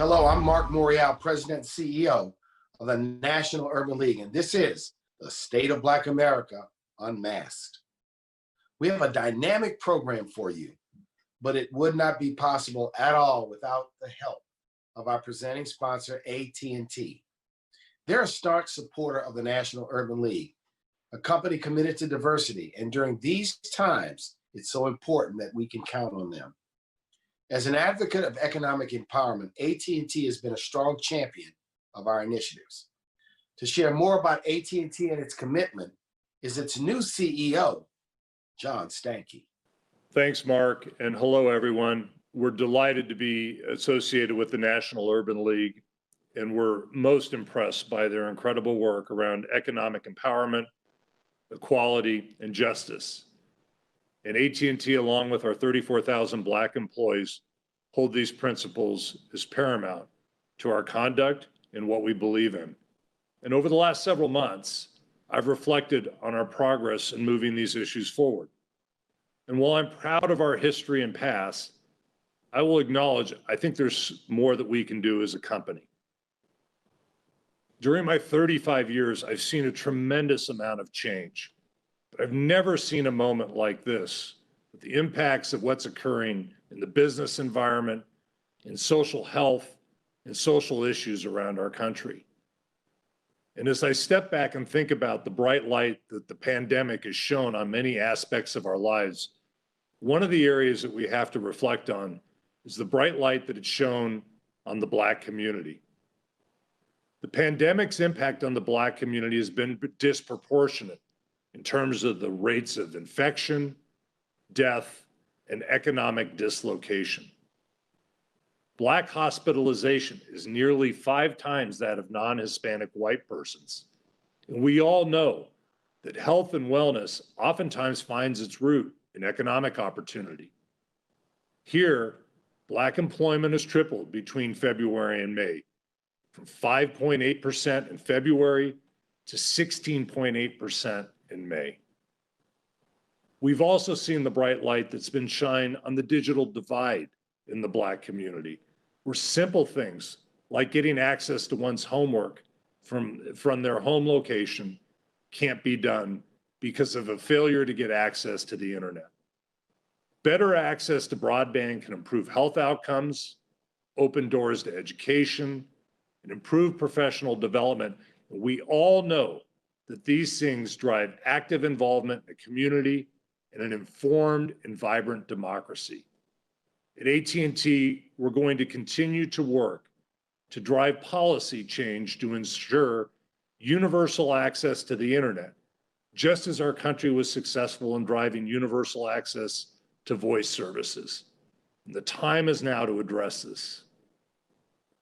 Hello, I'm Mark Morial, President and CEO of the National Urban League, and this is the State of Black America Unmasked. We have a dynamic program for you, but it would not be possible at all without the help of our presenting sponsor, AT&T. They're a staunch supporter of the National Urban League, a company committed to diversity, and during these times, it's so important that we can count on them. As an advocate of economic empowerment, AT&T has been a strong champion of our initiatives. To share more about AT&T and its commitment is its new CEO, John Stankey. Thanks, Mark, and hello, everyone. We're delighted to be associated with the National Urban League, and we're most impressed by their incredible work around economic empowerment, equality, and justice. And AT&T, along with our 34,000 Black employees, hold these principles as paramount to our conduct and what we believe in. And over the last several months, I've reflected on our progress in moving these issues forward. And while I'm proud of our history and past, I will acknowledge I think there's more that we can do as a company. During my 35 years, I've seen a tremendous amount of change. But I've never seen a moment like this, with the impacts of what's occurring in the business environment, in social health, and social issues around our country. And as I step back and think about the bright light that the pandemic has shown on many aspects of our lives, one of the areas that we have to reflect on is the bright light that it's shown on the Black community. The pandemic's impact on the Black community has been disproportionate in terms of the rates of infection, death, and economic dislocation. Black hospitalization is nearly 5 times that of non-Hispanic white persons. And we all know that health and wellness oftentimes finds its root in economic opportunity. Here, Black employment has tripled between February and May, from 5.8% in February to 16.8% in May. We've also seen the bright light that's been shined on the digital divide in the Black community, where simple things like getting access to one's homework from their home location can't be done because of a failure to get access to the internet. Better access to broadband can improve health outcomes, open doors to education, and improve professional development. And we all know that these things drive active involvement in a community and an informed and vibrant democracy. At AT&T, we're going to continue to work to drive policy change to ensure universal access to the internet, just as our country was successful in driving universal access to voice services. And the time is now to address this.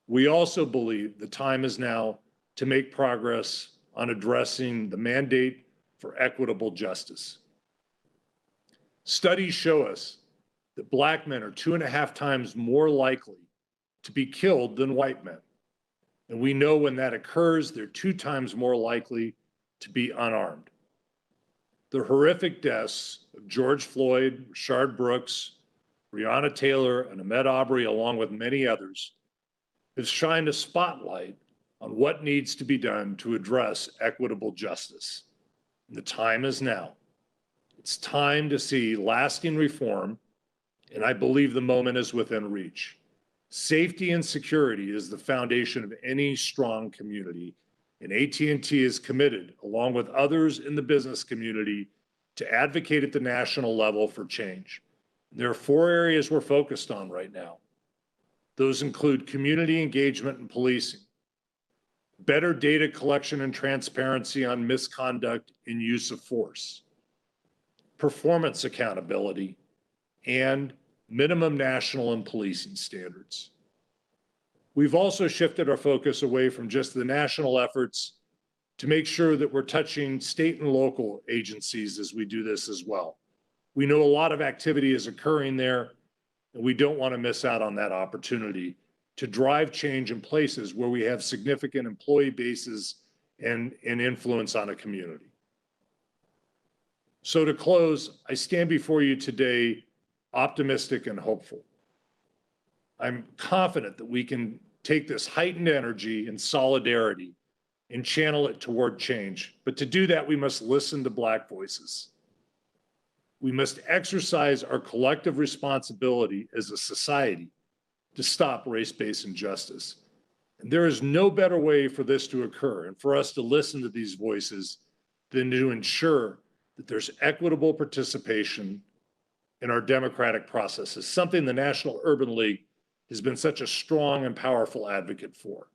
We also believe the time is now to make progress on addressing the mandate for equitable justice. Studies show us that Black men are 2.5 times more likely to be killed than white men. And we know when that occurs, they're 2 times more likely to be unarmed. The horrific deaths of George Floyd, Rayshard Brooks, Breonna Taylor, and Ahmaud Arbery, along with many others, have shined a spotlight on what needs to be done to address equitable justice. And the time is now. It's time to see lasting reform, and I believe the moment is within reach. Safety and security is the foundation of any strong community, and AT&T is committed, along with others in the business community, to advocate at the national level for change. There are 4 areas we're focused on right now. Those include community engagement and policing, better data collection and transparency on misconduct and use of force, performance accountability, and minimum national and policing standards. We've also shifted our focus away from just the national efforts to make sure that we're touching state and local agencies as we do this as well. We know a lot of activity is occurring there, and we don't want to miss out on that opportunity to drive change in places where we have significant employee bases and influence on a community. So to close, I stand before you today optimistic and hopeful. I'm confident that we can take this heightened energy and solidarity and channel it toward change. But to do that, we must listen to Black voices. We must exercise our collective responsibility as a society to stop race-based injustice. And there is no better way for this to occur and for us to listen to these voices than to ensure that there's equitable participation in our democratic processes, something the National Urban League has been such a strong and powerful advocate for.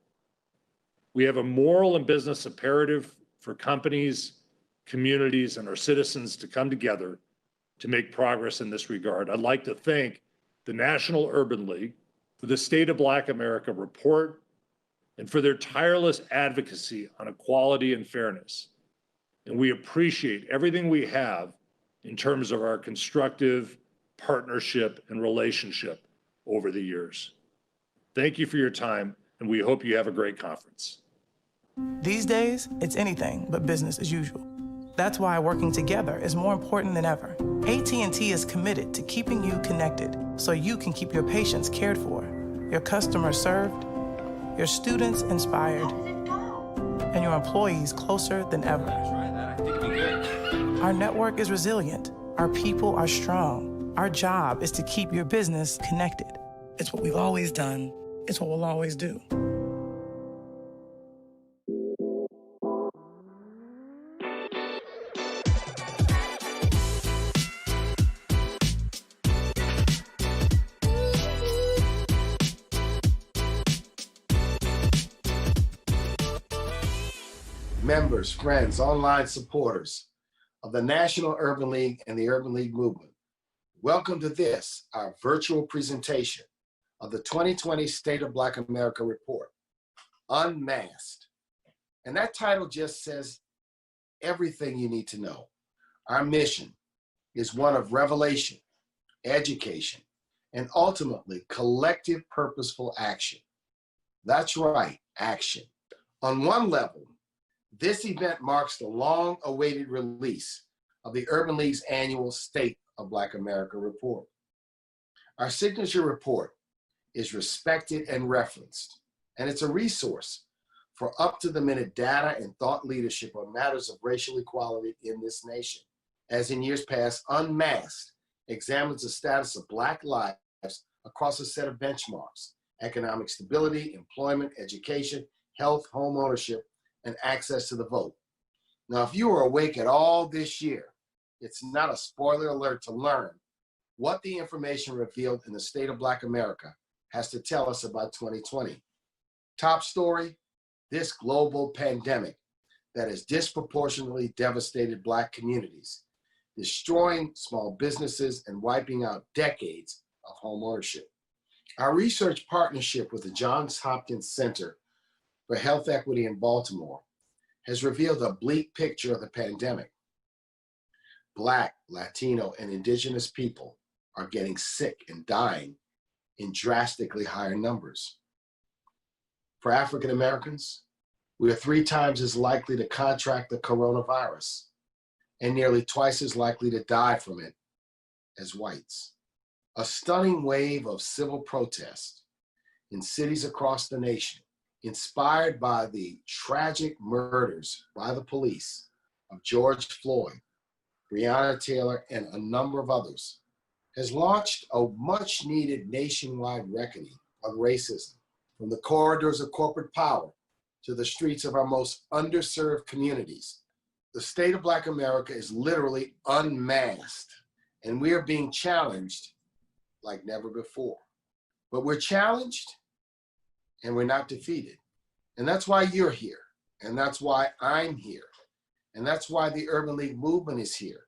We have a moral and business imperative for companies, communities, and our citizens to come together to make progress in this regard. I'd like to thank the National Urban League for the State of Black America report and for their tireless advocacy on equality and fairness. And we appreciate everything we have in terms of our constructive partnership and relationship over the years. Thank you for your time, and we hope you have a great conference. These days, it's anything but business as usual. That's why working together is more important than ever. AT&T is committed to keeping you connected so you can keep your patients cared for, your customers served, your students inspired, and your employees closer than ever. Our network is resilient. Our people are strong. Our job is to keep your business connected. It's what we've always done. It's what we'll always do. Members, friends, online supporters of the National Urban League and the Urban League movement, welcome to this, our virtual presentation of the 2020 State of Black America report, Unmasked. And that title just says everything you need to know. Our mission is one of revelation, education, and ultimately collective purposeful action. That's right, action. On one level, this event marks the long-awaited release of the Urban League's annual State of Black America report. Our signature report is respected and referenced, and it's a resource for up-to-the-minute data and thought leadership on matters of racial equality in this nation. As in years past, Unmasked examines the status of Black lives across a set of benchmarks: economic stability, employment, education, health, home ownership, and access to the vote. Now, if you were awake at all this year, it's not a spoiler alert to learn what the information revealed in the State of Black America has to tell us about 2020. Top story, this global pandemic that has disproportionately devastated Black communities, destroying small businesses and wiping out decades of home ownership. Our research partnership with the Johns Hopkins Center for Health Equity in Baltimore has revealed a bleak picture of the pandemic. Black, Latino, and Indigenous people are getting sick and dying in drastically higher numbers. For African Americans, we are 3 times as likely to contract the coronavirus and nearly twice as likely to die from it as whites. A stunning wave of civil protest in cities across the nation, inspired by the tragic murders by the police of George Floyd, Breonna Taylor, and a number of others, has launched a much-needed nationwide reckoning on racism, from the corridors of corporate power to the streets of our most underserved communities. The State of Black America is literally unmasked, and we are being challenged like never before. But we're challenged and we're not defeated. And that's why you're here. And that's why I'm here. And that's why the Urban League movement is here.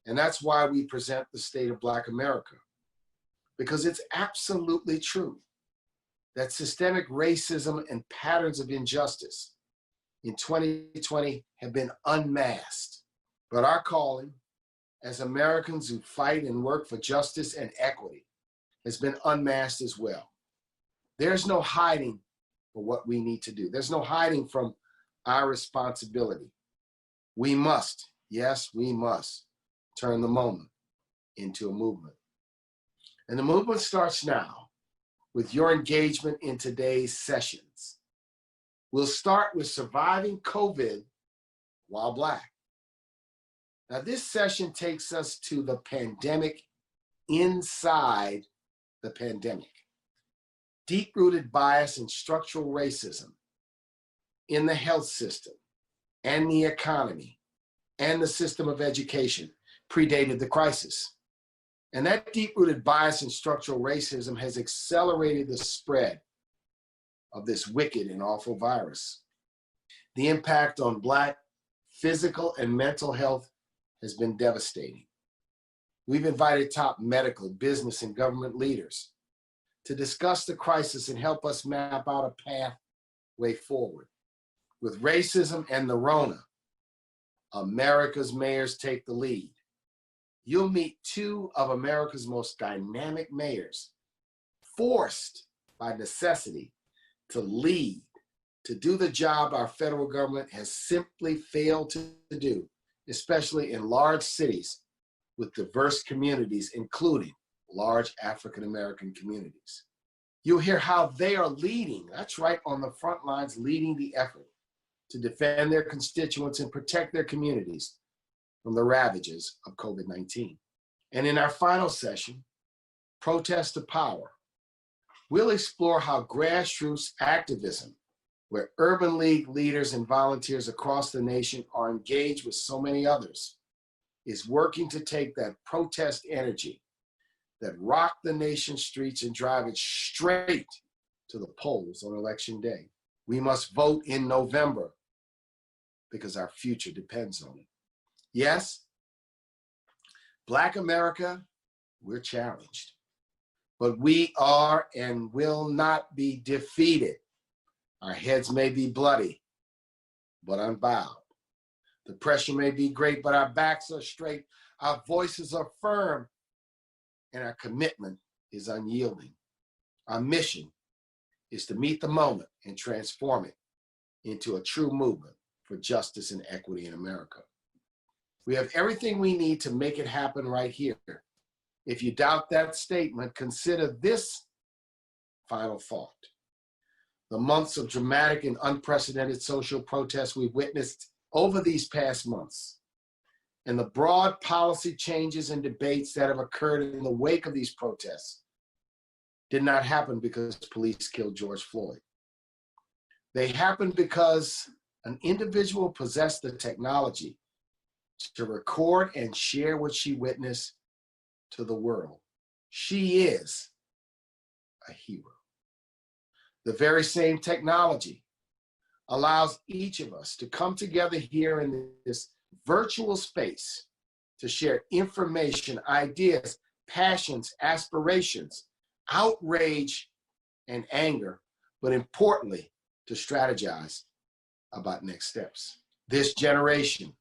And that's why we present the State of Black America. Because it's absolutely true that systemic racism and patterns of injustice in 2020 have been unmasked. But our calling as Americans who fight and work for justice and equity has been unmasked as well. There's no hiding for what we need to do. There's no hiding from our responsibility. We must, yes, we must, turn the moment into a movement. And the movement starts now with your engagement in today's sessions. We'll start with surviving COVID while Black. Now, this session takes us to the pandemic inside the pandemic. Deep-rooted bias and structural racism in the health system and the economy and the system of education predated the crisis. And that deep-rooted bias and structural racism has accelerated the spread of this wicked and awful virus. The impact on Black physical and mental health has been devastating. We've invited top medical, business, and government leaders to discuss the crisis and help us map out a pathway forward. With racism and the Rona, America's mayors take the lead. You'll meet two of America's most dynamic mayors, forced by necessity to lead, to do the job our federal government has simply failed to do, especially in large cities with diverse communities, including large African-American communities. You'll hear how they are leading, that's right, on the front lines, leading the effort to defend their constituents and protect their communities from the ravages of COVID-19. And in our final session, Protest to Power, we'll explore how grassroots activism, where urban league leaders and volunteers across the nation are engaged with so many others, is working to take that protest energy that rocked the nation's streets and drive it straight to the polls on election day. We must vote in November because our future depends on it. Yes, Black America, we're challenged, but we are and will not be defeated. Our heads may be bloody, but unbowed. The pressure may be great, but our backs are straight. Our voices are firm, and our commitment is unyielding. Our mission is to meet the moment and transform it into a true movement for justice and equity in America. We have everything we need to make it happen right here. If you doubt that statement, consider this final thought. The months of dramatic and unprecedented social protests we've witnessed over these past months, and the broad policy changes and debates that have occurred in the wake of these protests did not happen because police killed George Floyd. They happened because an individual possessed the technology to record and share what she witnessed to the world. She is a hero. The very same technology allows each of us to come together here in this virtual space to share information, ideas, passions, aspirations, outrage, and anger, but importantly, to strategize about next steps. This generation,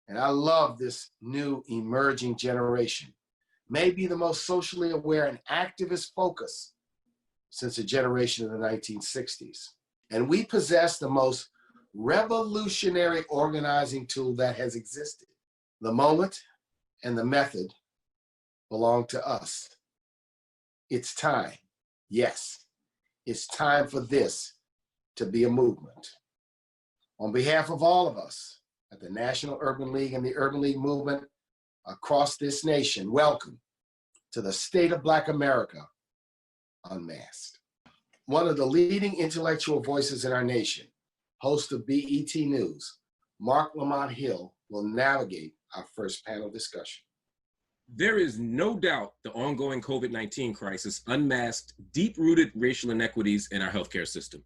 and I love this new emerging generation, may be the most socially aware and activist focus since the generation of the 1960s. And we possess the most revolutionary organizing tool that has existed. The moment and the method belong to us. It's time, yes, it's time for this to be a movement. On behalf of all of us at the National Urban League and the Urban League movement across this nation, welcome to the State of Black America, Unmasked. One of the leading intellectual voices in our nation, host of BET News, Mark Lamont Hill, will navigate our first panel discussion. There is no doubt the ongoing COVID-19 crisis unmasked deep-rooted racial inequities in our healthcare system.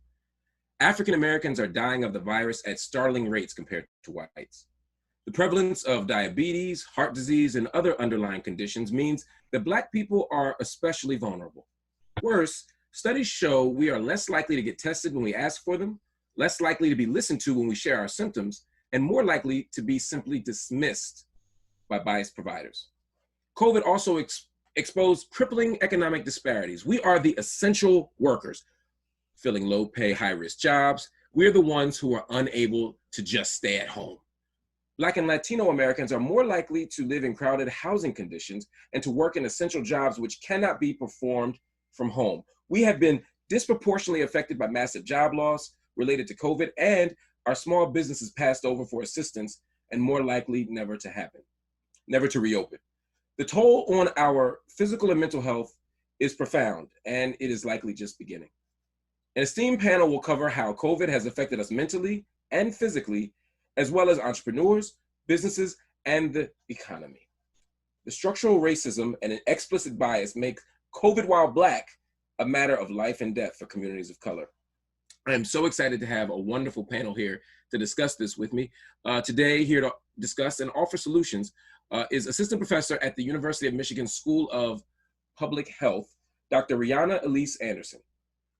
African Americans are dying of the virus at startling rates compared to whites. The prevalence of diabetes, heart disease, and other underlying conditions means that Black people are especially vulnerable. Worse, studies show we are less likely to get tested when we ask for them, less likely to be listened to when we share our symptoms, and more likely to be simply dismissed by biased providers. COVID also exposed crippling economic disparities. We are the essential workers, filling low-pay, high-risk jobs. We're the ones who are unable to just stay at home. Black and Latino Americans are more likely to live in crowded housing conditions and to work in essential jobs which cannot be performed from home. We have been disproportionately affected by massive job loss related to COVID, and our small businesses passed over for assistance and more likely never to happen, never to reopen. The toll on our physical and mental health is profound, and it is likely just beginning. An esteemed panel will cover how COVID has affected us mentally and physically, as well as entrepreneurs, businesses, and the economy. The structural racism and an explicit bias make COVID while Black a matter of life and death for communities of color. I am so excited to have a wonderful panel here to discuss this with me. Today, here to discuss and offer solutions is Assistant Professor at the University of Michigan School of Public Health, Dr. Rihanna Elise Anderson.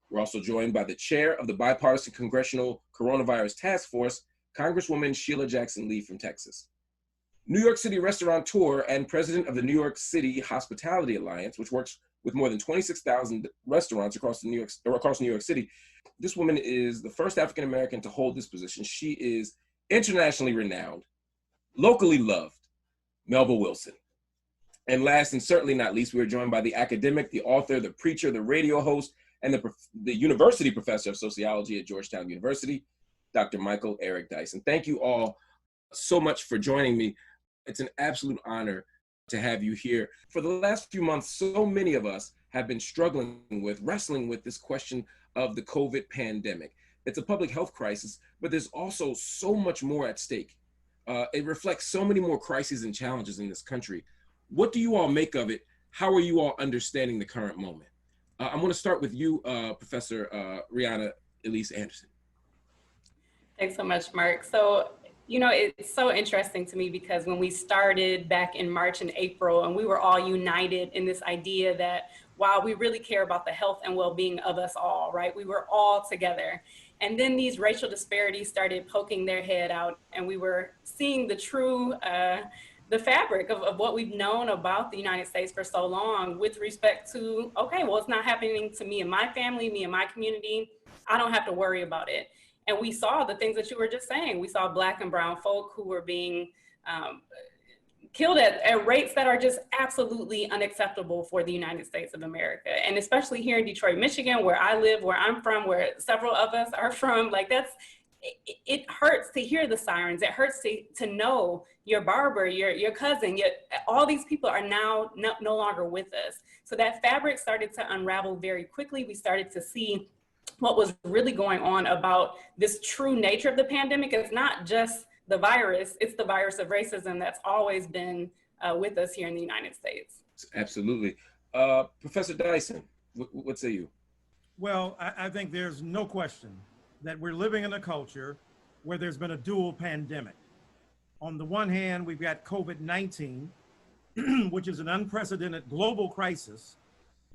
We're also joined by the chair of the Bipartisan Congressional Coronavirus Task Force, Congresswoman Sheila Jackson Lee from Texas. New York City restaurateur and president of the New York City Hospitality Alliance, which works with more than 26,000 restaurants across New York City. This woman is the first African-American to hold this position. She is internationally renowned, locally loved, Melba Wilson. And last and certainly not least, we are joined by the academic, the author, the preacher, the radio host, and the university professor of sociology at Georgetown University, Dr. Michael Eric Dyson. Thank you all so much for joining me. It's an absolute honor to have you here. For the last few months, so many of us have been wrestling with this question of the COVID pandemic. It's a public health crisis, but there's also so much more at stake. It reflects so many more crises and challenges in this country. What do you all make of it? How are you all understanding the current moment? I'm going to start with you, Professor Rihanna Elise Anderson. Thanks so much, Mark. So, you know, it's so interesting to me because when we started back in March and April, and we were all united in this idea that while we really care about the health and well-being of us all, right, we were all together. And then these racial disparities started poking their head out, and we were seeing the true, the fabric of what we've known about the United States for so long with respect to, okay, well, it's not happening to me and my family, me and my community. I don't have to worry about it. And we saw the things that you were just saying. We saw Black and brown folk who were being killed at rates that are just absolutely unacceptable for the United States of America. And especially here in Detroit, Michigan, where I live, where I'm from, where several of us are from, like it hurts to hear the sirens. It hurts to know your barber, your cousin, all these people are now no longer with us. So that fabric started to unravel very quickly. We started to see what was really going on about this true nature of the pandemic. It's not just the virus, it's the virus of racism that's always been with us here in the United States. Absolutely. Professor Dyson, what say you? Well, I think there's no question that we're living in a culture where there's been a dual pandemic. On the one hand, we've got COVID-19, which is an unprecedented global crisis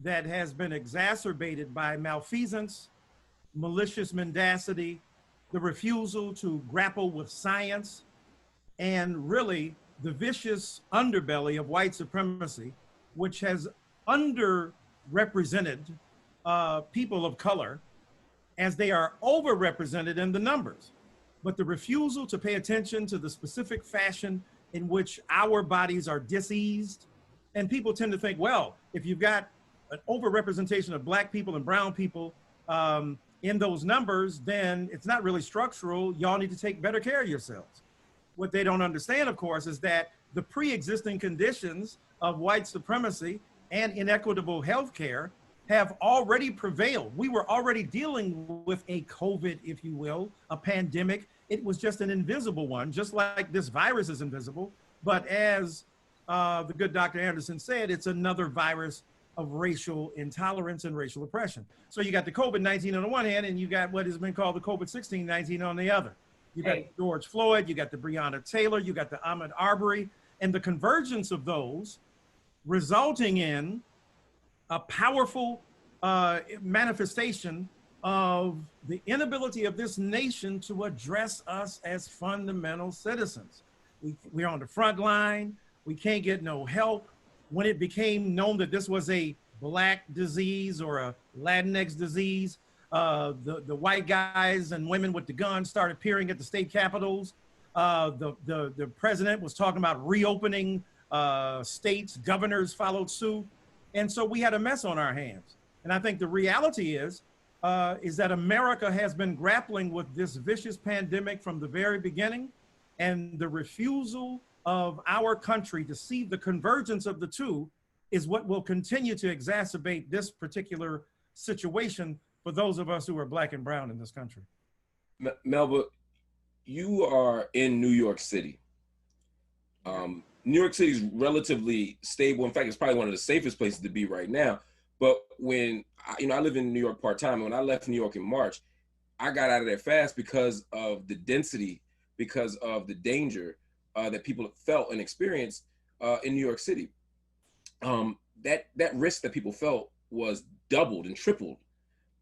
that has been exacerbated by malfeasance, malicious mendacity, the refusal to grapple with science, and really the vicious underbelly of white supremacy, which has underrepresented people of color as they are overrepresented in the numbers. But the refusal to pay attention to the specific fashion in which our bodies are diseased, and people tend to think, well, if you've got an overrepresentation of Black people and brown people in those numbers, then it's not really structural. Y'all need to take better care of yourselves. What they don't understand, of course, is that the pre-existing conditions of white supremacy and inequitable healthcare have already prevailed. We were already dealing with a COVID, if you will, a pandemic. It was just an invisible one, just like this virus is invisible. But as the good Dr. Anderson said, it's another virus of racial intolerance and racial oppression. So you got the COVID-19 on the one hand, and you got what has been called the COVID-19 on the other. You got George Floyd, you got the Breonna Taylor, you got the Ahmaud Arbery, and the convergence of those resulting in a powerful manifestation of the inability of this nation to address us as fundamental citizens. We're on the front line, we can't get no help. When it became known that this was a Black disease or a Latinx disease, the white guys and women with the guns started appearing at the state capitals. The president was talking about reopening states, governors followed suit. And so we had a mess on our hands. And I think the reality is that America has been grappling with this vicious pandemic from the very beginning, and the refusal of our country to see the convergence of the two is what will continue to exacerbate this particular situation for those of us who are Black and brown in this country. Melba, you are in New York City. New York City is relatively stable. In fact, it's probably one of the safest places to be right now. But when, I live in New York part-time, and when I left New York in March, I got out of there fast because of the density, because of the danger that people felt and experienced in New York City. That risk that people felt was doubled and tripled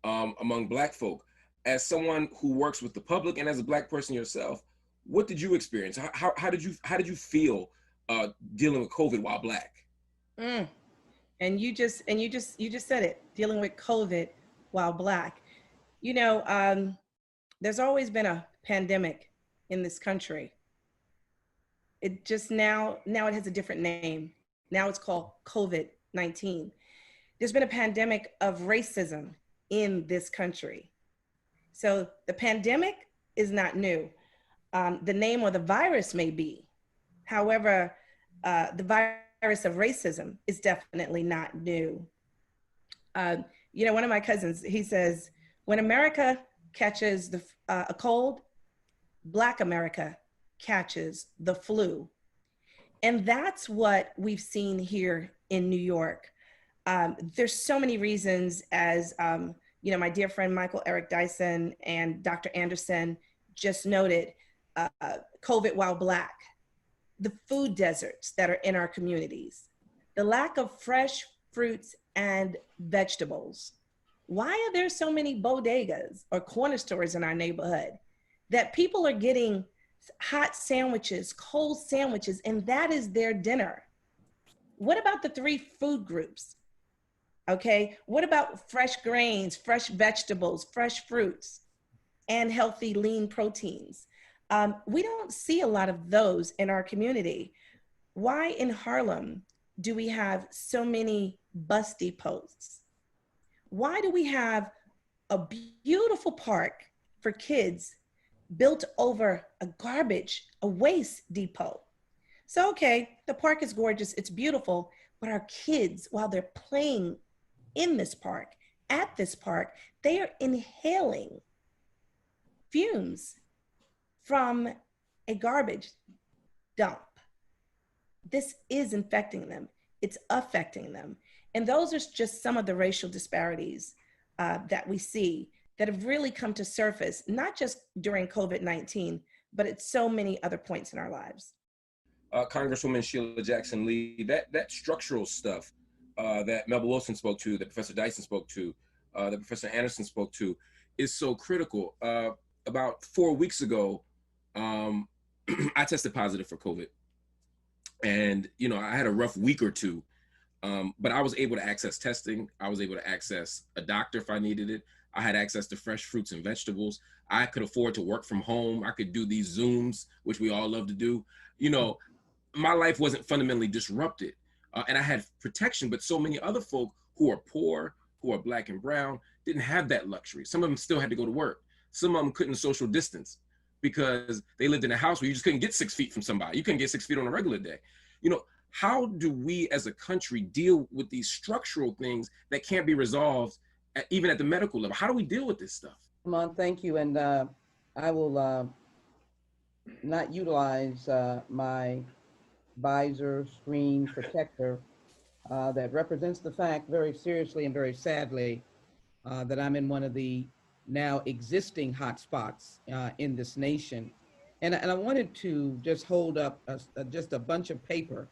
among Black folk. As someone who works with the public and as a Black person yourself, what did you experience? How did you feel dealing with COVID while Black? And you just said it, dealing with COVID while Black. There's always been a pandemic in this country. It just now it has a different name. Now it's called COVID-19. There's been a pandemic of racism in this country. So the pandemic is not new. The name or the virus may be. However, the virus of racism is definitely not new. One of my cousins, he says, when America catches a cold, Black America catches the flu. And that's what we've seen here in New York. There's so many reasons, as my dear friend Michael Eric Dyson and Dr. Anderson just noted, COVID while Black, the food deserts that are in our communities, the lack of fresh fruits and vegetables. Why are there so many bodegas or corner stores in our neighborhood that people are getting hot sandwiches, cold sandwiches, and that is their dinner? What about the 3 food groups? Okay, what about fresh grains, fresh vegetables, fresh fruits, and healthy lean proteins? We don't see a lot of those in our community. Why in Harlem do we have so many bus depots? Why do we have a beautiful park for kids built over a waste depot? So, okay, the park is gorgeous, it's beautiful, but our kids, while they're playing in this park, at this park, they are inhaling fumes from a garbage dump. This is infecting them. It's affecting them. And those are just some of the racial disparities that we see that have really come to surface, not just during COVID-19, but at so many other points in our lives. Congresswoman Sheila Jackson Lee, that structural stuff that Melba Wilson spoke to, that Professor Dyson spoke to, that Professor Anderson spoke to, is so critical. About 4 weeks ago, I tested positive for COVID. And, I had a rough week or two, but I was able to access testing. I was able to access a doctor if I needed it. I had access to fresh fruits and vegetables. I could afford to work from home. I could do these Zooms, which we all love to do. My life wasn't fundamentally disrupted. And I had protection, but so many other folk who are poor, who are Black and brown, didn't have that luxury. Some of them still had to go to work. Some of them couldn't social distance because they lived in a house where you just couldn't get 6 feet from somebody. You couldn't get 6 feet on a regular day. How do we as a country deal with these structural things that can't be resolved even at the medical level? How do we deal with this stuff? Amon, thank you. And I will not utilize my visor, screen protector that represents the fact very seriously and very sadly that I'm in one of the now existing hotspots in this nation. And I wanted to just hold up just a bunch of paper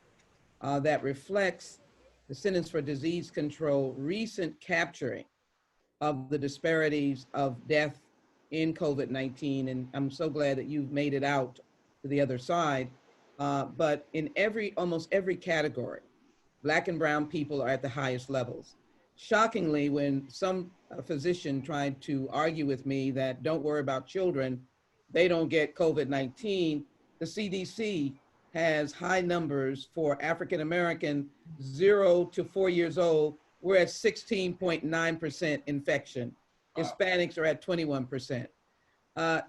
that reflects the Centers for Disease Control recent capturing of the disparities of death in COVID-19. And I'm so glad that you've made it out to the other side. But in almost every category, Black and brown people are at the highest levels. Shockingly, when some physician tried to argue with me that don't worry about children, they don't get COVID-19, the CDC has high numbers for African-American 0 to 4 years old, we're at 16.9% infection. Hispanics are at 21%.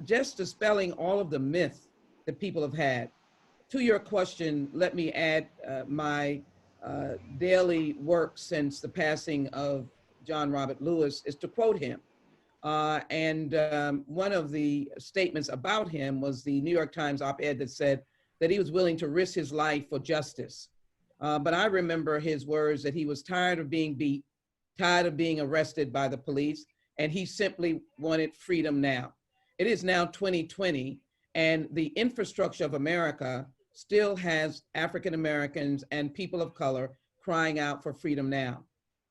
Just dispelling all of the myths that people have had. To your question, let me add my daily work since the passing of John Robert Lewis is to quote him. One of the statements about him was the New York Times op-ed that said that he was willing to risk his life for justice. But I remember his words that he was tired of being beat, tired of being arrested by the police, and he simply wanted freedom now. It is now 2020, and the infrastructure of America still has African Americans and people of color crying out for freedom now.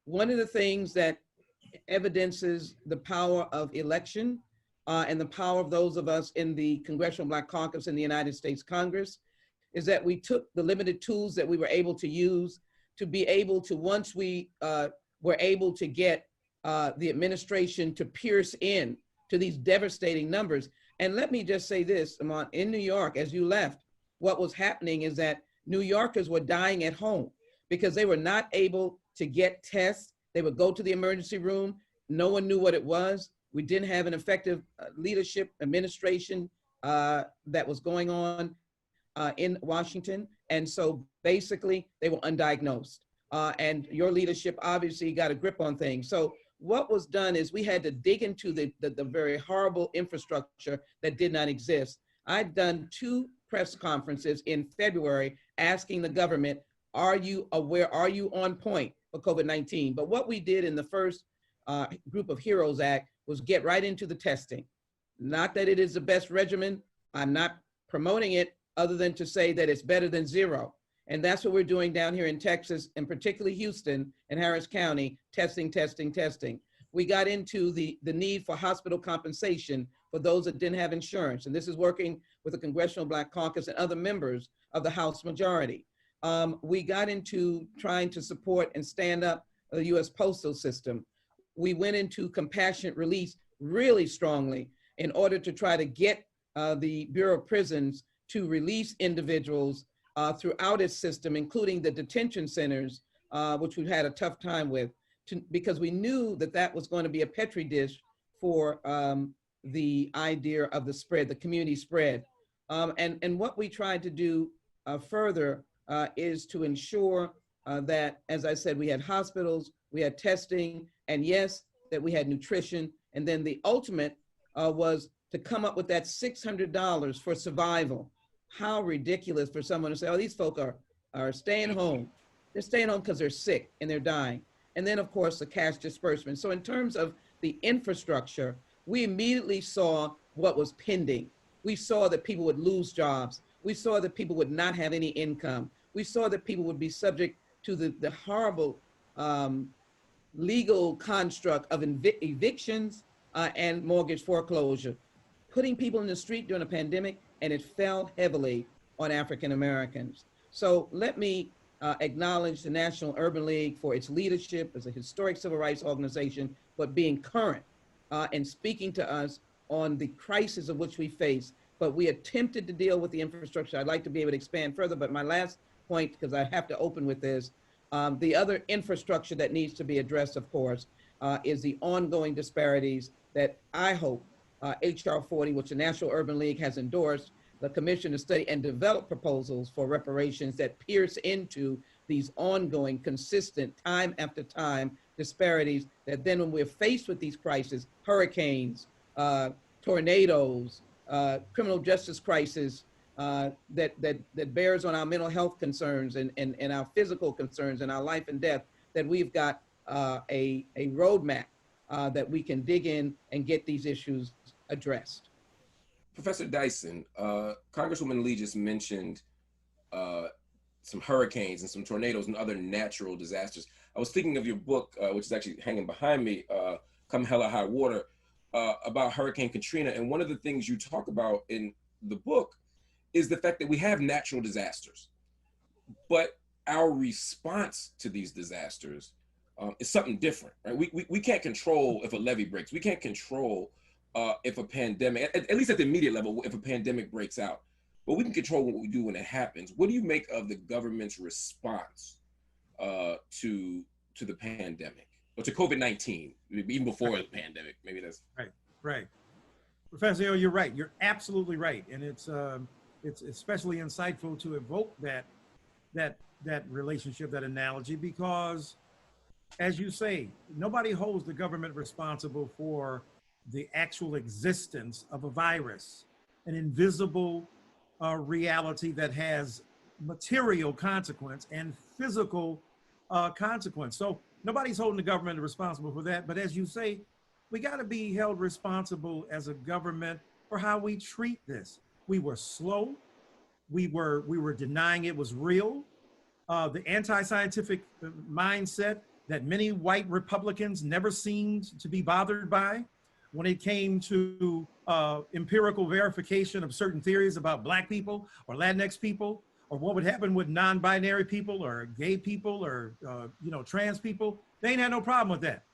One of the things that evidences the power of election and the power of those of us in the Congressional Black Caucus in the United States Congress is that we took the limited tools that we were able to use to be able to, once we were able to get the administration to pierce in to these devastating numbers. And let me just say this, Amon, in New York, as you left, what was happening is that New Yorkers were dying at home because they were not able to get tests. They would go to the emergency room. No one knew what it was. We didn't have an effective leadership administration that was going on in Washington. And so basically they were undiagnosed. And your leadership obviously got a grip on things. So what was done is we had to dig into the very horrible infrastructure that did not exist. I'd done 2 press conferences in February asking the government, are you aware, are you on point for COVID-19? But what we did in the first Group of Heroes Act was get right into the testing. Not that it is the best regimen. I'm not promoting it other than to say that it's better than zero. And that's what we're doing down here in Texas, and particularly Houston and Harris County, testing, testing, testing. We got into the need for hospital compensation for those that didn't have insurance. And this is working with the Congressional Black Caucus and other members of the House majority. We got into trying to support and stand up the US Postal System. We went into compassionate release really strongly in order to try to get the Bureau of Prisons to release individuals throughout its system, including the detention centers, which we've had a tough time with, because we knew that that was going to be a petri dish for the idea of the spread, the community spread. And what we tried to do further is to ensure that, as I said, we had hospitals, we had testing, and yes, that we had nutrition. And then the ultimate was to come up with that $600 for survival. How ridiculous for someone to say, oh, these folk are staying home. They're staying home because they're sick and they're dying. And then, of course, the cash disbursement. So in terms of the infrastructure, we immediately saw what was pending. We saw that people would lose jobs. We saw that people would not have any income. We saw that people would be subject to the horrible legal construct of evictions and mortgage foreclosure, putting people in the street during a pandemic, and it fell heavily on African Americans. So let me acknowledge the National Urban League for its leadership as a historic civil rights organization, but being current and speaking to us on the crisis of which we face. But we attempted to deal with the infrastructure. I'd like to be able to expand further, but my last point, because I have to open with this, the other infrastructure that needs to be addressed, of course, is the ongoing disparities that I hope HR 40, which the National Urban League has endorsed, the commission to study and develop proposals for reparations that pierce into these ongoing, consistent, time after time disparities, that then when we're faced with these crises, hurricanes, tornadoes, criminal justice crisis, that bears on our mental health concerns and our physical concerns and our life and death, that we've got a roadmap that we can dig in and get these issues addressed. Professor Dyson, Congresswoman Lee just mentioned some hurricanes and some tornadoes and other natural disasters. I was thinking of your book, which is actually hanging behind me, Come Hell or High Water, about Hurricane Katrina. And one of the things you talk about in the book is the fact that we have natural disasters, but our response to these disasters is something different, right? We can't control if a levee breaks. We can't control if a pandemic, at least at the immediate level, if a pandemic breaks out, but we can control what we do when it happens. What do you make of the government's response to to the pandemic, or to COVID-19, even before the pandemic. Maybe that's right. Professor Hill, you're right. You're absolutely right, and it's especially insightful to evoke that relationship, that analogy, because, as you say, nobody holds the government responsible for the actual existence of a virus, an invisible reality that has material consequence and physical consequence. So nobody's holding the government responsible for that. But as you say, we got to be held responsible as a government for how we treat this. We were slow. We were denying it was real. The anti-scientific mindset that many white Republicans never seemed to be bothered by when it came to empirical verification of certain theories about Black people or Latinx people, or what would happen with non-binary people or gay people or trans people. They ain't had no problem with that.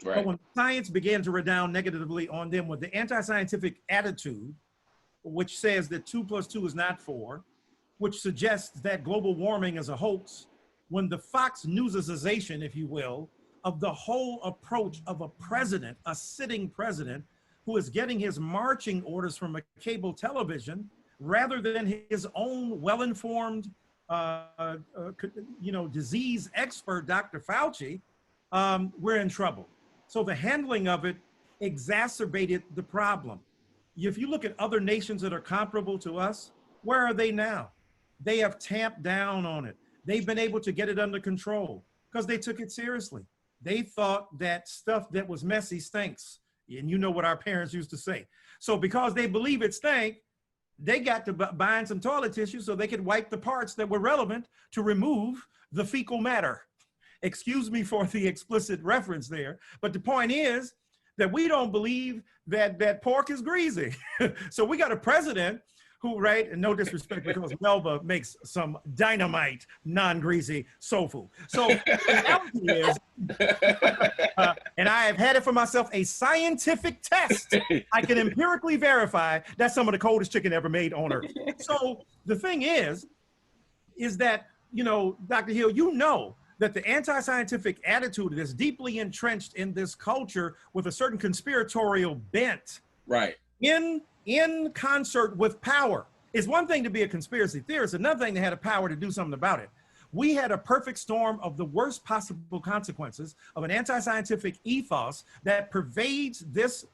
right. But when science began to redound negatively on them with the anti-scientific attitude, which says that 2 + 2 is not 4, which suggests that global warming is a hoax, when the Fox Newsization, if you will, of the whole approach of a president, a sitting president, who is getting his marching orders from a cable television rather than his own well-informed, disease expert, Dr. Fauci, we're in trouble. So the handling of it exacerbated the problem. If you look at other nations that are comparable to us, where are they now? They have tamped down on it. They've been able to get it under control because they took it seriously. They thought that stuff that was messy stinks. And you know what our parents used to say. So because they believe it stank, they got to buying some toilet tissue so they could wipe the parts that were relevant to remove the fecal matter. Excuse me for the explicit reference there, but the point is that we don't believe that pork is greasy. So we got a president who, right, and no disrespect because Melba makes some dynamite, non-greasy soul food. So the reality is, and I have had it for myself, a scientific test. I can empirically verify that's some of the coldest chicken ever made on earth. So the thing is that, Dr. Hill, that the anti-scientific attitude that's deeply entrenched in this culture with a certain conspiratorial bent, Right. in concert with power. It's one thing to be a conspiracy theorist, another thing to have the power to do something about it. We had a perfect storm of the worst possible consequences of an anti-scientific ethos that pervades this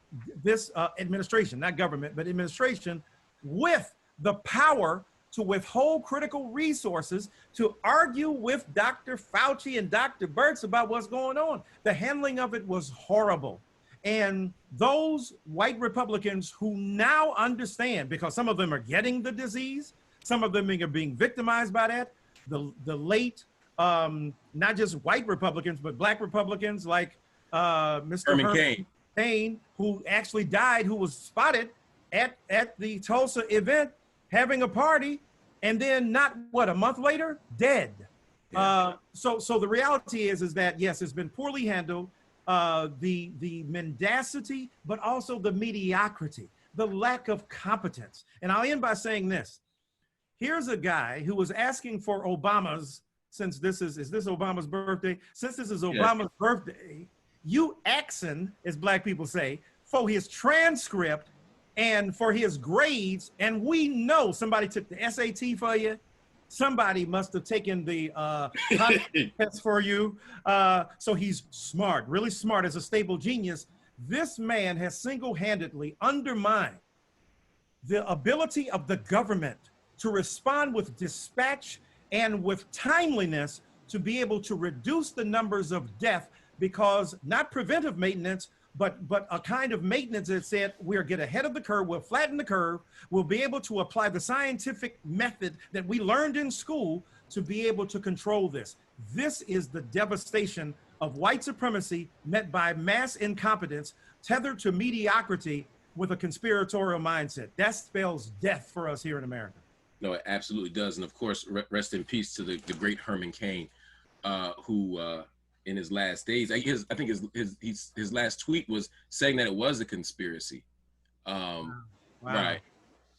administration, not government, but administration, with the power to withhold critical resources to argue with Dr. Fauci and Dr. Birx about what's going on. The handling of it was horrible. And those white Republicans who now understand, because some of them are getting the disease, some of them are being victimized by that, the late, not just white Republicans, but Black Republicans like Mr. Herman Cain, who actually died, who was spotted at the Tulsa event having a party, and then a month later, dead. Yeah. So the reality is that, yes, it's been poorly handled. The mendacity, but also the mediocrity, the lack of competence. And I'll end by saying this. Here's a guy who was asking for Obama's, since this is this Obama's birthday? Since this is Obama's birthday, you axing, as Black people say, for his transcript and for his grades. And we know somebody took the SAT for you. Somebody must have taken the test for you. So he's smart, really smart as a stable genius. This man has single-handedly undermined the ability of the government to respond with dispatch and with timeliness to be able to reduce the numbers of death, because not preventive maintenance, but a kind of maintenance that said, we'll get ahead of the curve, we'll flatten the curve, we'll be able to apply the scientific method that we learned in school to be able to control this. This is the devastation of white supremacy met by mass incompetence, tethered to mediocrity with a conspiratorial mindset. That spells death for us here in America. No, it absolutely does. And of course, rest in peace to the great Herman Cain, who, in his last days, I think his last tweet was saying that it was a conspiracy. Wow. Right.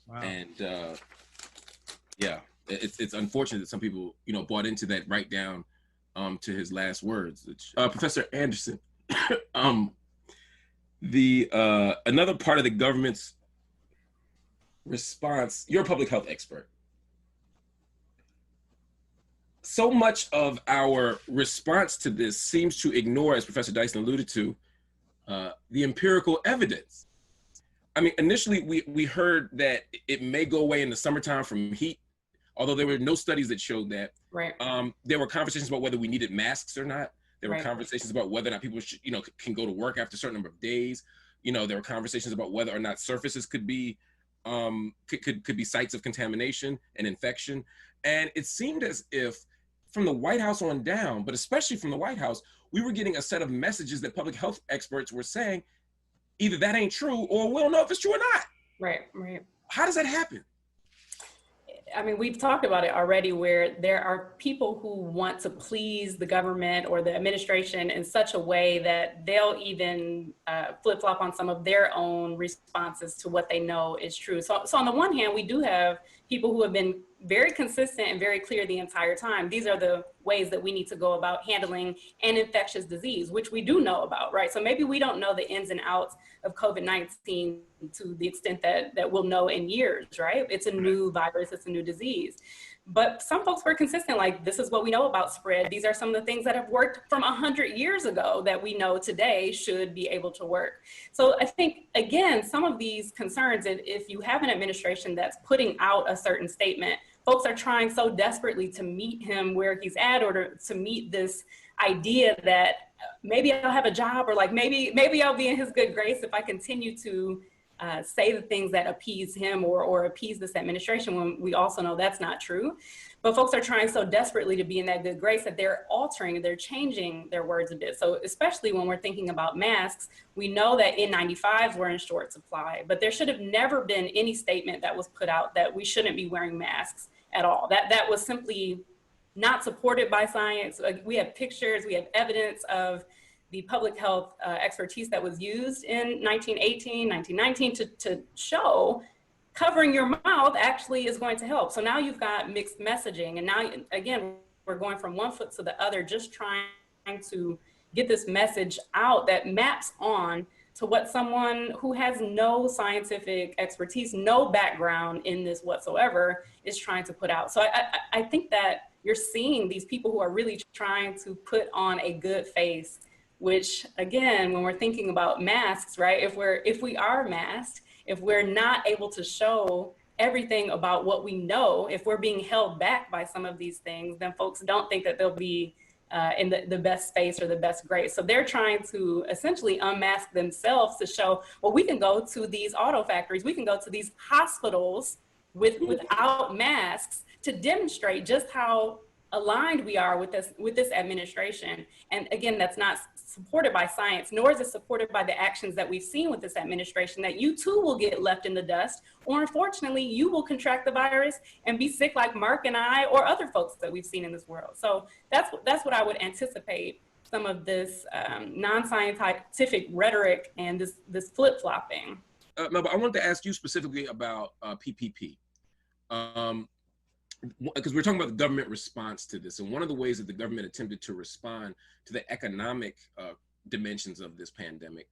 Wow. And yeah, it's unfortunate that some people, bought into that right down to his last words. Professor Anderson, another part of the government's response, you're a public health expert. So much of our response to this seems to ignore, as Professor Dyson alluded to, the empirical evidence. I mean, initially we heard that it may go away in the summertime from heat, although there were no studies that showed that. Right. There were conversations about whether we needed masks or not. There were Right. conversations about whether or not people should, can go to work after a certain number of days. There were conversations about whether or not surfaces could be sites of contamination and infection. And it seemed as if from the White House on down, but especially from the White House, we were getting a set of messages that public health experts were saying, either that ain't true or we'll know if it's true or not. Right, right. How does that happen? I mean, we've talked about it already, where there are people who want to please the government or the administration in such a way that they'll even flip-flop on some of their own responses to what they know is true. So on the one hand, we do have people who have been very consistent and very clear the entire time. These are the ways that we need to go about handling an infectious disease, which we do know about, right? So maybe we don't know the ins and outs of COVID-19 to the extent that we'll know in years, right? It's a new virus, it's a new disease. But some folks were consistent, like, this is what we know about spread. These are some of the things that have worked from 100 years ago that we know today should be able to work. So I think, again, some of these concerns, if you have an administration that's putting out a certain statement, folks are trying so desperately to meet him where he's at, or to meet this idea that maybe I'll have a job, or like maybe I'll be in his good grace if I continue to say the things that appease him or appease this administration, when we also know that's not true. But folks are trying so desperately to be in that good grace that they're changing their words a bit. So especially when we're thinking about masks, we know that N95s were in short supply, but there should have never been any statement that was put out that we shouldn't be wearing masks at all. That was simply not supported by science. We have pictures, we have evidence of the public health expertise that was used in 1918, 1919 to show covering your mouth actually is going to help. So now you've got mixed messaging. And now, again, we're going from one foot to the other, just trying to get this message out that maps on to what someone who has no scientific expertise, no background in this whatsoever, is trying to put out. So I think that you're seeing these people who are really trying to put on a good face, which, again, when we're thinking about masks, right? If we are masked, if we're not able to show everything about what we know, if we're being held back by some of these things, then folks don't think that they'll be in the best space or the best grace. So they're trying to essentially unmask themselves to show, well, we can go to these auto factories, we can go to these hospitals without masks to demonstrate just how aligned we are with this administration. And again, that's not supported by science, nor is it supported by the actions that we've seen with this administration, that you too will get left in the dust, or unfortunately, you will contract the virus and be sick like Mark and I, or other folks that we've seen in this world. So that's what I would anticipate some of this non-scientific rhetoric and this flip-flopping. Melba, I wanted to ask you specifically about PPP. Because we're talking about the government response to this. And one of the ways that the government attempted to respond to the economic dimensions of this pandemic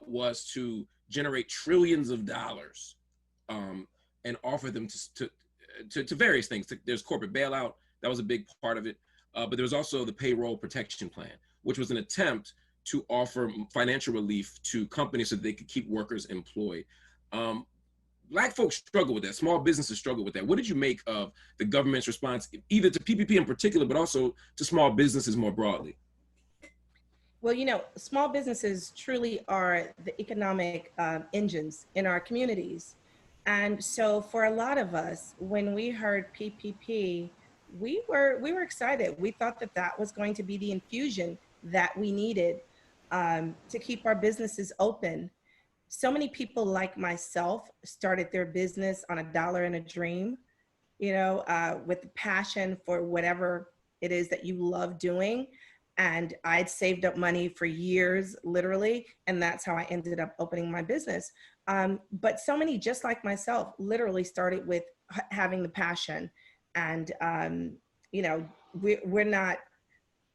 was to generate trillions of dollars and offer them to various things. There's corporate bailout, that was a big part of it. But there was also the payroll protection plan, which was an attempt to offer financial relief to companies so that they could keep workers employed. Black folks struggle with that. Small businesses struggle with that. What did you make of the government's response, either to PPP in particular, but also to small businesses more broadly? Well, small businesses truly are the economic engines in our communities. And so for a lot of us, when we heard PPP, we were excited. We thought that was going to be the infusion that we needed to keep our businesses open. So many people like myself started their business on $1 and a dream, with passion for whatever it is that you love doing. And I'd saved up money for years, literally, and that's how I ended up opening my business. But so many, just like myself, literally started with having the passion. And, we're not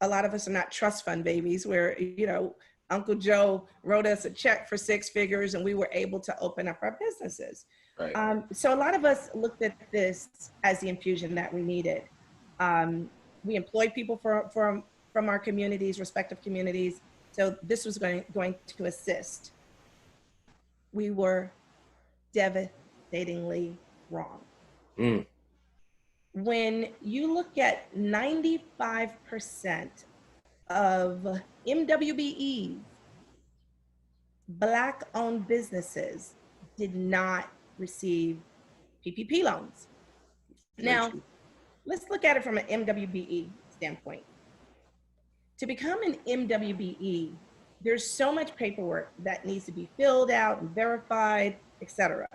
a lot of us are not trust fund babies where, you know, Uncle Joe wrote us a check for 6 figures and we were able to open up our businesses. Right. So a lot of us looked at this as the infusion that we needed. We employed people from our communities, respective communities. So this was going to assist. We were devastatingly wrong. Mm. When you look at 95% of MWBEs, Black-owned businesses did not receive PPP loans. Now, let's look at it from an MWBE standpoint. To become an MWBE, there's so much paperwork that needs to be filled out and verified, etc.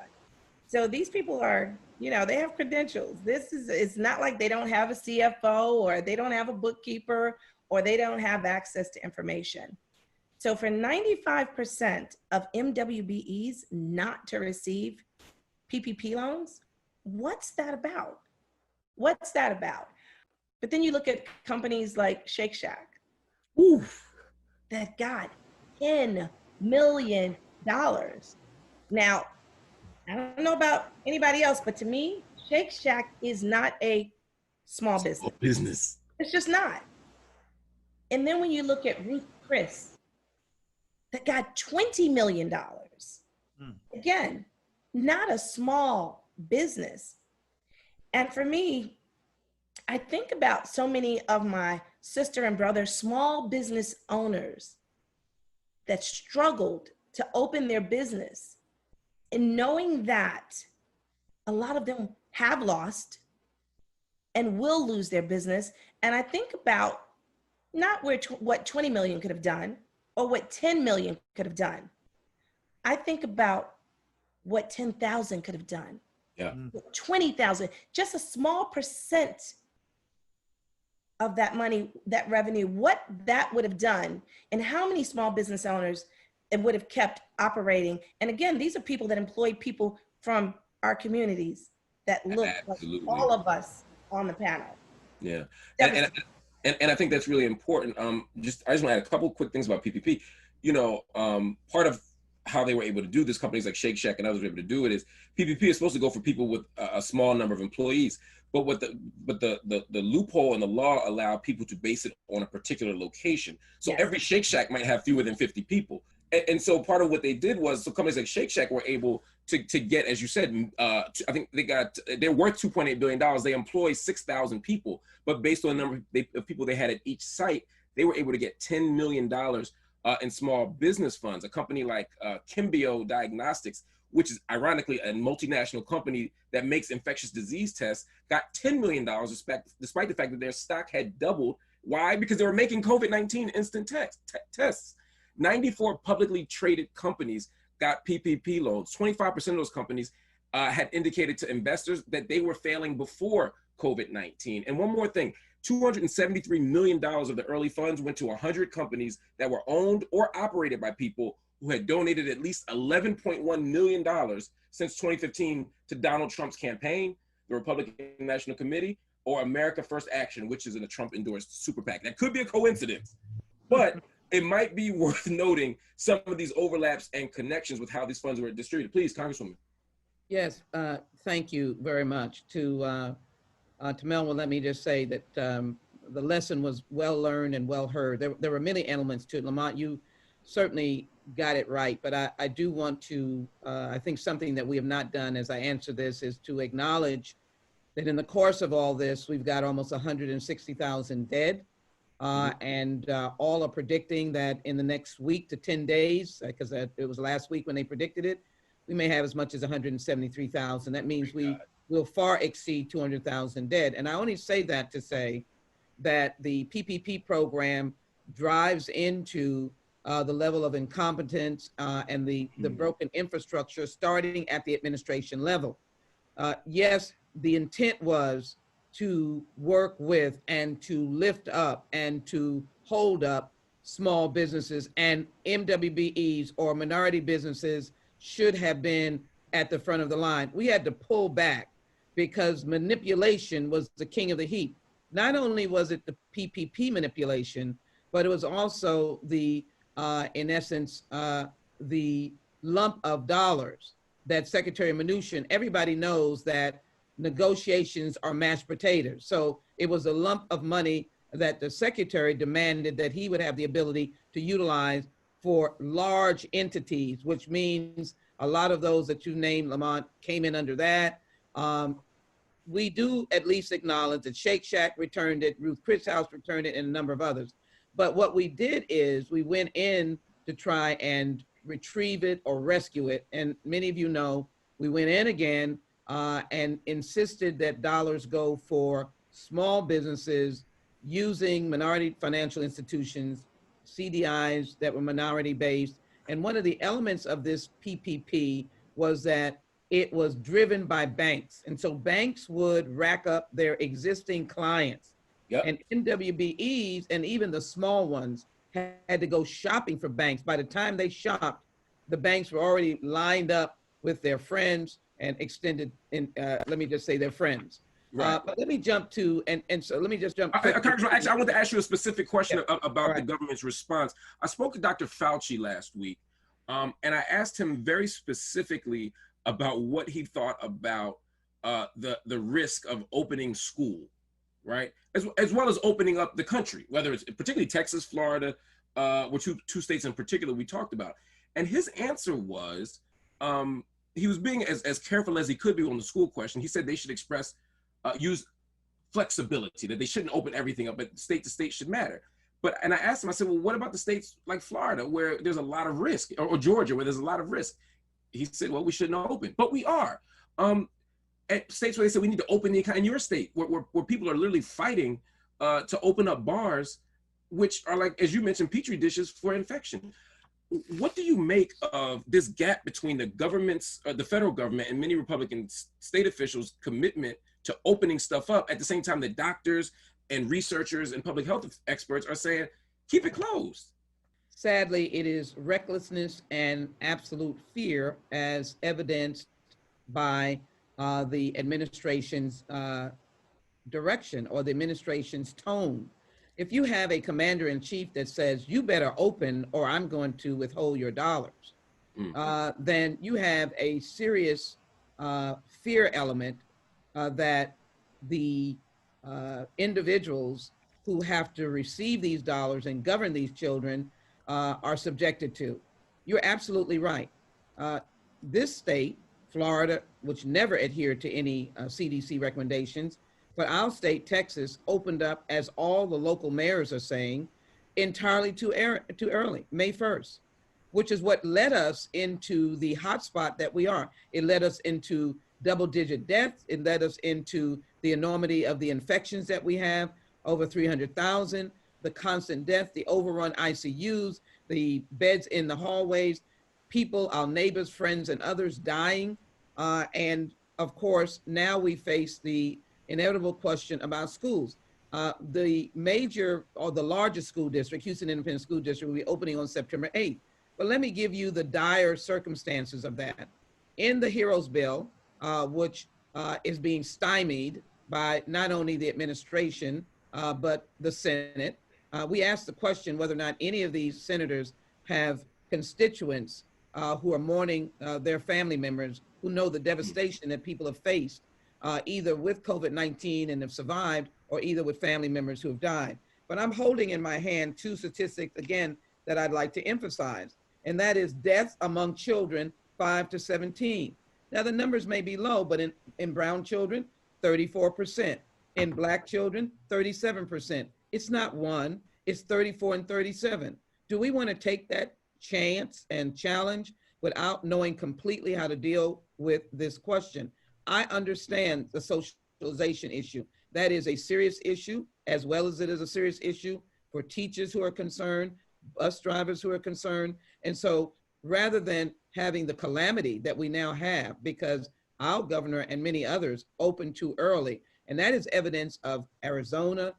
So these people are, you know, they have credentials. It's not like they don't have a CFO or they don't have a bookkeeper or they don't have access to information. So for 95% of MWBEs not to receive PPP loans, what's that about? What's that about? But then you look at companies like Shake Shack that got $10 million. Now, I don't know about anybody else, but to me, Shake Shack is not a small business. It's just not. And then when you look at Ruth Chris, that got $20 million. Again, not a small business. And for me, I think about so many of my sister and brother small business owners that struggled to open their business, and knowing that a lot of them have lost and will lose their business. And I think about not what 20 million could have done or what 10 million could have done. I think about what 10,000 could have done. Yeah. 20,000, just a small percent of that money, that revenue, what that would have done, and how many small business owners it would have kept operating. And again, these are people that employ people from our communities that look like all of us on the panel. Yeah. And I think that's really important. I just want to add a couple quick things about PPP. You know, part of how they were able to do this, companies like Shake Shack and others were able to do it, is PPP is supposed to go for people with a small number of employees. But the loophole in the law allowed people to base it on a particular location. So every Shake Shack might have fewer than 50 people. And so part of what they did was, so companies like Shake Shack were able to get, as you said, I think they're worth $2.8 billion. They employ 6,000 people, but based on the number of people they had at each site, they were able to get $10 million in small business funds. A company like Kimbio Diagnostics, which is ironically a multinational company that makes infectious disease tests, got $10 million despite the fact that their stock had doubled. Why? Because they were making COVID-19 instant tests. 94 publicly traded companies got PPP loans. 25% of those companies had indicated to investors that they were failing before COVID-19. And one more thing, $273 million of the early funds went to 100 companies that were owned or operated by people who had donated at least $11.1 million since 2015 to Donald Trump's campaign, the Republican National Committee, or America First Action, which is in a Trump-endorsed super PAC. That could be a coincidence, but it might be worth noting some of these overlaps and connections with how these funds were distributed. Please, Congresswoman. Yes, thank you very much. To Melvin, let me just say that the lesson was well learned and well heard. There were many elements to it. Lamont, you certainly got it right, but I do want to, I think something that we have not done as I answer this is to acknowledge that in the course of all this, we've got almost 160,000 dead. And all are predicting that in the next week to 10 days, because it was last week when they predicted it, we may have as much as 173,000. That means we will far exceed 200,000 dead. And I only say that to say that the PPP program drives into the level of incompetence and the broken infrastructure starting at the administration level. Yes, the intent was to work with and to lift up and to hold up small businesses, and MWBEs or minority businesses should have been at the front of the line. We had to pull back because manipulation was the king of the heap. not only was it the PPP manipulation, but it was also the, in essence, the lump of dollars that Secretary Mnuchin, everybody knows that negotiations are mashed potatoes. So it was a lump of money that the secretary demanded that he would have the ability to utilize for large entities, which means a lot of those that you named, Lamont, came in under that. We do at least acknowledge that Shake Shack returned it, Ruth Chris House returned it, and a number of others. But what we did is we went in to try and retrieve it or rescue it. And many of you know, we went in again and insisted that dollars go for small businesses using minority financial institutions, CDIs that were minority based. And one of the elements of this PPP was that it was driven by banks. And so banks would rack up their existing clients. Yep. And NWBEs and even the small ones had to go shopping for banks. By the time they shopped, the banks were already lined up with their friends and extended in, let me just say their friends. Right. But let me jump to, and so let me just jump. Actually, I want to ask you a specific question about the government's response. I spoke to Dr. Fauci last week, and I asked him very specifically about what he thought about the risk of opening school, right? As well as opening up the country, whether it's particularly Texas, Florida, were two states in particular we talked about. And his answer was, he was being as careful as he could be on the school question. He said they should use flexibility, that they shouldn't open everything up, but state to state should matter. And I asked him, I said, well, what about the states like Florida, where there's a lot of risk, or Georgia, where there's a lot of risk? He said, well, we shouldn't open, but we are. At states where they said we need to open the economy, in your state, where people are literally fighting to open up bars, which are, like, as you mentioned, petri dishes for infection. What do you make of this gap between the government's, the federal government and many Republican state officials' commitment to opening stuff up at the same time that doctors and researchers and public health experts are saying, keep it closed? Sadly, it is recklessness and absolute fear, as evidenced by the administration's direction or the administration's tone. If you have a commander-in-chief that says, you better open or I'm going to withhold your dollars, then you have a serious fear element that the individuals who have to receive these dollars and govern these children are subjected to. You're absolutely right. This state, Florida, which never adhered to any CDC recommendations, but our state, Texas, opened up, as all the local mayors are saying, entirely too early, May 1st, which is what led us into the hotspot that we are. It led us into double-digit deaths. It led us into the enormity of the infections that we have, over 300,000, the constant death, the overrun ICUs, the beds in the hallways, people, our neighbors, friends, and others dying. And of course, now we face the inevitable question about schools. The major or the largest school district, Houston Independent School District, will be opening on September 8th. But let me give you the dire circumstances of that. In the HEROES bill, which is being stymied by not only the administration, but the Senate, we asked the question whether or not any of these senators have constituents who are mourning their family members, who know the devastation that people have faced, either with COVID-19 and have survived, or either with family members who have died. But I'm holding in my hand two statistics, again, that I'd like to emphasize, and that is deaths among children 5 to 17. Now, the numbers may be low, but in brown children, 34%. In Black children, 37%. It's not one, it's 34 and 37. Do we want to take that chance and challenge without knowing completely how to deal with this question? I understand the socialization issue. That is a serious issue, as well as it is a serious issue for teachers who are concerned, bus drivers who are concerned. And so rather than having the calamity that we now have, because our governor and many others opened too early, and that is evidence of Arizona,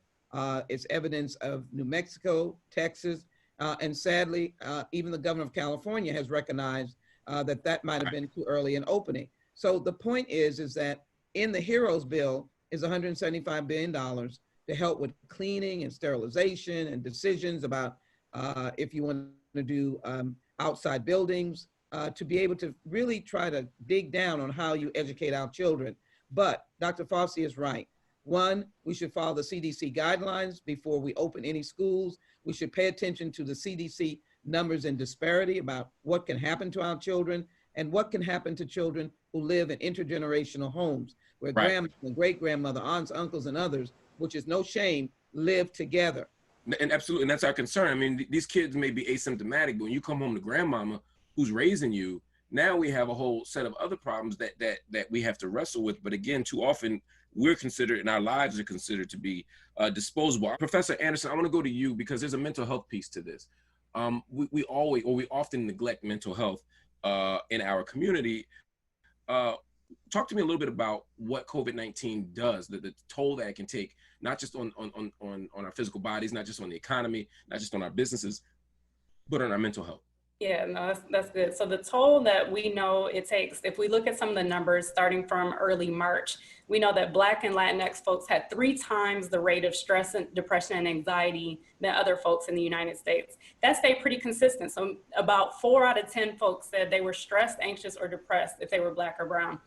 it's evidence of New Mexico, Texas, and sadly, even the governor of California has recognized that that might have been too early in opening. So the point is that in the HEROES bill is $175 billion to help with cleaning and sterilization and decisions about if you want to do outside buildings, to be able to really try to dig down on how you educate our children. But Dr. Fossey is right. One, we should follow the CDC guidelines before we open any schools. We should pay attention to the CDC numbers and disparity about what can happen to our children and what can happen to children who live in intergenerational homes where grandma and great-grandmother, aunts, uncles, and others, which is no shame, live together. And absolutely, and that's our concern. I mean, these kids may be asymptomatic, but when you come home to grandmama who's raising you, now we have a whole set of other problems that we have to wrestle with. But again, too often we're considered, and our lives are considered to be disposable. Professor Anderson, I want to go to you because there's a mental health piece to this. We often neglect mental health in our community. Talk to me a little bit about what COVID-19 does, the toll that it can take, not just on our physical bodies, not just on the economy, not just on our businesses, but on our mental health. Yeah, no, that's good. So the toll that we know it takes, if we look at some of the numbers starting from early March, we know that Black and Latinx folks had 3 times the rate of stress and depression and anxiety than other folks in the United States. That stayed pretty consistent. So about 4 out of 10 folks said they were stressed, anxious, or depressed if they were Black or brown.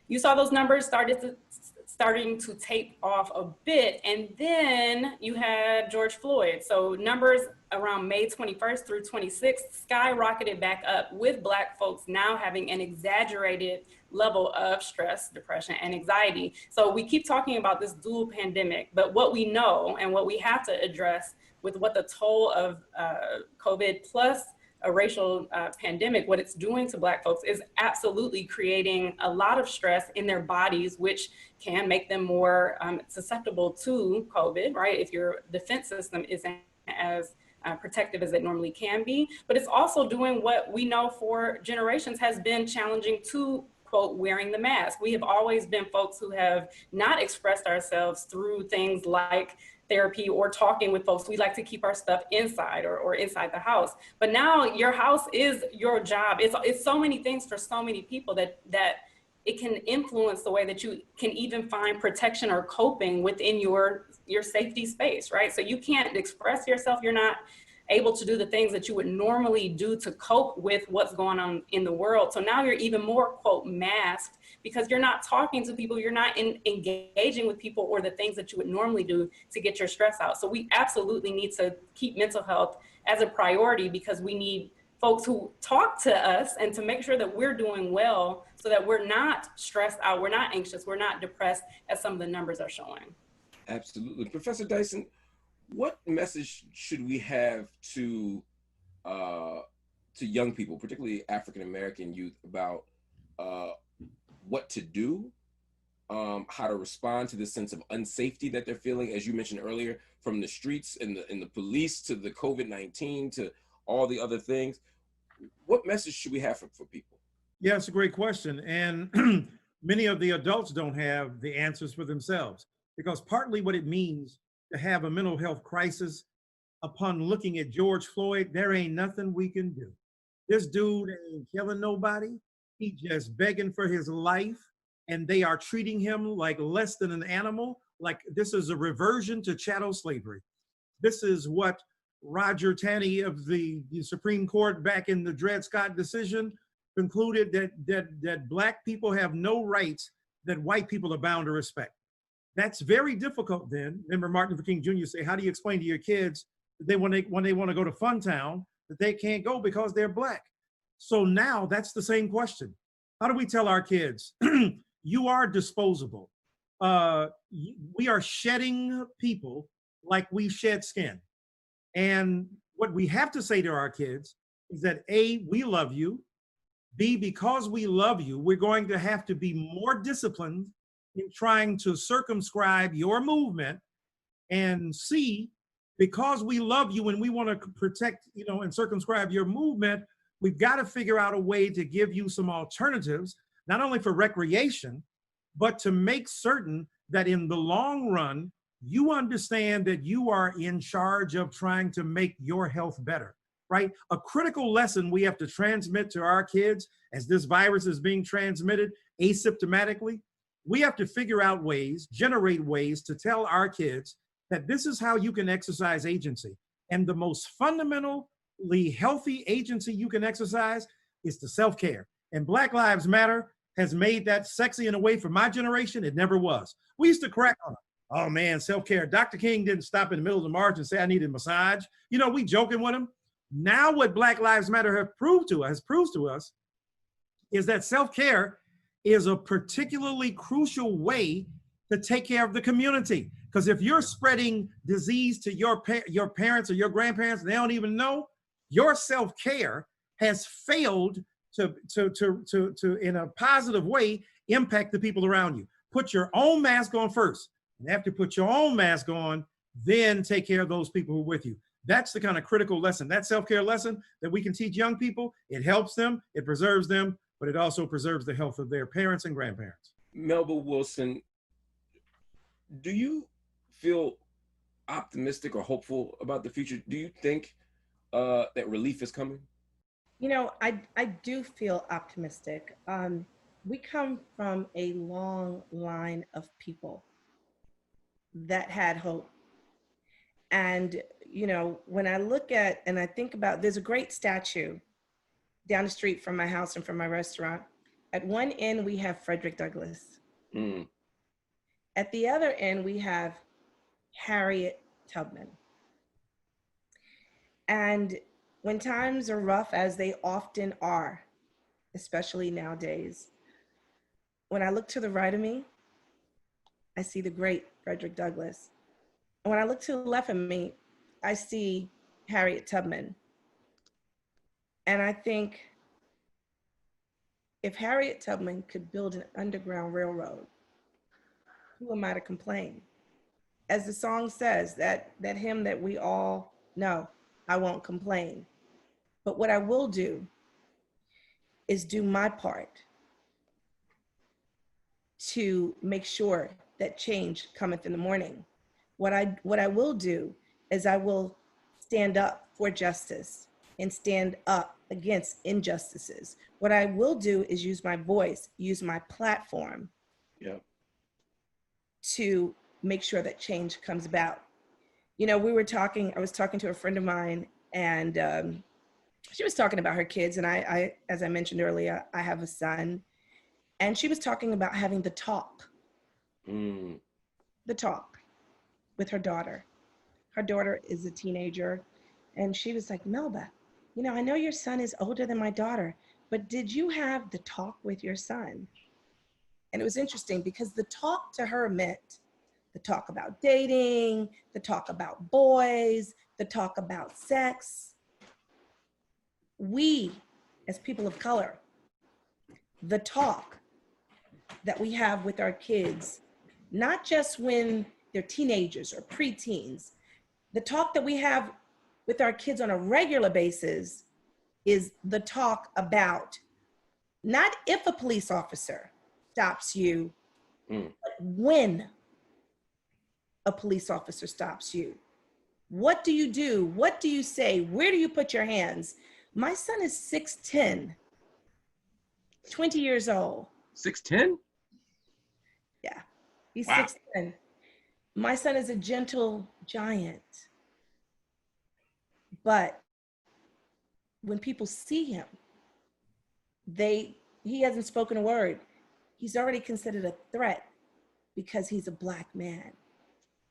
You saw those numbers starting to tape off a bit, and then you had George Floyd. So numbers around May 21st through 26th skyrocketed back up, with Black folks now having an exaggerated level of stress, depression, and anxiety. So we keep talking about this dual pandemic, but what we know and what we have to address with what the toll of COVID plus a racial pandemic, what it's doing to Black folks is absolutely creating a lot of stress in their bodies, which can make them more susceptible to COVID, right? If your defense system isn't as protective as it normally can be. But it's also doing what we know for generations has been challenging to, quote, wearing the mask. We have always been folks who have not expressed ourselves through things like therapy or talking with folks. We like to keep our stuff inside or inside the house. But now your house is your job. It's so many things for so many people that it can influence the way that you can even find protection or coping within your safety space, right? So you can't express yourself. You're not able to do the things that you would normally do to cope with what's going on in the world. So now you're even more, quote, masked because you're not talking to people, you're not engaging with people or the things that you would normally do to get your stress out. So we absolutely need to keep mental health as a priority because we need folks who talk to us and to make sure that we're doing well so that we're not stressed out, we're not anxious, we're not depressed as some of the numbers are showing. Absolutely. Professor Dyson, what message should we have to young people, particularly African-American youth, about what to do, how to respond to this sense of unsafety that they're feeling, as you mentioned earlier, from the streets and the police to the COVID-19 to all the other things? What message should we have for people? Yeah, it's a great question. And many of the adults don't have the answers for themselves, because partly what it means to have a mental health crisis upon looking at George Floyd, there ain't nothing we can do. This dude ain't killing nobody. He just begging for his life, and they are treating him like less than an animal. Like this is a reversion to chattel slavery. This is what Roger Taney of the Supreme Court back in the Dred Scott decision concluded, that Black people have no rights that white people are bound to respect. That's very difficult then. Remember Martin Luther King Jr. say, how do you explain to your kids that when they want to go to Funtown that they can't go because they're Black? So now that's the same question. How do we tell our kids, you are disposable? We are shedding people like we shed skin. And what we have to say to our kids is that A, we love you. B, because we love you, we're going to have to be more disciplined in trying to circumscribe your movement. And C, because we love you and we want to protect, and circumscribe your movement, we've got to figure out a way to give you some alternatives, not only for recreation, but to make certain that in the long run, you understand that you are in charge of trying to make your health better, right? A critical lesson we have to transmit to our kids as this virus is being transmitted asymptomatically. We have to figure out ways, generate ways to tell our kids that this is how you can exercise agency. And the most fundamentally healthy agency you can exercise is the self-care. And Black Lives Matter has made that sexy in a way for my generation it never was. We used to crack on it. Oh man, self-care. Dr. King didn't stop in the middle of the march and say I needed a massage. You know, we joking with him. Now what Black Lives Matter have proved to us is that self-care is a particularly crucial way to take care of the community. Because if you're spreading disease to your parents or your grandparents, and they don't even know, your self-care has failed to in a positive way, impact the people around you. Put your own mask on first. And after you put your own mask on, then take care of those people who are with you. That's the kind of critical lesson, that self-care lesson that we can teach young people. It helps them, it preserves them, but it also preserves the health of their parents and grandparents. Melba Wilson, do you feel optimistic or hopeful about the future? Do you think that relief is coming? You know, I do feel optimistic. We come from a long line of people that had hope. And, you know, when I look at and I think about, there's a great statue down the street from my house and from my restaurant. At one end, we have Frederick Douglass. Mm. At the other end, we have Harriet Tubman. And when times are rough, as they often are, especially nowadays, when I look to the right of me, I see the great Frederick Douglass. And when I look to the left of me, I see Harriet Tubman. And I think if Harriet Tubman could build an underground railroad, who am I to complain? As the song says, that hymn that we all know, I won't complain. But what I will do is do my part to make sure that change cometh in the morning. What I will do is I will stand up for justice and stand up against injustices. What I will do is use my voice, use my platform to make sure that change comes about. You know, I was talking to a friend of mine, and she was talking about her kids. And I, as I mentioned earlier, I have a son, and she was talking about having the talk with her daughter. Her daughter is a teenager, and she was like, Melba, you know, I know your son is older than my daughter, but did you have the talk with your son? And it was interesting because the talk to her meant the talk about dating, the talk about boys, the talk about sex. We, as people of color, the talk that we have with our kids, not just when they're teenagers or preteens, the talk that we have with our kids on a regular basis is the talk about not if a police officer stops you, but when a police officer stops you. What do you do? What do you say? Where do you put your hands? My son is 6'10", 20 years old. 6'10"? Yeah, he's Wow. 6'10". My son is a gentle giant. But when people see him, he hasn't spoken a word. He's already considered a threat because he's a Black man.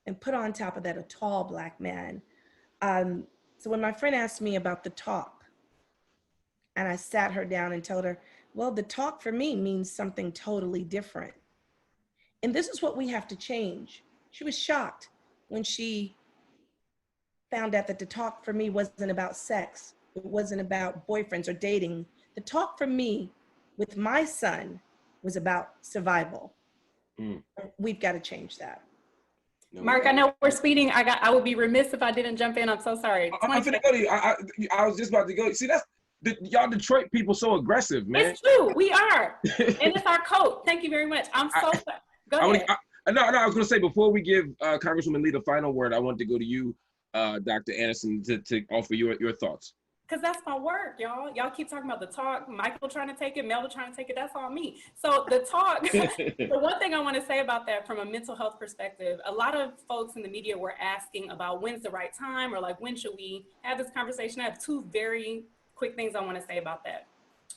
And put on top of that, a tall Black man. So when my friend asked me about the talk, and I sat her down and told her, well, the talk for me means something totally different. And this is what we have to change. She was shocked when she found out that the talk for me wasn't about sex. It wasn't about boyfriends or dating. The talk for me with my son was about survival. We've got to change that. Mark, I know we're speeding. I would be remiss if I didn't jump in. I'm so sorry. I'm finna go to you. I was just about to go. See, that's y'all Detroit people so aggressive, man. It's true. We are. And it's our coat. Thank you very much. I'm so sorry. Go ahead. No, I was going to say, before we give Congresswoman Lee the final word, I want to go to you, Dr. Anderson, to offer your thoughts. Because that's my work, y'all. Y'all keep talking about the talk. Michael trying to take it, Melvin trying to take it. That's all me. So the talk, the one thing I want to say about that from a mental health perspective, a lot of folks in the media were asking about when's the right time, or like, when should we have this conversation? I have two very quick things I want to say about that.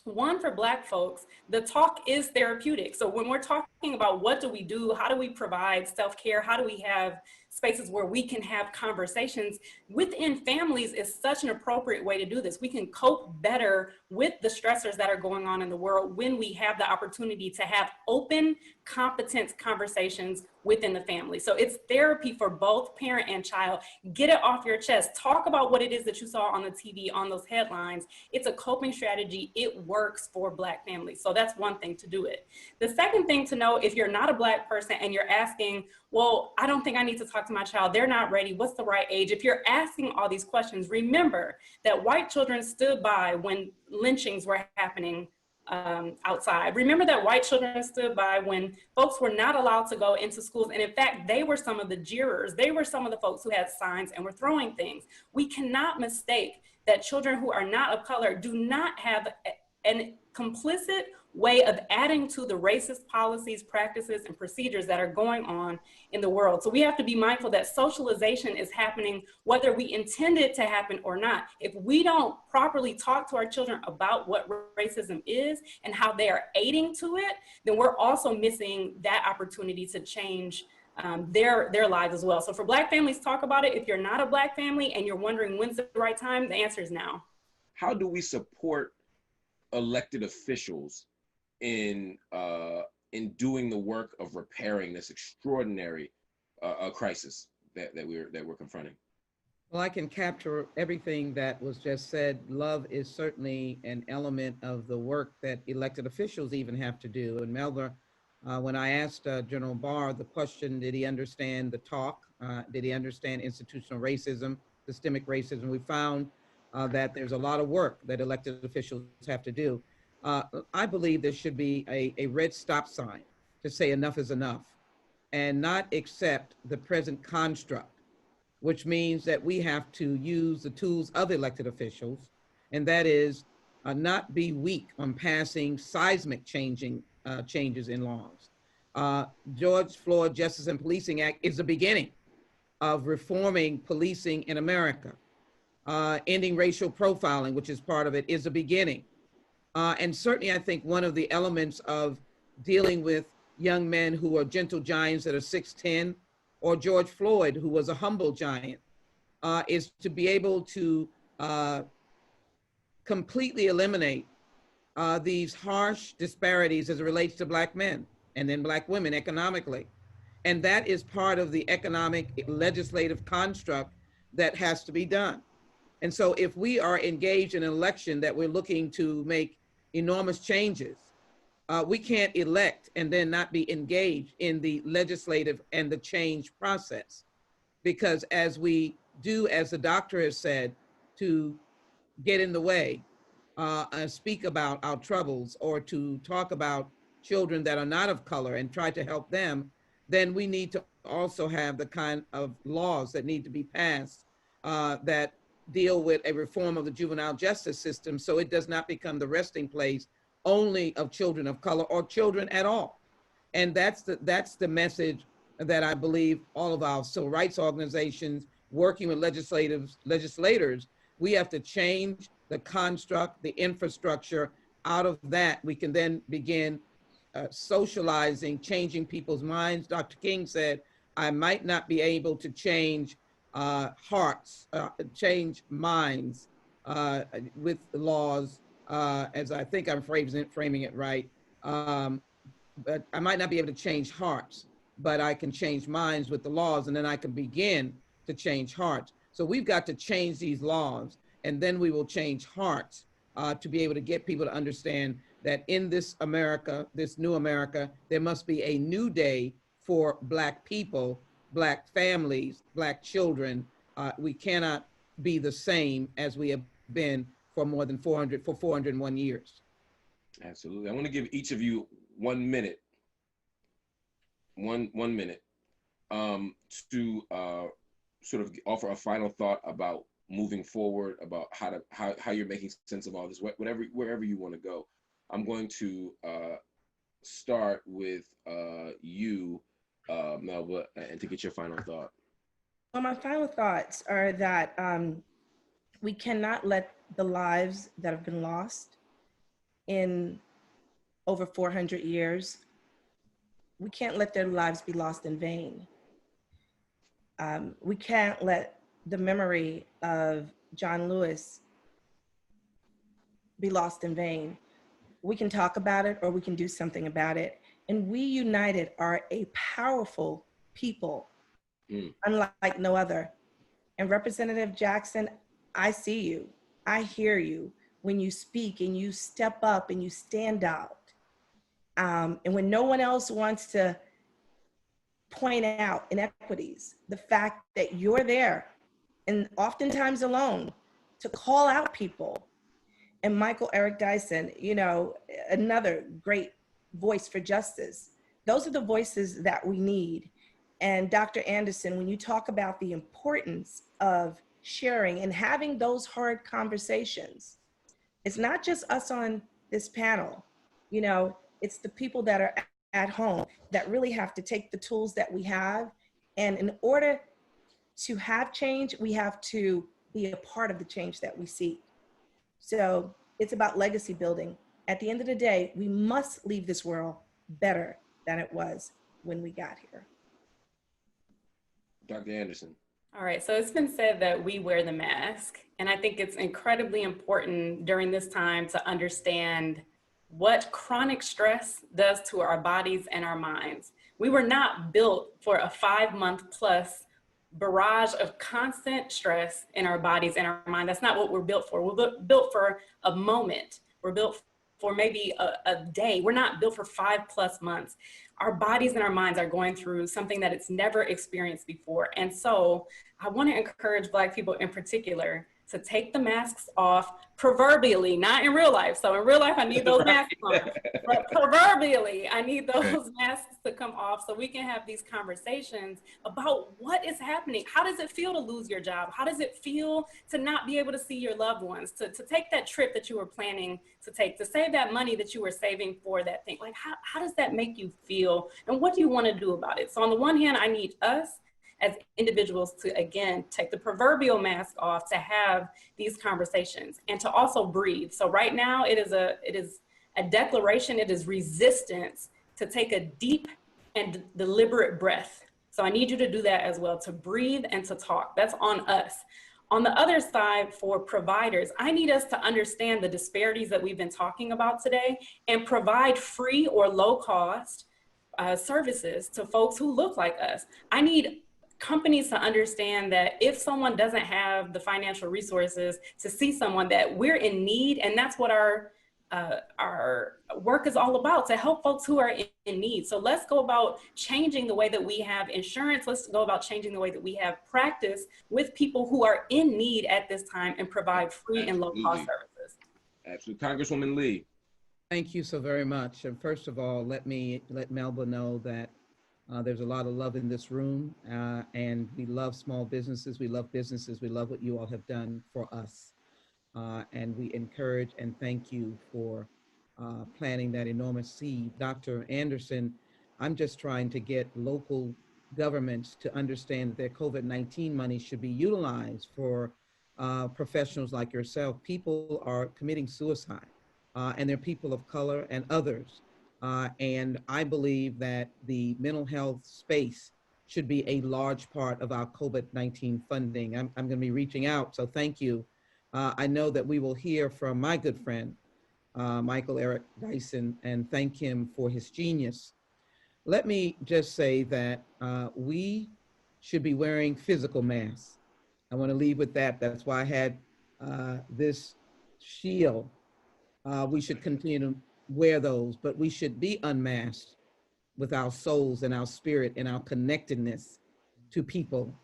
One, for Black folks, the talk is therapeutic. So when we're talking about what do we do, how do we provide self-care, how do we have spaces where we can have conversations within families, is such an appropriate way to do this. We can cope better with the stressors that are going on in the world when we have the opportunity to have open, competent conversations within the family. So it's therapy for both parent and child. Get it off your chest. Talk about what it is that you saw on the TV, on those headlines. It's a coping strategy. It works for Black families. So that's one thing to do it. The second thing to know, if you're not a Black person and you're asking, well, I don't think I need to talk to my child, they're not ready, what's the right age? If you're asking all these questions, remember that white children stood by when lynchings were happening outside. Remember that white children stood by when folks were not allowed to go into schools. And in fact, they were some of the jeerers. They were some of the folks who had signs and were throwing things. We cannot mistake that children who are not of color do not have an complicit way of adding to the racist policies, practices, and procedures that are going on in the world. So we have to be mindful that socialization is happening whether we intend it to happen or not. If we don't properly talk to our children about what racism is and how they are aiding to it, then we're also missing that opportunity to change their lives as well. So for Black families, talk about it. If you're not a Black family and you're wondering when's the right time, the answer is now. How do we support elected officials in doing the work of repairing this extraordinary crisis that we're confronting? Well, I can capture everything that was just said. Love is certainly an element of the work that elected officials even have to do. And Melba, when I asked General Barr the question, did he understand the talk? Did he understand institutional racism, systemic racism? We found that there's a lot of work that elected officials have to do. I believe there should be a red stop sign to say enough is enough and not accept the present construct, which means that we have to use the tools of elected officials, and that is not be weak on passing seismic changes in laws. George Floyd Justice and Policing Act is the beginning of reforming policing in America. Ending racial profiling, which is part of it, is the beginning. And certainly I think one of the elements of dealing with young men who are gentle giants that are 6'10", or George Floyd, who was a humble giant, is to be able to completely eliminate these harsh disparities as it relates to Black men and then Black women economically. And that is part of the economic legislative construct that has to be done. And so if we are engaged in an election that we're looking to make enormous changes, we can't elect and then not be engaged in the legislative and the change process. Because as we do, as the doctor has said, to get in the way, speak about our troubles, or to talk about children that are not of color and try to help them, then we need to also have the kind of laws that need to be passed that deal with a reform of the juvenile justice system, so it does not become the resting place only of children of color or children at all. And that's the message that I believe all of our civil rights organizations working with legislators, we have to change the construct, the infrastructure. Out of that, we can then begin socializing, changing people's minds. Dr. King said, I might not be able to change hearts, change minds with laws, as I think I'm framing it right. But I might not be able to change hearts, but I can change minds with the laws, and then I can begin to change hearts. So we've got to change these laws, and then we will change hearts to be able to get people to understand that in this America, this new America, there must be a new day for Black people, Black families, Black children. We cannot be the same as we have been for more than 401 years. Absolutely. I want to give each of you 1 minute, one minute to sort of offer a final thought about moving forward, about how you're making sense of all this, wherever you want to go. I'm going to start with you, Melba, and to get your final thought. Well, my final thoughts are that we cannot let the lives that have been lost in over 400 years, we can't let their lives be lost in vain. We can't let the memory of John Lewis be lost in vain. We can talk about it or we can do something about it. And we united are a powerful people, unlike no other. And Representative Jackson, I see you, I hear you when you speak and you step up and you stand out. And when no one else wants to point out inequities, the fact that you're there and oftentimes alone to call out people. And Michael Eric Dyson, you know, another great voice for justice. Those are the voices that we need. And Dr. Anderson, when you talk about the importance of sharing and having those hard conversations, it's not just us on this panel, you know, it's the people that are at home that really have to take the tools that we have. And in order to have change, we have to be a part of the change that we seek. So it's about legacy building. At the end of the day, we must leave this world better than it was when we got here. Dr. Anderson. All right, so it's been said that we wear the mask, and I think it's incredibly important during this time to understand what chronic stress does to our bodies and our minds. We were not built for a 5-month plus barrage of constant stress in our bodies and our mind. That's not what we're built for. We're built for a moment. We're built for maybe a day. We're not built for 5+ months. Our bodies and our minds are going through something that it's never experienced before. And so I want to encourage Black people in particular to take the masks off, proverbially, not in real life. So in real life, I need those masks on, but proverbially, I need those masks to come off so we can have these conversations about what is happening. How does it feel to lose your job? How does it feel to not be able to see your loved ones, to take that trip that you were planning to take, to save that money that you were saving for that thing? Like, how does that make you feel? And what do you want to do about it? So on the one hand, I need us as individuals to, again, take the proverbial mask off, to have these conversations and to also breathe. So right now it is a declaration, it is resistance to take a deep and deliberate breath. So I need you to do that as well, to breathe and to talk. That's on us. On the other side, for providers, I need us to understand the disparities that we've been talking about today and provide free or low cost services to folks who look like us. I need companies to understand that if someone doesn't have the financial resources to see someone, that we're in need, and that's what our work is all about, to help folks who are in need. So let's go about changing the way that we have insurance. Let's go about changing the way that we have practice with people who are in need at this time and provide free and low cost services. Absolutely. Congresswoman Lee. Thank you so very much. And first of all, let Melba know that there's a lot of love in this room, and we love small businesses. We love businesses. We love what you all have done for us. And we encourage and thank you for planting that enormous seed. Dr. Anderson, I'm just trying to get local governments to understand that their COVID-19 money should be utilized for professionals like yourself. People are committing suicide, and they're people of color and others. And I believe that the mental health space should be a large part of our COVID-19 funding. I'm going to be reaching out, so thank you. I know that we will hear from my good friend, Michael Eric Dyson, and thank him for his genius. Let me just say that we should be wearing physical masks. I want to leave with that. That's why I had this shield. We should continue to wear those, but we should be unmasked with our souls and our spirit and our connectedness to people,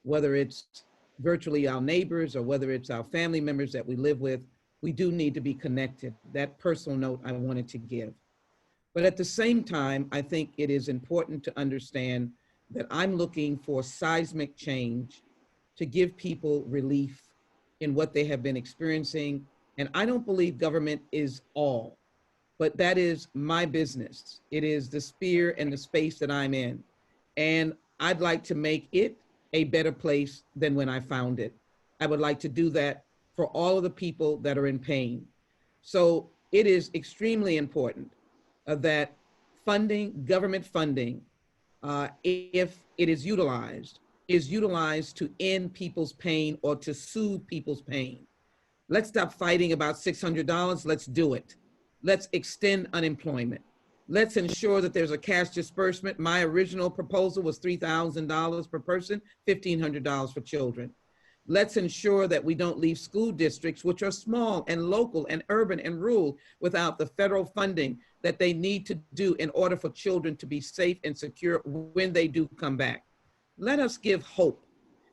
whether it's virtually our neighbors or whether it's our family members that we live with. We do need to be connected. That personal note I wanted to give. But at the same time, I think it is important to understand that I'm looking for seismic change to give people relief in what they have been experiencing. And I don't believe government is all, but that is my business. It is the sphere and the space that I'm in. And I'd like to make it a better place than when I found it. I would like to do that for all of the people that are in pain. So it is extremely important that funding, government funding, if it is utilized to end people's pain or to soothe people's pain. Let's stop fighting about $600. Let's do it. Let's extend unemployment. Let's ensure that there's a cash disbursement. My original proposal was $3,000 per person, $1,500 for children. Let's ensure that we don't leave school districts, which are small and local and urban and rural, without the federal funding that they need to do in order for children to be safe and secure when they do come back. Let us give hope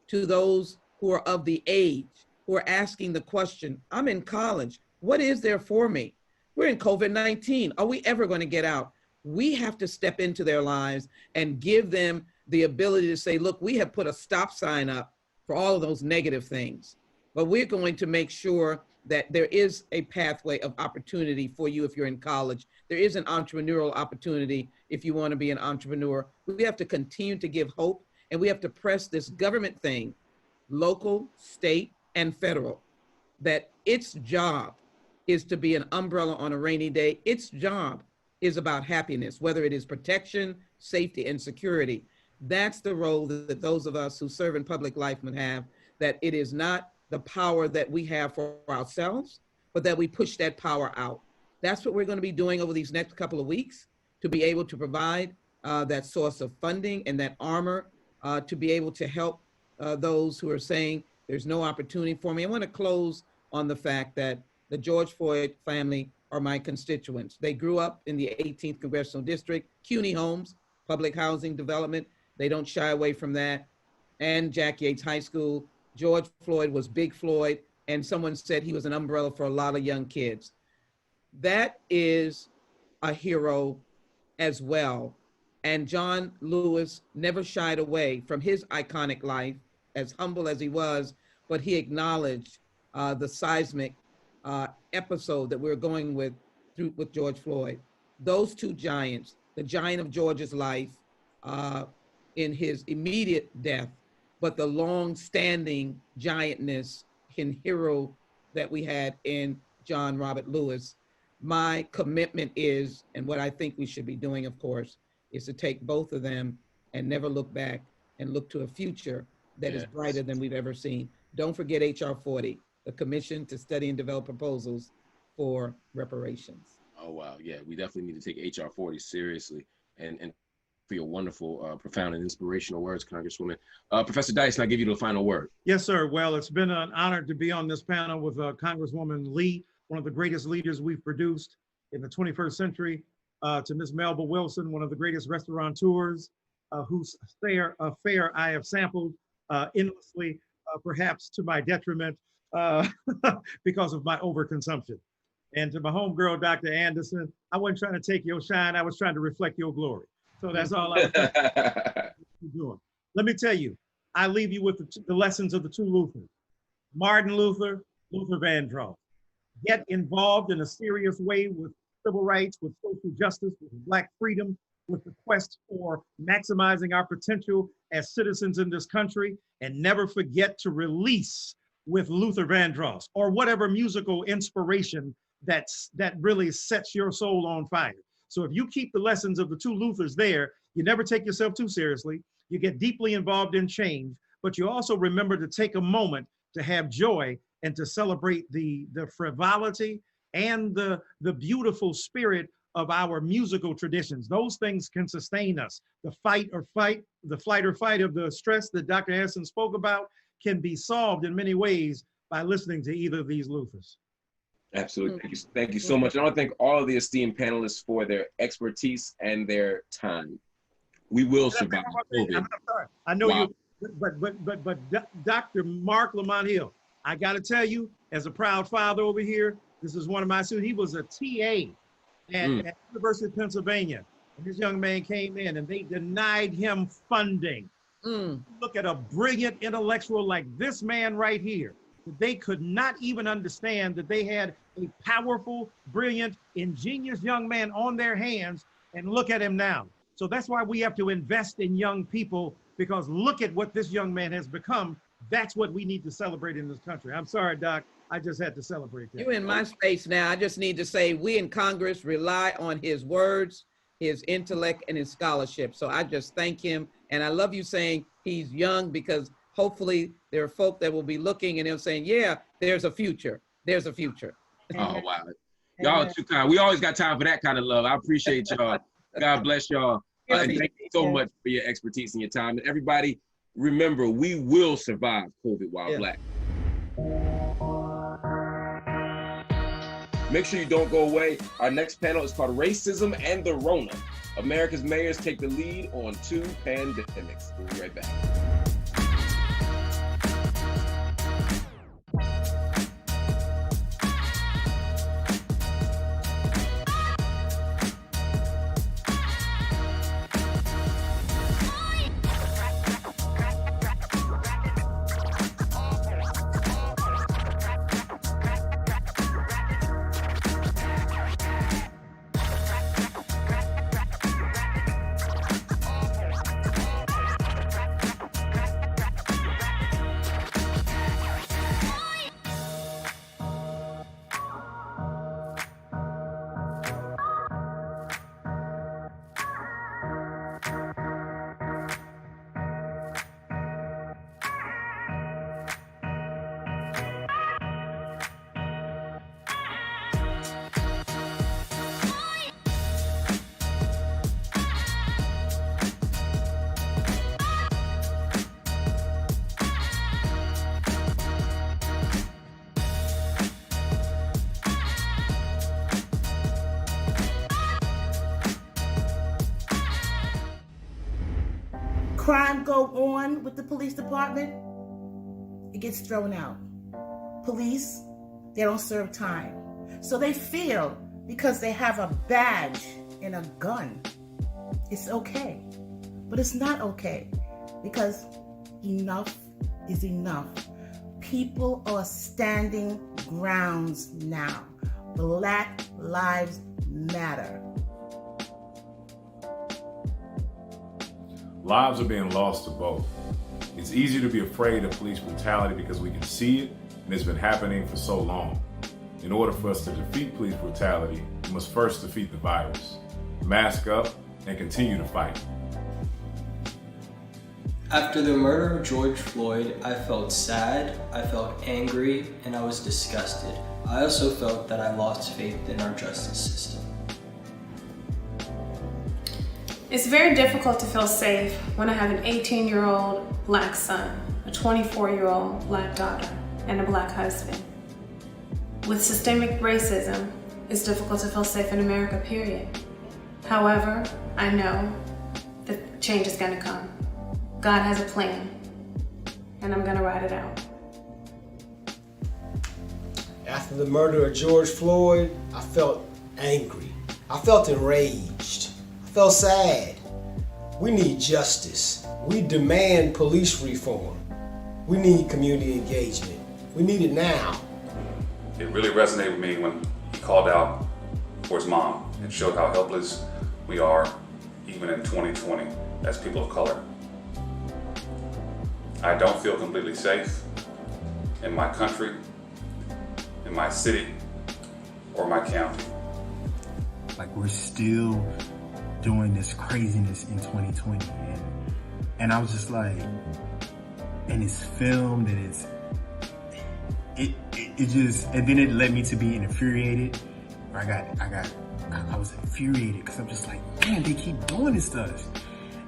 to those who are of the age, who are asking the question, I'm in college, what is there for me? We're in COVID-19, are we ever going to get out? We have to step into their lives and give them the ability to say, look, we have put a stop sign up for all of those negative things, but we're going to make sure that there is a pathway of opportunity for you if you're in college. There is an entrepreneurial opportunity if you want to be an entrepreneur. We have to continue to give hope, and we have to press this government thing, local, state, and federal, that its job is to be an umbrella on a rainy day. Its job is about happiness, whether it is protection, safety, and security. That's the role that those of us who serve in public life would have, that it is not the power that we have for ourselves, but that we push that power out. That's what we're going to be doing over these next couple of weeks, to be able to provide that source of funding and that armor to be able to help those who are saying there's no opportunity for me. I want to close on the fact that the George Floyd family are my constituents. They grew up in the 18th Congressional District, CUNY homes, public housing development. They don't shy away from that. And Jack Yates High School. George Floyd was Big Floyd, and someone said he was an umbrella for a lot of young kids. That is a hero as well. And John Lewis never shied away from his iconic life, as humble as he was, but he acknowledged the seismic episode that we're going with George Floyd. Those two giants, the giant of George's life in his immediate death, but the long-standing giantness and hero that we had in John Robert Lewis. My commitment is, and what I think we should be doing, of course, is to take both of them and never look back and look to a future that is brighter than we've ever seen. Don't forget HR 40, the Commission to Study and Develop Proposals for Reparations. Oh, wow. Yeah, we definitely need to take HR 40 seriously. And for your wonderful, profound and inspirational words, Congresswoman. Professor Dyson, I'll give you the final word. Yes, sir. Well, it's been an honor to be on this panel with Congresswoman Lee, one of the greatest leaders we've produced in the 21st century, to Ms. Melba Wilson, one of the greatest restaurateurs, whose fare I have sampled endlessly, perhaps to my detriment because of my overconsumption. And to my homegirl, Dr. Anderson, I wasn't trying to take your shine, I was trying to reflect your glory. So that's all I was doing. Let me tell you, I leave you with the lessons of the two Luthers, Martin Luther, Luther Vandross. Get involved in a serious way with civil rights, with social justice, with Black freedom, with the quest for maximizing our potential as citizens in this country, and never forget to release with Luther Vandross or whatever musical inspiration that really sets your soul on fire. So if you keep the lessons of the two Luthers there, you never take yourself too seriously, you get deeply involved in change, but you also remember to take a moment to have joy and to celebrate the frivolity and the beautiful spirit of our musical traditions. Those things can sustain us. The flight or fight of the stress that Dr. Anderson spoke about can be solved in many ways by listening to either of these Luthers. Absolutely. Thank you so much. And I want to thank all of the esteemed panelists for their expertise and their time. We will survive COVID. I'm sorry. I know you, but Dr. Mark Lamont Hill, I got to tell you, as a proud father over here, this is one of my students. He was a TA at University of Pennsylvania. And this young man came in and they denied him funding. Look at a brilliant intellectual like this man right here. that they could not even understand that they had a powerful, brilliant, ingenious young man on their hands, and look at him now. So that's why we have to invest in young people, because look at what this young man has become. That's what we need to celebrate in this country. I'm sorry, Doc, I just had to celebrate that. You in my space now. I just need to say we in Congress rely on his words, his intellect, and his scholarship. So I just thank him. And I love you saying he's young, because hopefully there are folk that will be looking and they're saying, yeah, there's a future. There's a future. Oh, wow. Y'all are too kind. We always got time for that kind of love. I appreciate y'all. God bless y'all. And thank you so much for your expertise and your time. And everybody, remember, we will survive COVID while Black. Make sure you don't go away. Our next panel is called Racism and the Rona. America's mayors take the lead on 2 pandemics. We'll be right back. Crime go on with the police department, it gets thrown out. Police, they don't serve time. So they feel because they have a badge and a gun, it's okay. But it's not okay, because enough is enough. People are standing grounds now. Black lives matter. Lives are being lost to both. It's easy to be afraid of police brutality because we can see it, and it's been happening for so long. In order for us to defeat police brutality, we must first defeat the virus, mask up, and continue to fight. After the murder of George Floyd, I felt sad, I felt angry, and I was disgusted. I also felt that I lost faith in our justice system. It's very difficult to feel safe when I have an 18-year-old Black son, a 24-year-old Black daughter, and a Black husband. With systemic racism, it's difficult to feel safe in America, period. However, I know that change is gonna come. God has a plan, and I'm gonna ride it out. After the murder of George Floyd, I felt angry. I felt enraged. I felt sad. We need justice. We demand police reform. We need community engagement. We need it now. It really resonated with me when he called out for his mom and showed how helpless we are even in 2020 as people of color. I don't feel completely safe in my country, in my city, or my county. Like, we're still doing this craziness in 2020, and I was just like, and it's filmed, and it just, and then it led me to be infuriated. I was infuriated because I'm just like, man, they keep doing this to us.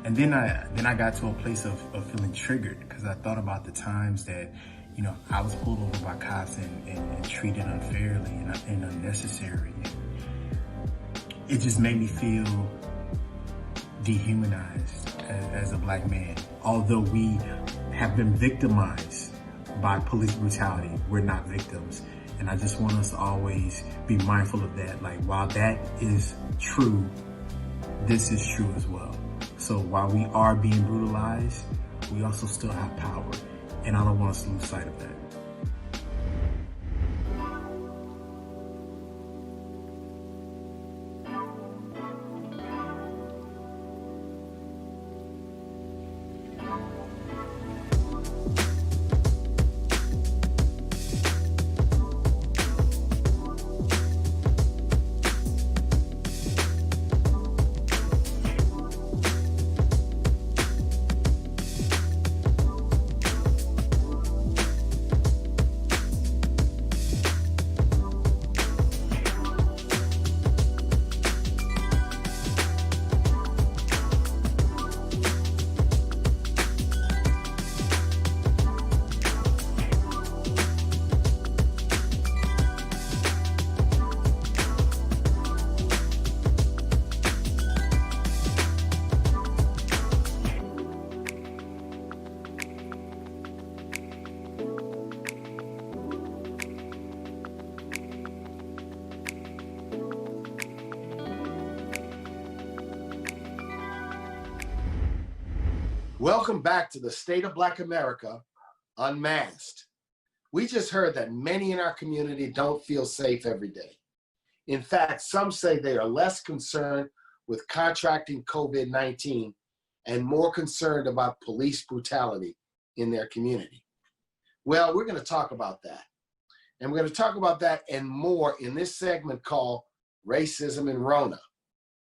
And then I got to a place of feeling triggered, because I thought about the times that, you know, I was pulled over by cops and treated unfairly and unnecessary. And it just made me feel dehumanized as a Black man. Although we have been victimized by police brutality, we're not victims. And I just want us to always be mindful of that. Like, while that is true, this is true as well. So while we are being brutalized, we also still have power. And I don't want us to lose sight of that. Welcome back to the State of Black America, Unmasked. We just heard that many in our community don't feel safe every day. In fact, some say they are less concerned with contracting COVID-19 and more concerned about police brutality in their community. Well, we're going to talk about that. And we're going to talk about that and more in this segment called Racism and Rona.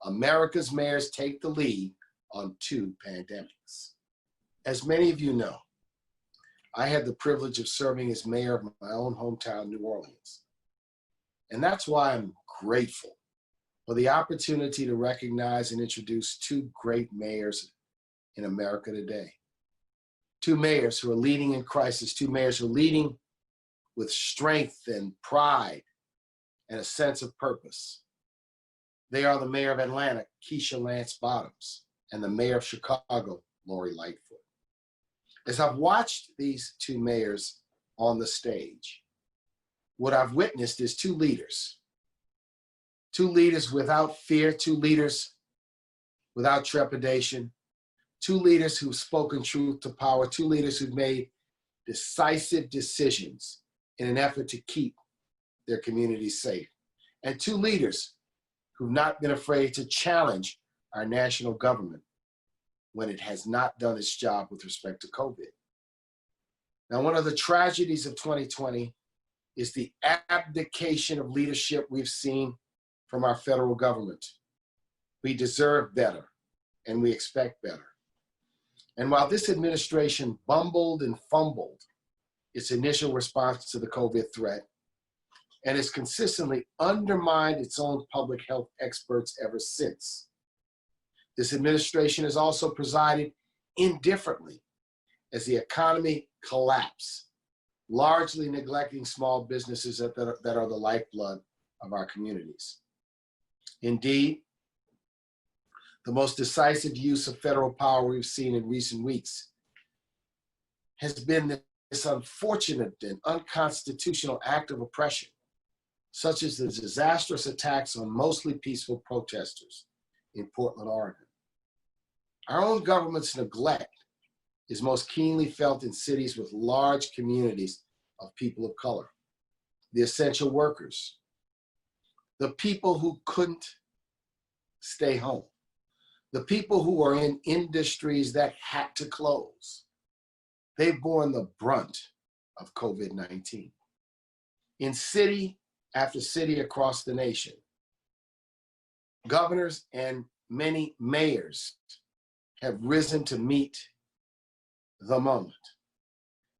America's mayors take the lead on 2 pandemics. As many of you know, I had the privilege of serving as mayor of my own hometown, New Orleans. And that's why I'm grateful for the opportunity to recognize and introduce 2 great mayors in America today. 2 mayors who are leading in crisis, 2 mayors who are leading with strength and pride and a sense of purpose. They are the mayor of Atlanta, Keisha Lance Bottoms, and the mayor of Chicago, Lori Lightfoot. As I've watched these 2 mayors on the stage, what I've witnessed is 2 leaders. 2 leaders without fear, 2 leaders without trepidation, 2 leaders who've spoken truth to power, 2 leaders who've made decisive decisions in an effort to keep their communities safe, and 2 leaders who've not been afraid to challenge our national government when it has not done its job with respect to COVID. Now, one of the tragedies of 2020 is the abdication of leadership we've seen from our federal government. We deserve better, and we expect better. And while this administration bumbled and fumbled its initial response to the COVID threat, and has consistently undermined its own public health experts ever since, this administration has also presided indifferently as the economy collapsed, largely neglecting small businesses that are the lifeblood of our communities. Indeed, the most decisive use of federal power we've seen in recent weeks has been this unfortunate and unconstitutional act of oppression, such as the disastrous attacks on mostly peaceful protesters in Portland, Oregon. Our own government's neglect is most keenly felt in cities with large communities of people of color, the essential workers, the people who couldn't stay home, the people who are in industries that had to close. They've borne the brunt of COVID-19. In city after city across the nation, governors and many mayors have risen to meet the moment.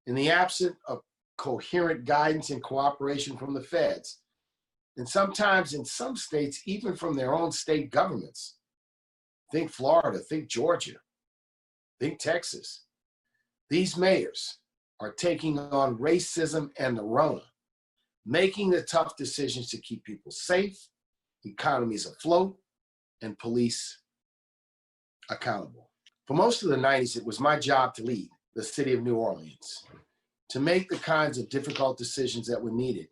In the absence of coherent guidance and cooperation from the feds, and sometimes in some states, even from their own state governments, think Florida, think Georgia, think Texas, these mayors are taking on racism and the Rona, making the tough decisions to keep people safe, economies afloat, and police accountable. For most of the 90s, it was my job to lead the city of New Orleans, to make the kinds of difficult decisions that were needed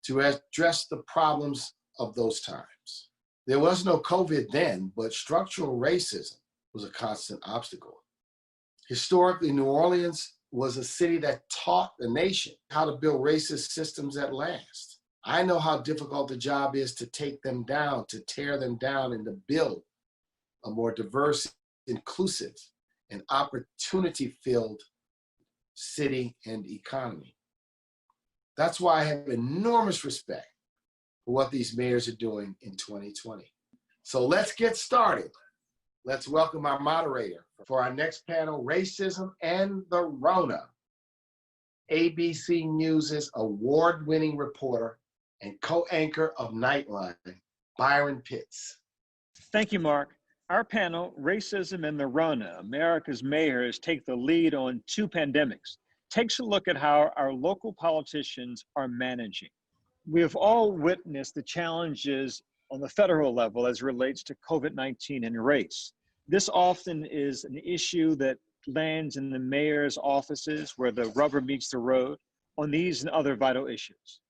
to address the problems of those times. There was no COVID then, but structural racism was a constant obstacle. Historically, New Orleans was a city that taught the nation how to build racist systems that last. I know how difficult the job is to take them down, to tear them down, and to build a more diverse, inclusive, and opportunity-filled city and economy. That's why I have enormous respect for what these mayors are doing in 2020. So let's get started. Let's welcome our moderator for our next panel, Racism and the Rona, ABC News' award-winning reporter and co-anchor of Nightline, Byron Pitts. Thank you, Mark. Our panel, Racism and the Rona, America's Mayors Take the Lead on 2 Pandemics, takes a look at how our local politicians are managing. We have all witnessed the challenges on the federal level as it relates to COVID-19 and race. This often is an issue that lands in the mayor's offices where the rubber meets the road on these and other vital issues.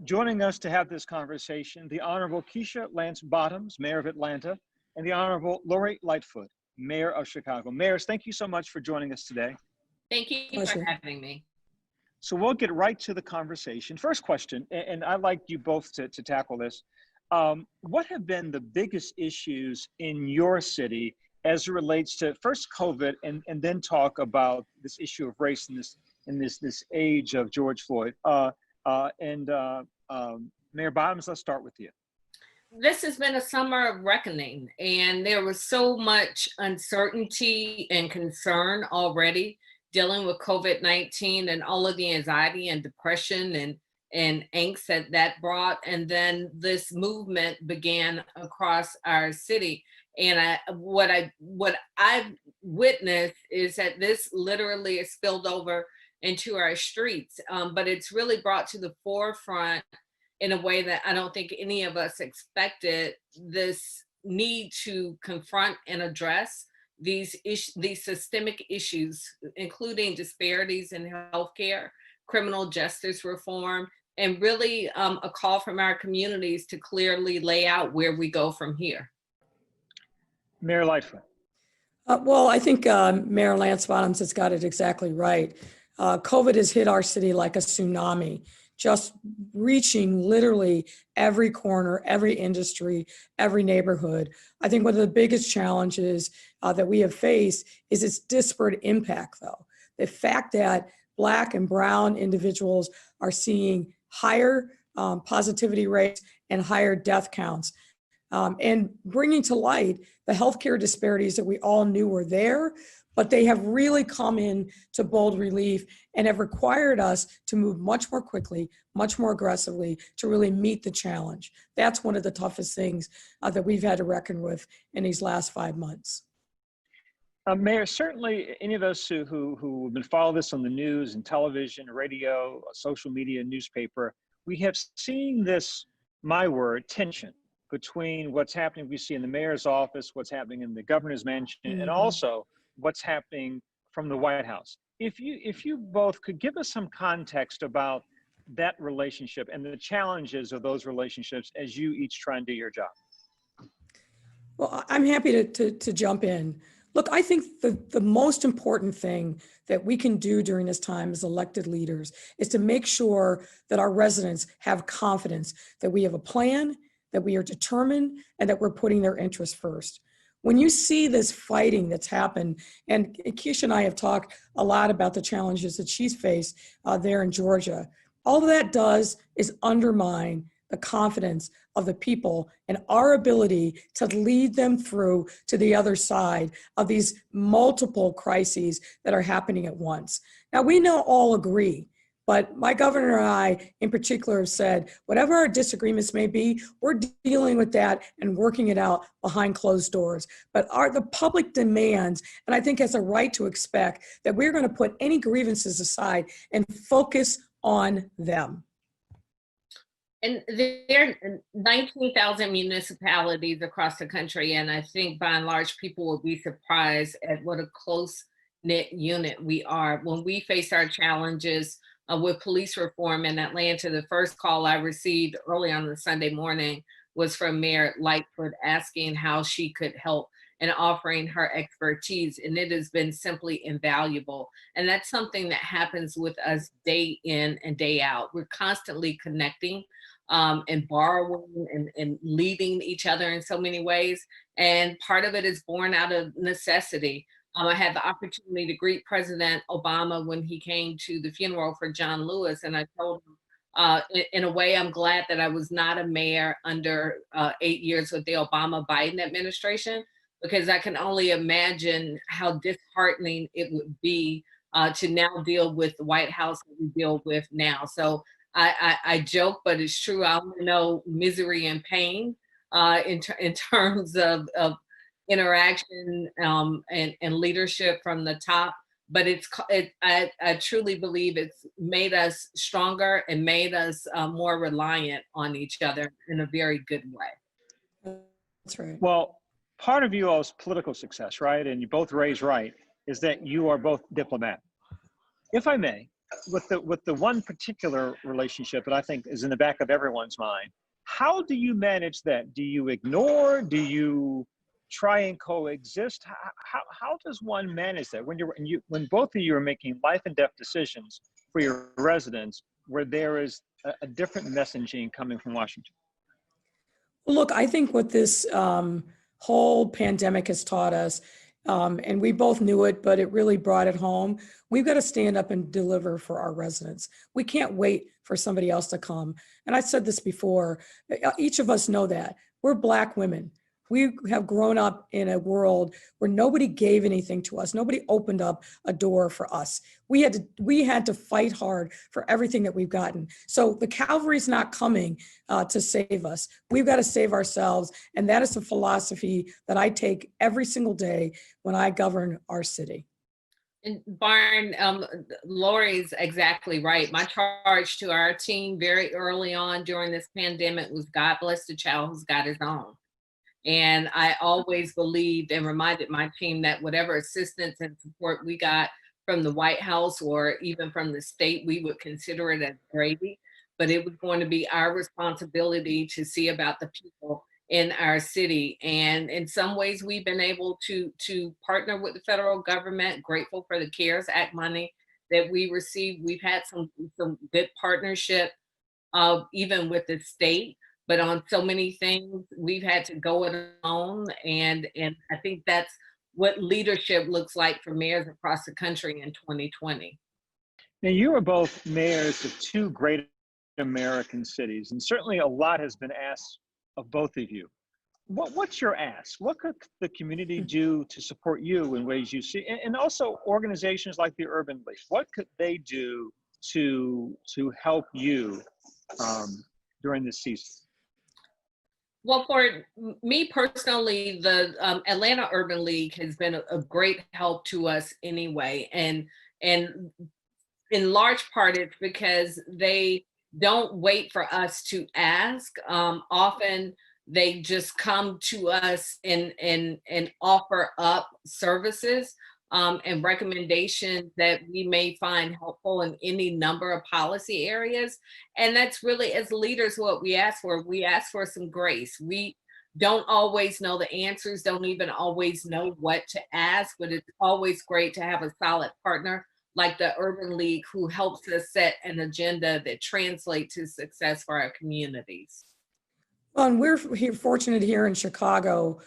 Joining us to have this conversation, the Honorable Keisha Lance Bottoms, Mayor of Atlanta, and the Honorable Lori Lightfoot, Mayor of Chicago. Mayors, thank you so much for joining us today. Thank you Pleasure. for having me. So we'll get right to the conversation. First question, and I'd like you both to tackle this. What have been the biggest issues in your city as it relates to first COVID and then talk about this issue of race in this age of George Floyd? Mayor Bottoms, let's start with you. This has been a summer of reckoning, and there was so much uncertainty and concern already dealing with COVID-19 and all of the anxiety and depression and angst that brought. And then this movement began across our city. And what I've witnessed is that this literally is spilled over into our streets, but it's really brought to the forefront in a way that I don't think any of us expected, this need to confront and address these systemic issues, including disparities in healthcare, criminal justice reform, and really a call from our communities to clearly lay out where we go from here. Mayor Lightfoot. Well, I think Mayor Lance Bottoms has got it exactly right. COVID has hit our city like a tsunami, just reaching literally every corner, every industry, every neighborhood. I think one of the biggest challenges that we have faced is its disparate impact, though. The fact that Black and Brown individuals are seeing higher positivity rates and higher death counts, and bringing to light the healthcare disparities that we all knew were there, but they have really come in to bold relief and have required us to move much more quickly, much more aggressively to really meet the challenge. That's one of the toughest things that we've had to reckon with in these last 5 months. Mayor, certainly any of us who have been following this on the news and television, radio, social media, newspaper, we have seen this, my word, tension between what's happening we see in the mayor's office, what's happening in the governor's mansion, and also what's happening from the White House. If you both could give us some context about that relationship and the challenges of those relationships as you each try and do your job. Well, I'm happy to jump in. Look, I think the most important thing that we can do during this time as elected leaders is to make sure that our residents have confidence that we have a plan, that we are determined, and that we're putting their interests first. When you see this fighting that's happened, and Keisha and I have talked a lot about the challenges that she's faced there in Georgia, all that does is undermine the confidence of the people and our ability to lead them through to the other side of these multiple crises that are happening at once. Now, we now all agree, but my governor and I in particular have said, whatever our disagreements may be, we're dealing with that and working it out behind closed doors. But the public demands, and I think has a right to expect, that we're going to put any grievances aside and focus on them. And there are 19,000 municipalities across the country, and I think by and large people will be surprised at what a close-knit unit we are. When we face our challenges with police reform in Atlanta, the first call I received early on the Sunday morning was from Mayor Lightfoot asking how she could help and offering her expertise, and it has been simply invaluable. And that's something that happens with us day in and day out. We're constantly connecting and borrowing and leading each other in so many ways. And part of it is born out of necessity. I had the opportunity to greet President Obama when he came to the funeral for John Lewis, and I told him, in a way, I'm glad that I was not a mayor under 8 years with the Obama-Biden administration, because I can only imagine how disheartening it would be to now deal with the White House that we deal with now. So I joke, but it's true. I only know misery and pain in terms of interaction and leadership from the top. But I truly believe it's made us stronger and made us more reliant on each other in a very good way. That's right. Well, part of you all's political success, right, and you both raised right, is that you are both diplomat. If I may, with the one particular relationship that I think is in the back of everyone's mind, how do you manage that? Do you ignore? Do you try and coexist? How does one manage that when both of you are making life and death decisions for your residents, where there is a different messaging coming from Washington? Well, look, I think what this whole pandemic has taught us, and we both knew it, but it really brought it home. We've got to stand up and deliver for our residents. We can't wait for somebody else to come. And I said this before, each of us know that. We're Black women. We have grown up in a world where nobody gave anything to us. Nobody opened up a door for us. We had to fight hard for everything that we've gotten. So the cavalry's not coming to save us. We've got to save ourselves. And that is the philosophy that I take every single day when I govern our city. And Barn, Lori's exactly right. My charge to our team very early on during this pandemic was God bless the child who's got his own. And I always believed and reminded my team that whatever assistance and support we got from the White House or even from the state, we would consider it as gravy. But it was going to be our responsibility to see about the people in our city. And in some ways, we've been able to partner with the federal government, grateful for the CARES Act money that we received. We've had some good partnership, even with the state. But on so many things, we've had to go it alone. And I think that's what leadership looks like for mayors across the country in 2020. Now, you are both mayors of two great American cities, and certainly a lot has been asked of both of you. What's your ask? What could the community do to support you in ways you see? And also organizations like the Urban League, what could they do to help you during this season? Well, for me personally, the Atlanta Urban League has been a great help to us anyway. And in large part, it's because they don't wait for us to ask. Often they just come to us and offer up services and recommendations that we may find helpful in any number of policy areas. And that's really, as leaders, what we ask for. We ask for some grace. We don't always know the answers, don't even always know what to ask, but it's always great to have a solid partner like the Urban League who helps us set an agenda that translates to success for our communities. Well, and we're fortunate here in Chicago.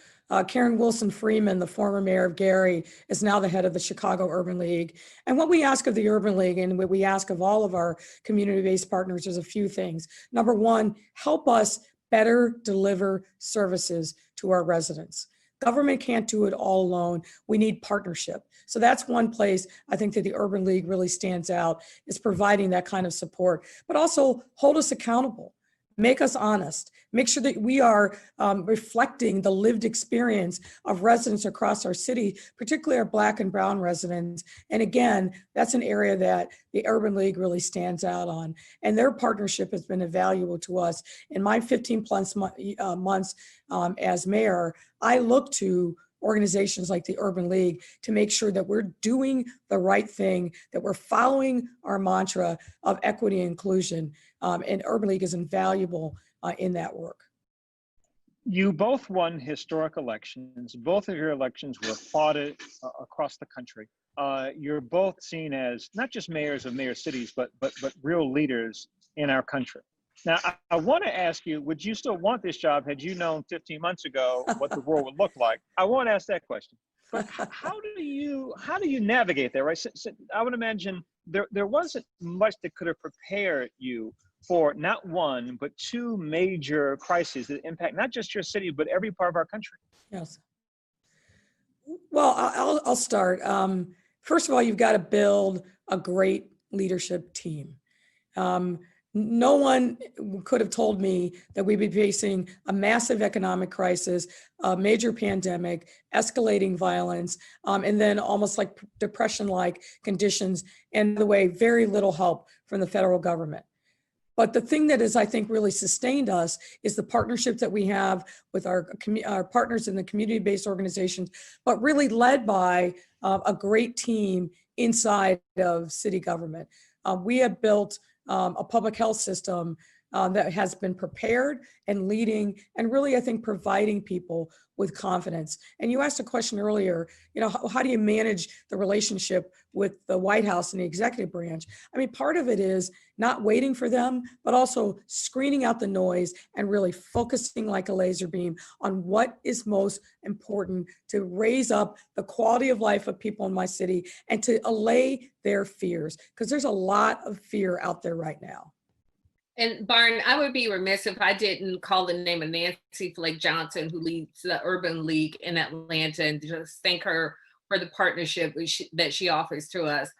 Karen Wilson Freeman, the former mayor of Gary, is now the head of the Chicago Urban League. And what we ask of the Urban League and what we ask of all of our community-based partners is a few things. Number one, help us better deliver services to our residents. Government can't do it all alone. We need partnership. So that's one place I think that the Urban League really stands out, is providing that kind of support, but also hold us accountable. Make us honest. Make sure that we are reflecting the lived experience of residents across our city, particularly our Black and Brown residents. And again, that's an area that the Urban League really stands out on. And their partnership has been invaluable to us. In my 15 plus months as mayor, I look to organizations like the Urban League to make sure that we're doing the right thing, that we're following our mantra of equity and inclusion. And Urban League is invaluable in that work. You both won historic elections. Both of your elections were applauded across the country. You're both seen as not just mayors of major cities, but real leaders in our country. Now, I want to ask you, would you still want this job had you known 15 months ago what the world would look like? I won't ask that question. But how do you navigate that, right? So I would imagine there wasn't much that could have prepared you for not one, but two major crises that impact not just your city, but every part of our country. Yes. Well, I'll start. First of all, you've got to build a great leadership team. No one could have told me that we'd be facing a massive economic crisis, a major pandemic, escalating violence, and then almost like depression-like conditions, and the way very little help from the federal government. But the thing that is, I think, really sustained us is the partnerships that we have with our partners in the community-based organizations, but really led by a great team inside of city government. We have built a public health system that has been prepared and leading and really, I think, providing people with confidence. And you asked a question earlier, how do you manage the relationship with the White House and the executive branch? I mean, part of it is not waiting for them, but also screening out the noise and really focusing like a laser beam on what is most important to raise up the quality of life of people in my city and to allay their fears, because there's a lot of fear out there right now. And Barn, I would be remiss if I didn't call the name of Nancy Flake Johnson, who leads the Urban League in Atlanta, and just thank her for the partnership that she offers to us.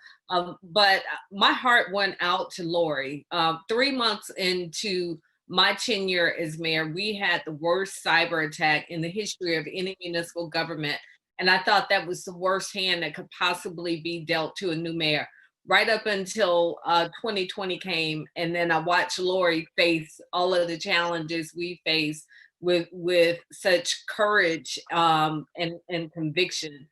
But my heart went out to Lori. 3 months into my tenure as mayor, we had the worst cyber attack in the history of any municipal government. And I thought that was the worst hand that could possibly be dealt to a new mayor. Right up until 2020 came, and then I watched Lori face all of the challenges we face with such courage and conviction.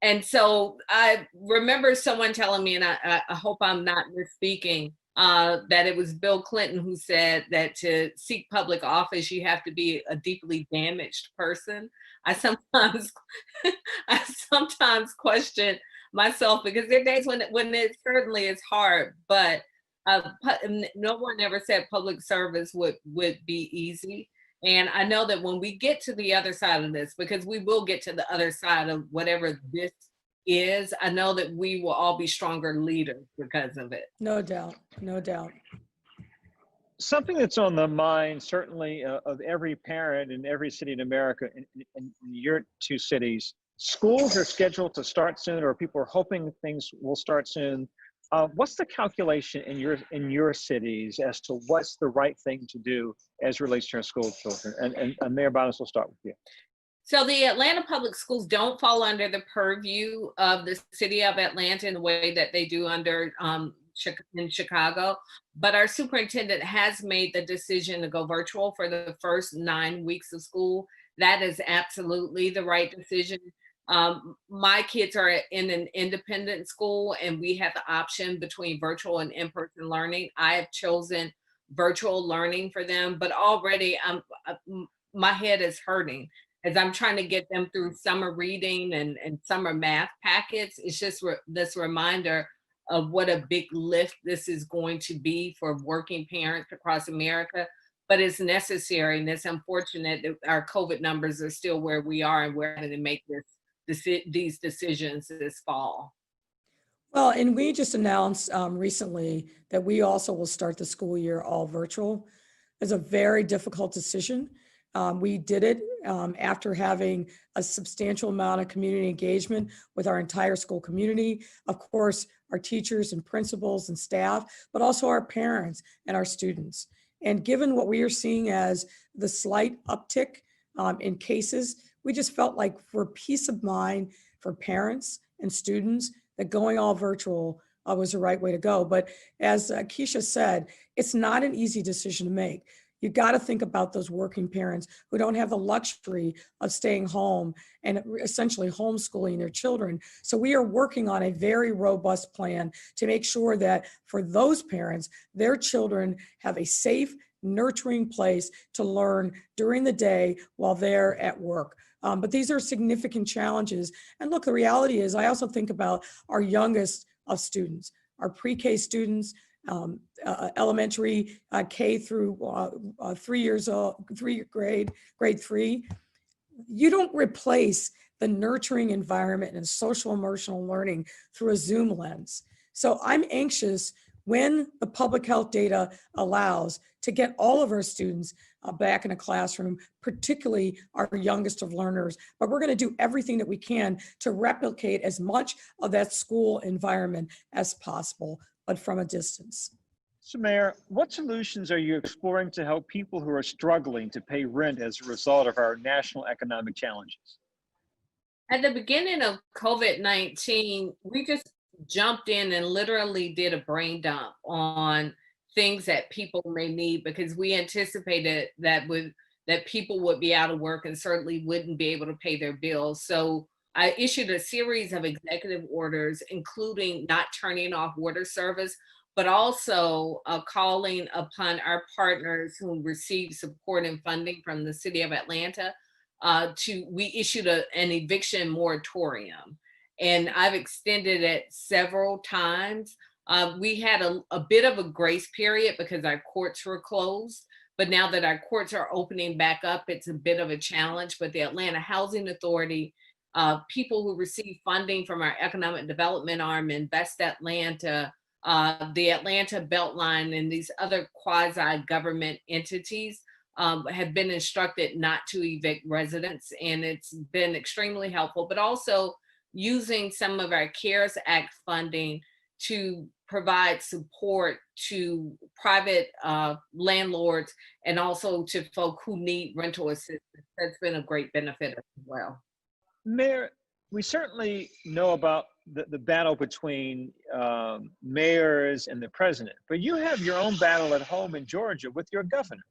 And so I remember someone telling me, and I hope I'm not misspeaking, that it was Bill Clinton who said that to seek public office, you have to be a deeply damaged person. I sometimes question myself, because there are days when it certainly is hard, but no one ever said public service would be easy. And I know that when we get to the other side of this, because we will get to the other side of whatever this is, I know that we will all be stronger leaders because of it. No doubt, no doubt. Something that's on the mind, certainly, of every parent in every city in America, in your two cities, schools are scheduled to start soon, or people are hoping things will start soon. What's the calculation in your cities as to what's the right thing to do as relates to our school children? And Mayor Bonas, will start with you. So the Atlanta Public Schools don't fall under the purview of the city of Atlanta in the way that they do under in Chicago, but our superintendent has made the decision to go virtual for the first 9 weeks of school. That is absolutely the right decision. My kids are in an independent school, and we have the option between virtual and in-person learning. I have chosen virtual learning for them, but already my head is hurting as I'm trying to get them through summer reading and summer math packets. It's just this reminder of what a big lift this is going to be for working parents across America, but it's necessary, and it's unfortunate that our COVID numbers are still where we are, and we're having to make these decisions this fall. Well, and we just announced recently that we also will start the school year all virtual. It's a very difficult decision. We did it after having a substantial amount of community engagement with our entire school community. Of course, our teachers and principals and staff, but also our parents and our students. And given what we are seeing as the slight uptick in cases, we just felt like for peace of mind for parents and students, that going all virtual was the right way to go. But as Keisha said, it's not an easy decision to make. You got to think about those working parents who don't have the luxury of staying home and essentially homeschooling their children. So we are working on a very robust plan to make sure that for those parents, their children have a safe, nurturing place to learn during the day while they're at work. But these are significant challenges. And look, the reality is, I also think about our youngest of students, our pre-K students, elementary K through 3 years old, grade 3. You don't replace the nurturing environment and social emotional learning through a Zoom lens. So I'm anxious, when the public health data allows, to get all of our students back in a classroom, particularly our youngest of learners. But we're going to do everything that we can to replicate as much of that school environment as possible, but from a distance. So Mayor, what solutions are you exploring to help people who are struggling to pay rent as a result of our national economic challenges? At the beginning of COVID-19, we just jumped in and literally did a brain dump on things that people may need, because we anticipated that people would be out of work and certainly wouldn't be able to pay their bills. So I issued a series of executive orders, including not turning off water service, but also calling upon our partners who receive support and funding from the city of Atlanta. We issued an eviction moratorium, and I've extended it several times. We had a bit of a grace period because our courts were closed, but now that our courts are opening back up, it's a bit of a challenge. But the Atlanta Housing Authority, people who receive funding from our economic development arm, Invest Atlanta, the Atlanta Beltline, and these other quasi-government entities have been instructed not to evict residents, and it's been extremely helpful, but also using some of our CARES Act funding to provide support to private landlords and also to folk who need rental assistance. That's been a great benefit as well. Mayor, we certainly know about the battle between mayors and the president, but you have your own battle at home in Georgia with your governor.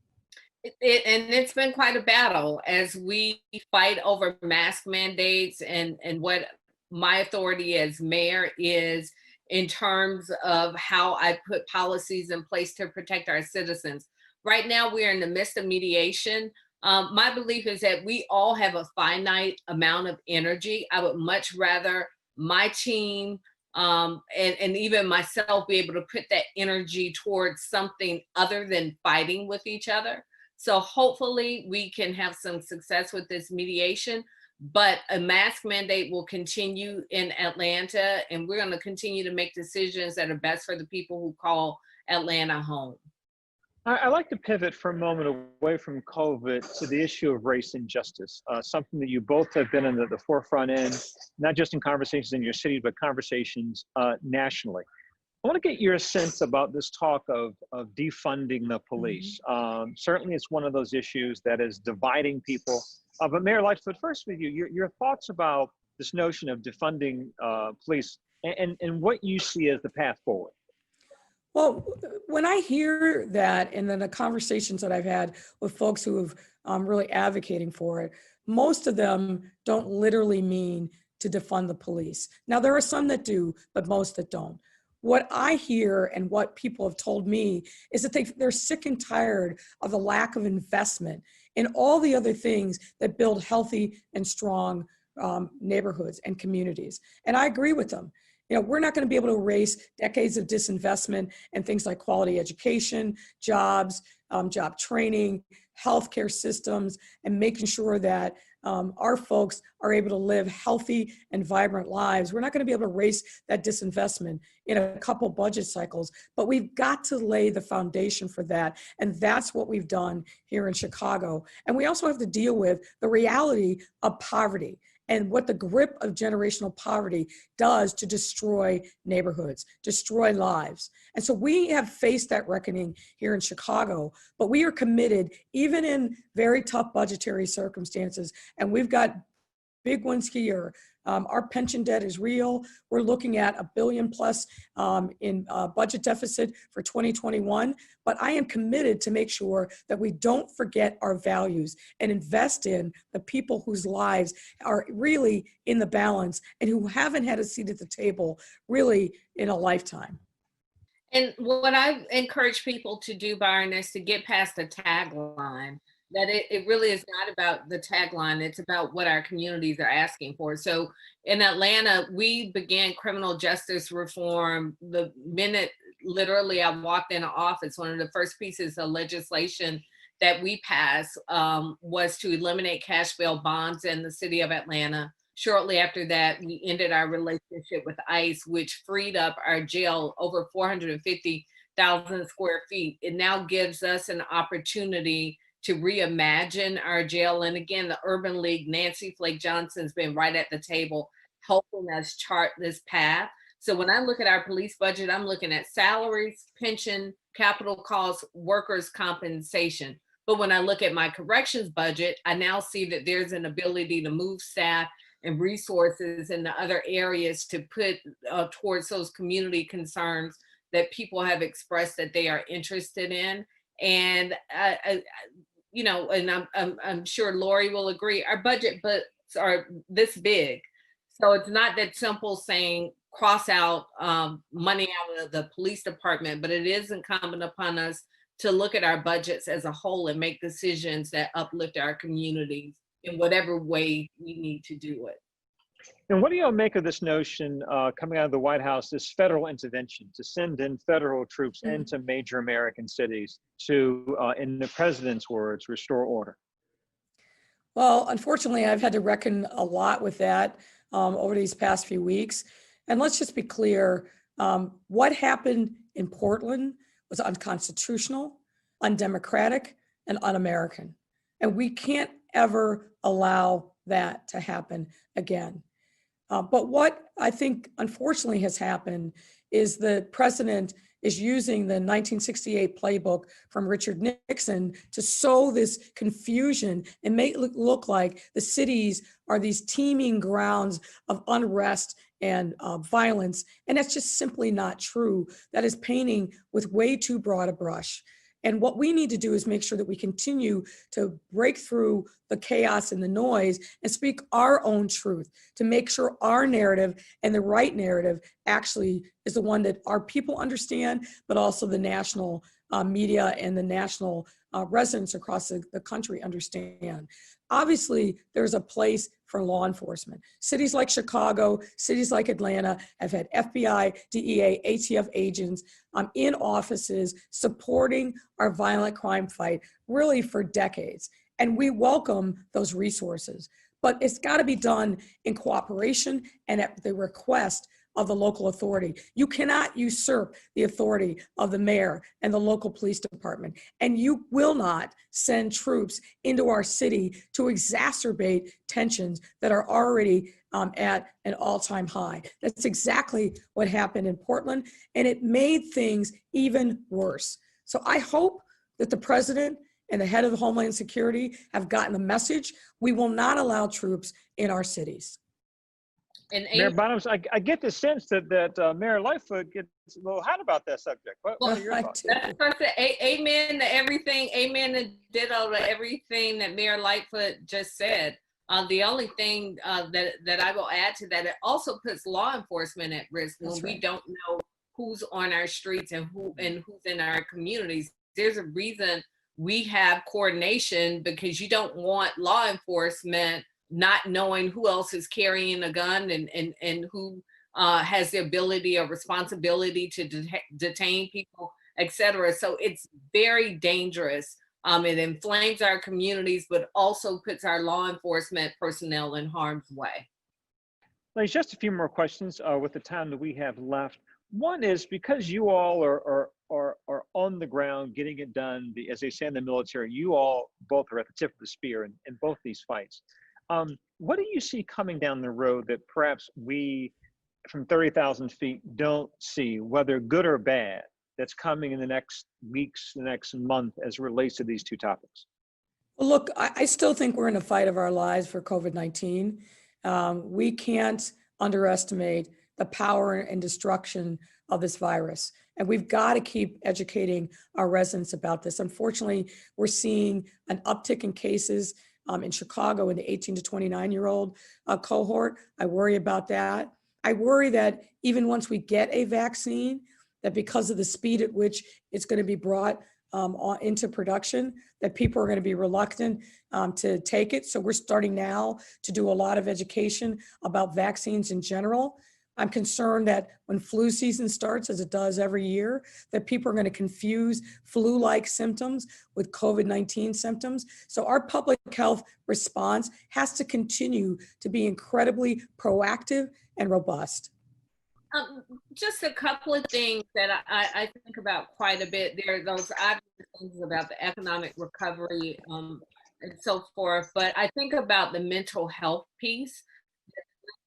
And it's been quite a battle as we fight over mask mandates and what my authority as mayor is in terms of how I put policies in place to protect our citizens. Right now, we are in the midst of mediation. My belief is that we all have a finite amount of energy. I would much rather my team and even myself be able to put that energy towards something other than fighting with each other. So hopefully we can have some success with this mediation, but a mask mandate will continue in Atlanta, and we're going to continue to make decisions that are best for the people who call Atlanta home. I'd like to pivot for a moment away from COVID to the issue of race and justice, something that you both have been in the forefront in, not just in conversations in your cities, but conversations nationally. I want to get your sense about this talk of defunding the police. Certainly it's one of those issues that is dividing people. But Mayor, I'd like to put first with you, your thoughts about this notion of defunding police and what you see as the path forward. Well, when I hear that, and then the conversations that I've had with folks who have really advocating for it, most of them don't literally mean to defund the police. Now, there are some that do, but most that don't. What I hear and what people have told me is that they're sick and tired of the lack of investment in all the other things that build healthy and strong neighborhoods and communities. And I agree with them. You know, we're not going to be able to erase decades of disinvestment in things like quality education, jobs, job training, healthcare systems, and making sure that our folks are able to live healthy and vibrant lives. We're not going to be able to erase that disinvestment in a couple budget cycles, but we've got to lay the foundation for that. And that's what we've done here in Chicago. And we also have to deal with the reality of poverty and what the grip of generational poverty does to destroy neighborhoods, destroy lives. And so we have faced that reckoning here in Chicago, but we are committed, even in very tough budgetary circumstances, and we've got big ones here. Our pension debt is real. We're looking at $1 billion plus in budget deficit for 2021. But I am committed to make sure that we don't forget our values and invest in the people whose lives are really in the balance and who haven't had a seat at the table really in a lifetime. And what I encourage people to do, Byron, is to get past the tagline. That it really is not about the tagline, it's about what our communities are asking for. So in Atlanta, we began criminal justice reform the minute literally I walked into office. One of the first pieces of legislation that we passed was to eliminate cash bail bonds in the city of Atlanta. Shortly after that, we ended our relationship with ICE, which freed up our jail over 450,000 square feet. It now gives us an opportunity to reimagine our jail. And again, the Urban League, Nancy Flake Johnson's been right at the table helping us chart this path. So when I look at our police budget, I'm looking at salaries, pension, capital costs, workers' compensation. But when I look at my corrections budget, I now see that there's an ability to move staff and resources in the other areas to put towards those community concerns that people have expressed that they are interested in. And you know, and I'm sure Lori will agree, our budget books are this big. So it's not that simple saying cross out money out of the police department, but it is incumbent upon us to look at our budgets as a whole and make decisions that uplift our communities in whatever way we need to do it. And what do y'all make of this notion coming out of the White House, this federal intervention to send in federal troops into major American cities to, in the president's words, restore order? Well, unfortunately, I've had to reckon a lot with that over these past few weeks. And let's just be clear, what happened in Portland was unconstitutional, undemocratic, and un-American. And we can't ever allow that to happen again. But what I think unfortunately has happened is the president is using the 1968 playbook from Richard Nixon to sow this confusion and make it look like the cities are these teeming grounds of unrest and violence. And that's just simply not true. That is painting with way too broad a brush. And what we need to do is make sure that we continue to break through the chaos and the noise and speak our own truth to make sure our narrative and the right narrative actually is the one that our people understand, but also the national media and the national residents across the country understand. Obviously, there's a place for law enforcement. Cities like Chicago, cities like Atlanta have had FBI, DEA, ATF agents in offices supporting our violent crime fight really for decades. And we welcome those resources, but it's got to be done in cooperation and at the request of the local authority. You cannot usurp the authority of the mayor and the local police department. And you will not send troops into our city to exacerbate tensions that are already at an all-time high. That's exactly what happened in Portland, and it made things even worse. So I hope that the president and the head of the Homeland Security have gotten the message. We will not allow troops in our cities. And Mayor Bottoms, I get the sense that Mayor Lightfoot gets a little hot about that subject. What are your thoughts? That's what I said. Amen to everything. Amen to ditto to everything that Mayor Lightfoot just said. The only thing that I will add to that, it also puts law enforcement at risk when we don't know who's on our streets and who's in our communities. There's a reason we have coordination, because you don't want law enforcement not knowing who else is carrying a gun and who has the ability or responsibility to detain people, et cetera. So it's very dangerous. It inflames our communities, but also puts our law enforcement personnel in harm's way. Ladies, just a few more questions with the time that we have left. One is, because you all are on the ground getting it done, as they say in the military, you all both are at the tip of the spear in both these fights. What do you see coming down the road that perhaps we from 30,000 feet don't see, whether good or bad, that's coming in the next weeks, the next month, as it relates to these two topics? Well, look, I still think we're in a fight of our lives for COVID-19. We can't underestimate the power and destruction of this virus. And we've got to keep educating our residents about this. Unfortunately, we're seeing an uptick in cases in Chicago in the 18 to 29-year-old cohort. I worry about that. I worry that even once we get a vaccine, that because of the speed at which it's going to be brought into production, that people are going to be reluctant to take it. So we're starting now to do a lot of education about vaccines in general. I'm concerned that when flu season starts, as it does every year, that people are going to confuse flu-like symptoms with COVID-19 symptoms. So our public health response has to continue to be incredibly proactive and robust. Just a couple of things that I think about quite a bit. There are those obvious things about the economic recovery and so forth, but I think about the mental health piece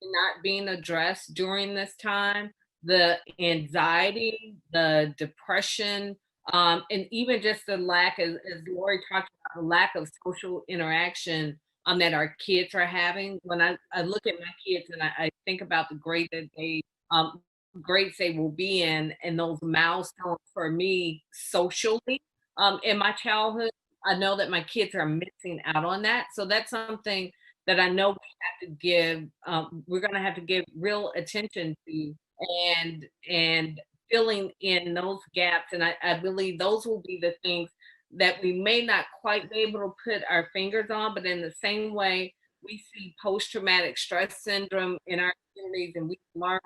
not being addressed during this time, the anxiety, the depression, and even just the lack, as Lori talked about, the lack of social interaction that our kids are having. When I look at my kids and I think about the grade that they grades they will be in, and those milestones for me socially in my childhood, I know that my kids are missing out on that. So that's something that I know we have to give, we're going to have to give real attention to and filling in those gaps. And I believe those will be the things that we may not quite be able to put our fingers on, but in the same way we see post-traumatic stress syndrome in our communities, and we learn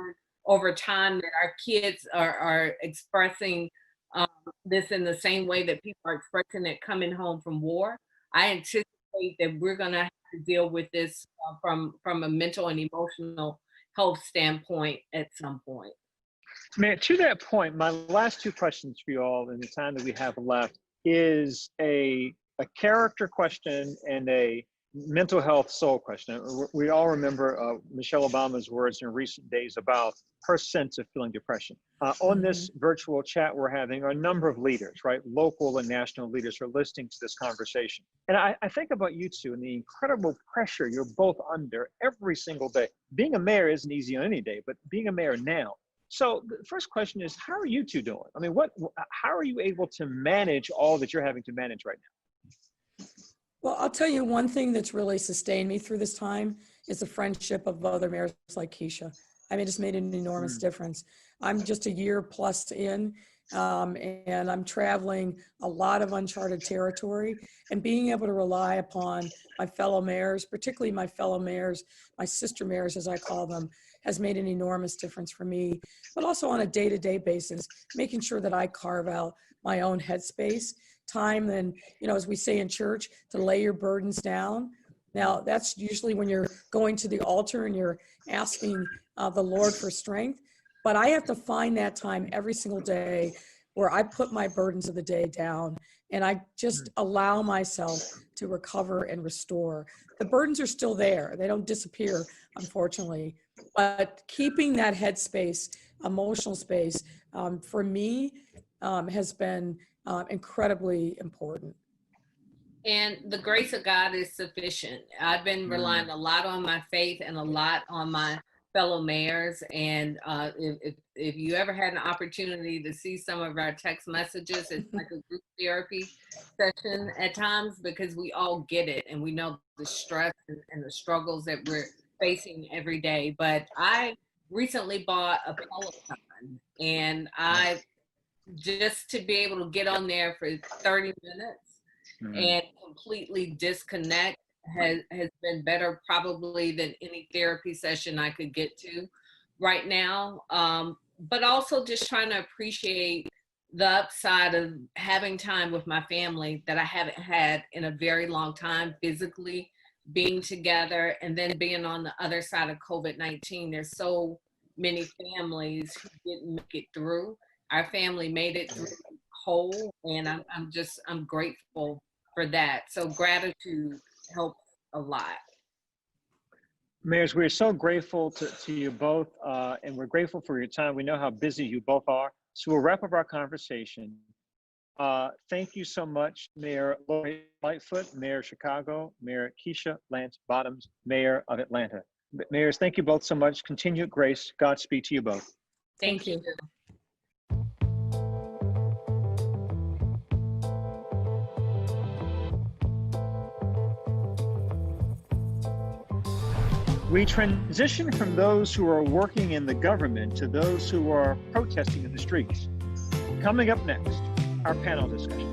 over time that our kids are expressing this in the same way that people are expressing it coming home from war. I anticipate that we're going to have to deal with this from a mental and emotional health standpoint at some point. Man, to that point, my last two questions for you all in the time that we have left is a character question and a mental health soul question. We all remember Michelle Obama's words in recent days about her sense of feeling depression. On this virtual chat we're having are a number of leaders, right? Local and national leaders who are listening to this conversation. And I think about you two and the incredible pressure you're both under every single day. Being a mayor isn't easy on any day, but being a mayor now. So the first question is, how are you two doing? I mean, how are you able to manage all that you're having to manage right now? Well, I'll tell you one thing that's really sustained me through this time is the friendship of other mayors like Keisha. I mean, it's made an enormous difference. I'm just a year plus in, and I'm traveling a lot of uncharted territory, and being able to rely upon my fellow mayors, particularly my fellow mayors, my sister mayors, as I call them, has made an enormous difference for me, but also on a day-to-day basis, making sure that I carve out my own headspace, time, and, you know, as we say in church, to lay your burdens down. Now, that's usually when you're going to the altar and you're asking the Lord for strength, but I have to find that time every single day where I put my burdens of the day down and I just allow myself to recover and restore. The burdens are still there. They don't disappear, unfortunately, but keeping that headspace, emotional space, for me, has been incredibly important. And the grace of God is sufficient. I've been relying a lot on my faith and a lot on my fellow mayors. And if you ever had an opportunity to see some of our text messages, it's like a group therapy session at times, because we all get it and we know the stress and the struggles that we're facing every day. But I recently bought a Peloton, and I just to be able to get on there for 30 minutes and completely disconnect has been better probably than any therapy session I could get to right now. But also just trying to appreciate the upside of having time with my family that I haven't had in a very long time, physically being together, and then being on the other side of COVID-19. There's so many families who didn't make it through. Our family made it through whole, and I'm grateful for that. So gratitude helps a lot. Mayors, we're so grateful to you both, and we're grateful for your time. We know how busy you both are. So we'll wrap up our conversation. Thank you so much, Mayor Lori Lightfoot, Mayor of Chicago, Mayor Keisha Lance Bottoms, Mayor of Atlanta. Mayors, thank you both so much. Continued grace. Godspeed to you both. Thank you. We transition from those who are working in the government to those who are protesting in the streets. Coming up next, our panel discussion.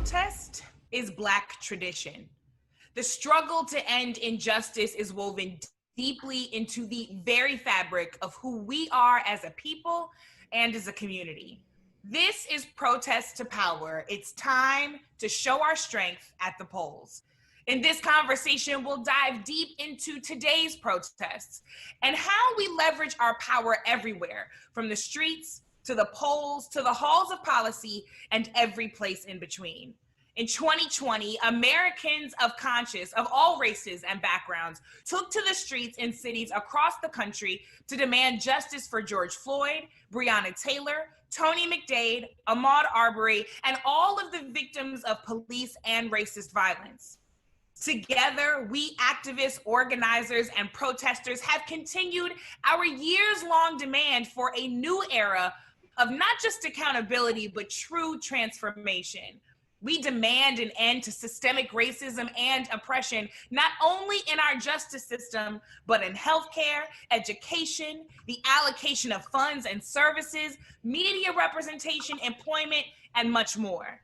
Protest is Black tradition. The struggle to end injustice is woven deeply into the very fabric of who we are as a people and as a community. This is Protest to Power. It's time to show our strength at the polls. In this conversation, we'll dive deep into today's protests and how we leverage our power everywhere, from the streets to the polls to the halls of policy and every place in between. In 2020, Americans of conscience of all races and backgrounds took to the streets in cities across the country to demand justice for George Floyd, Breonna Taylor, Tony McDade, Ahmaud Arbery, and all of the victims of police and racist violence. Together, we activists, organizers, and protesters have continued our years-long demand for a new era of not just accountability, but true transformation. We demand an end to systemic racism and oppression, not only in our justice system, but in healthcare, education, the allocation of funds and services, media representation, employment, and much more.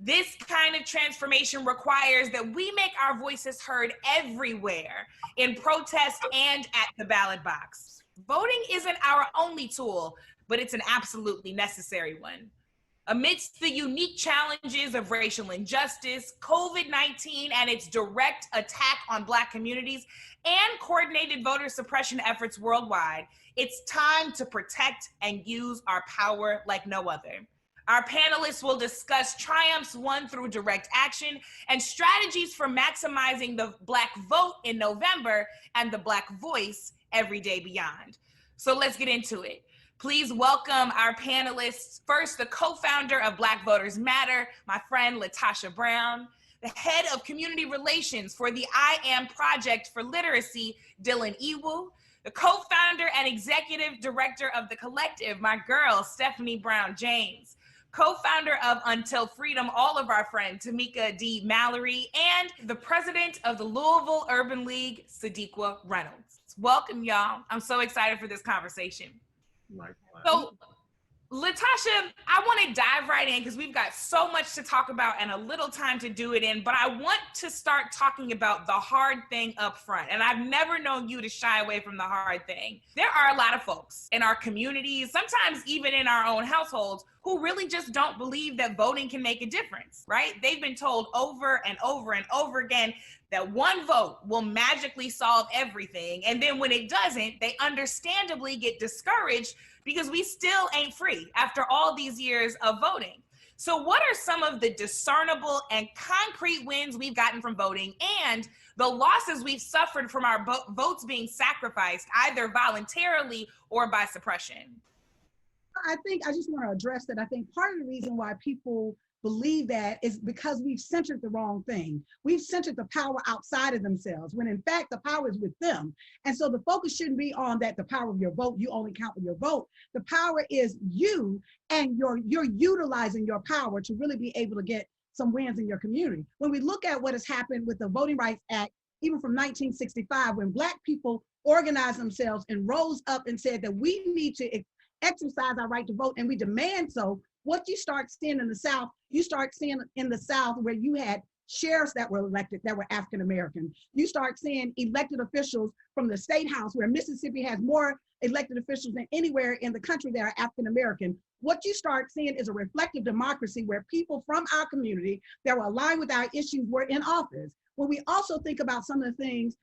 This kind of transformation requires that we make our voices heard everywhere, in protest and at the ballot box. Voting isn't our only tool, but it's an absolutely necessary one. Amidst the unique challenges of racial injustice, COVID-19 and its direct attack on Black communities, and coordinated voter suppression efforts worldwide, it's time to protect and use our power like no other. Our panelists will discuss triumphs won through direct action and strategies for maximizing the Black vote in November and the Black voice every day beyond. So let's get into it. Please welcome our panelists. First, the co-founder of Black Voters Matter, my friend Latasha Brown, the head of community relations for the I Am Project for Literacy, Dylan Iwu, the co-founder and executive director of The Collective, my girl, Stephanie Brown James, co-founder of Until Freedom, all of our friend, Tamika D. Mallory, and the president of the Louisville Urban League, Sadiqa Reynolds. Welcome, y'all. I'm so excited for this conversation. So, Latasha, I want to dive right in because we've got so much to talk about and a little time to do it in, but I want to start talking about the hard thing up front. And I've never known you to shy away from the hard thing. There are a lot of folks in our communities, sometimes even in our own households, who really just don't believe that voting can make a difference, right? They've been told over and over and over again that one vote will magically solve everything. And then when it doesn't, they understandably get discouraged because we still ain't free after all these years of voting. So what are some of the discernible and concrete wins we've gotten from voting and the losses we've suffered from our votes being sacrificed either voluntarily or by suppression? I think I just want to address that. I think part of the reason why people believe that is because we've centered the wrong thing. We've centered the power outside of themselves, when in fact the power is with them. And so the focus shouldn't be on that the power of your vote, you only count with your vote. The power is you, and you're utilizing your power to really be able to get some wins in your community. When we look at what has happened with the Voting Rights Act, even from 1965, when Black people organized themselves and rose up and said that we need to exercise our right to vote, and we demand so. What you start seeing in the South, you start seeing in the South where you had sheriffs that were elected that were African American. You start seeing elected officials from the state house, where Mississippi has more elected officials than anywhere in the country that are African American. What you start seeing is a reflective democracy where people from our community that were aligned with our issues were in office. When we also think about some of the things,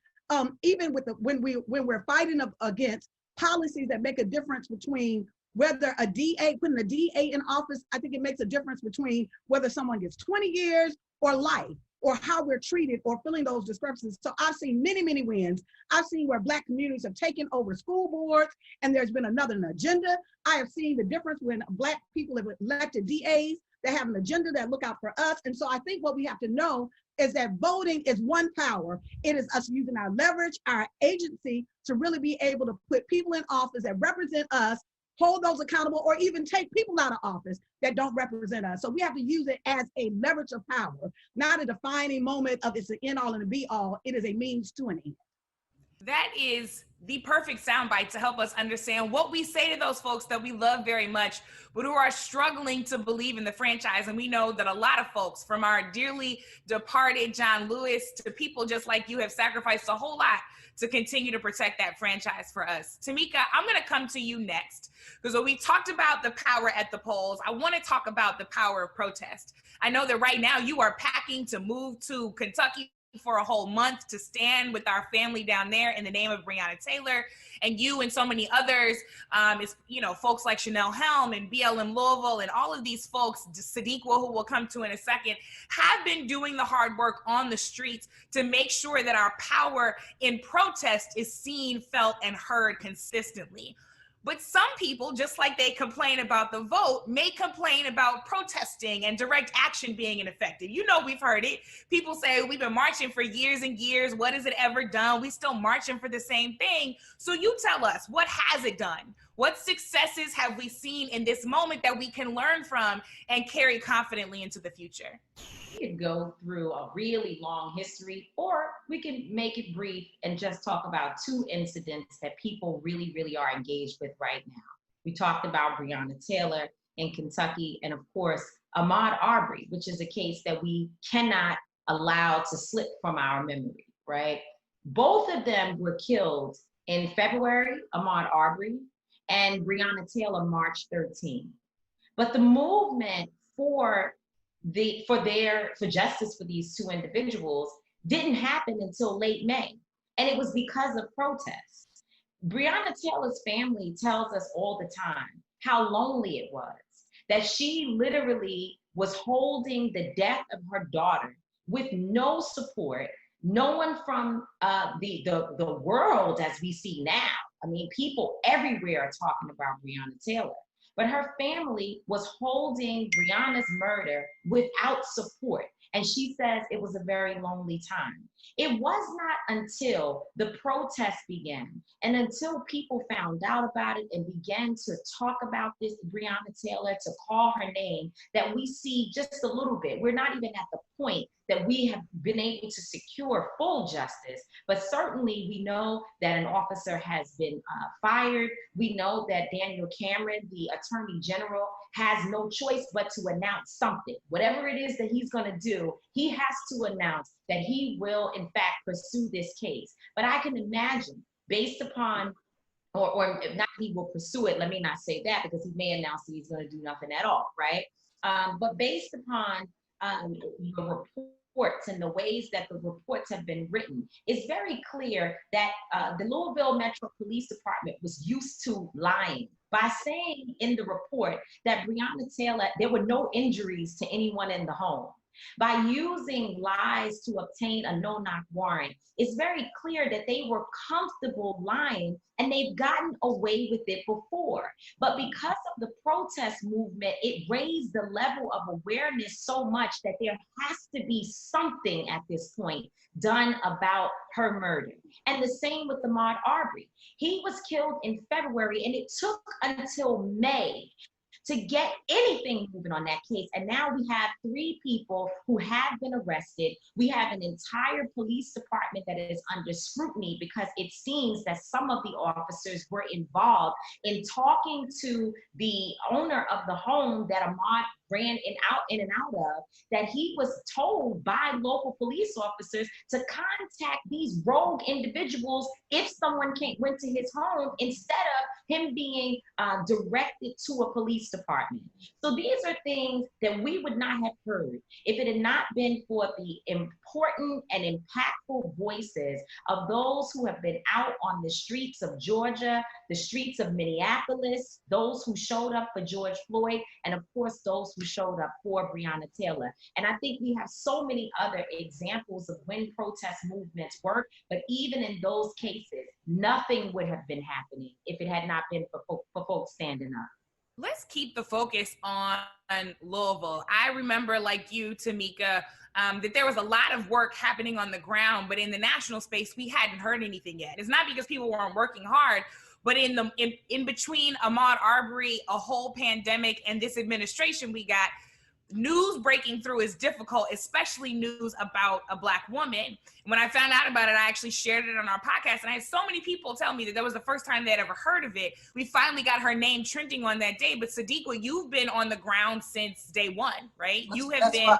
even with when we're fighting against policies that make a difference between whether a DA, putting a DA in office, I think it makes a difference between whether someone gets 20 years or life, or how we're treated, or filling those discrepancies. So I've seen many, many wins. I've seen where Black communities have taken over school boards and there's been another agenda. I have seen the difference when Black people have elected DAs that have an agenda that look out for us. And so I think what we have to know is that voting is one power. It is us using our leverage, our agency to really be able to put people in office that represent us, hold those accountable, or even take people out of office that don't represent us. So we have to use it as a leverage of power, not a defining moment of it's the end all and the be all. It is a means to an end. That is the perfect soundbite to help us understand what we say to those folks that we love very much, but who are struggling to believe in the franchise. And we know that a lot of folks, from our dearly departed John Lewis to people just like you, have sacrificed a whole lot to continue to protect that franchise for us. Tamika, I'm gonna come to you next, because when we talked about the power at the polls, I wanna talk about the power of protest. I know that right now you are packing to move to Kentucky for a whole month to stand with our family down there in the name of Breonna Taylor, and you and so many others, folks like Chanel Helm and BLM Louisville and all of these folks, Sadiqa, who we'll come to in a second, have been doing the hard work on the streets to make sure that our power in protest is seen, felt, and heard consistently. But some people, just like they complain about the vote, may complain about protesting and direct action being ineffective. You know, we've heard it. People say, we've been marching for years and years. What has it ever done? We still marching for the same thing. So you tell us, what has it done? What successes have we seen in this moment that we can learn from and carry confidently into the future? We could go through a really long history, or we can make it brief and just talk about two incidents that people really, really are engaged with right now. We talked about Breonna Taylor in Kentucky, and of course, Ahmaud Arbery, which is a case that we cannot allow to slip from our memory, right? Both of them were killed in February, Ahmaud Arbery, and Breonna Taylor, March 13. But the movement for justice for these two individuals didn't happen until late May. And it was because of protests. Breonna Taylor's family tells us all the time how lonely it was, that she literally was holding the death of her daughter with no support, no one from the world as we see now. I mean, people everywhere are talking about Breonna Taylor. But her family was holding Breonna's murder without support. And she says it was a very lonely time. It was not until the protests began and until people found out about it and began to talk about this Breonna Taylor, to call her name, that we see just a little bit. We're not even at the point that we have been able to secure full justice, but certainly we know that an officer has been fired. We know that Daniel Cameron, the Attorney General, has no choice but to announce something. Whatever it is that he's gonna do, he has to announce that he will in fact pursue this case. But I can imagine, based upon, or not he will pursue it, let me not say that, because he may announce that he's gonna do nothing at all, right? But based upon the reports and the ways that the reports have been written, it's very clear that the Louisville Metro Police Department was used to lying by saying in the report that Breonna Taylor, there were no injuries to anyone in the home. By using lies to obtain a no-knock warrant, it's very clear that they were comfortable lying, and they've gotten away with it before. But because of the protest movement, it raised the level of awareness so much that there has to be something at this point done about her murder. And the same with Ahmaud Arbery. He was killed in February, and it took until May to get anything moving on that case. And now we have 3 people who have been arrested. We have an entire police department that is under scrutiny because it seems that some of the officers were involved in talking to the owner of the home that Ahmaud ran in and out of, that he was told by local police officers to contact these rogue individuals if someone went to his home, instead of him being directed to a police department. So these are things that we would not have heard if it had not been for the important and impactful voices of those who have been out on the streets of Georgia, the streets of Minneapolis, those who showed up for George Floyd, and of course, those who showed up for Breonna Taylor. And I think we have so many other examples of when protest movements work, but even in those cases, nothing would have been happening if it had not been for folks standing up. Let's keep the focus on Louisville. I remember, like you, Tamika, that there was a lot of work happening on the ground, but in the national space, we hadn't heard anything yet. It's not because people weren't working hard, but in between Ahmaud Arbery, a whole pandemic, and this administration we got, news breaking through is difficult, especially news about a Black woman. When I found out about it, I actually shared it on our podcast, and I had so many people tell me that was the first time they'd ever heard of it. We finally got her name trending on that day. But Sadiqa, you've been on the ground since day one, right? You have been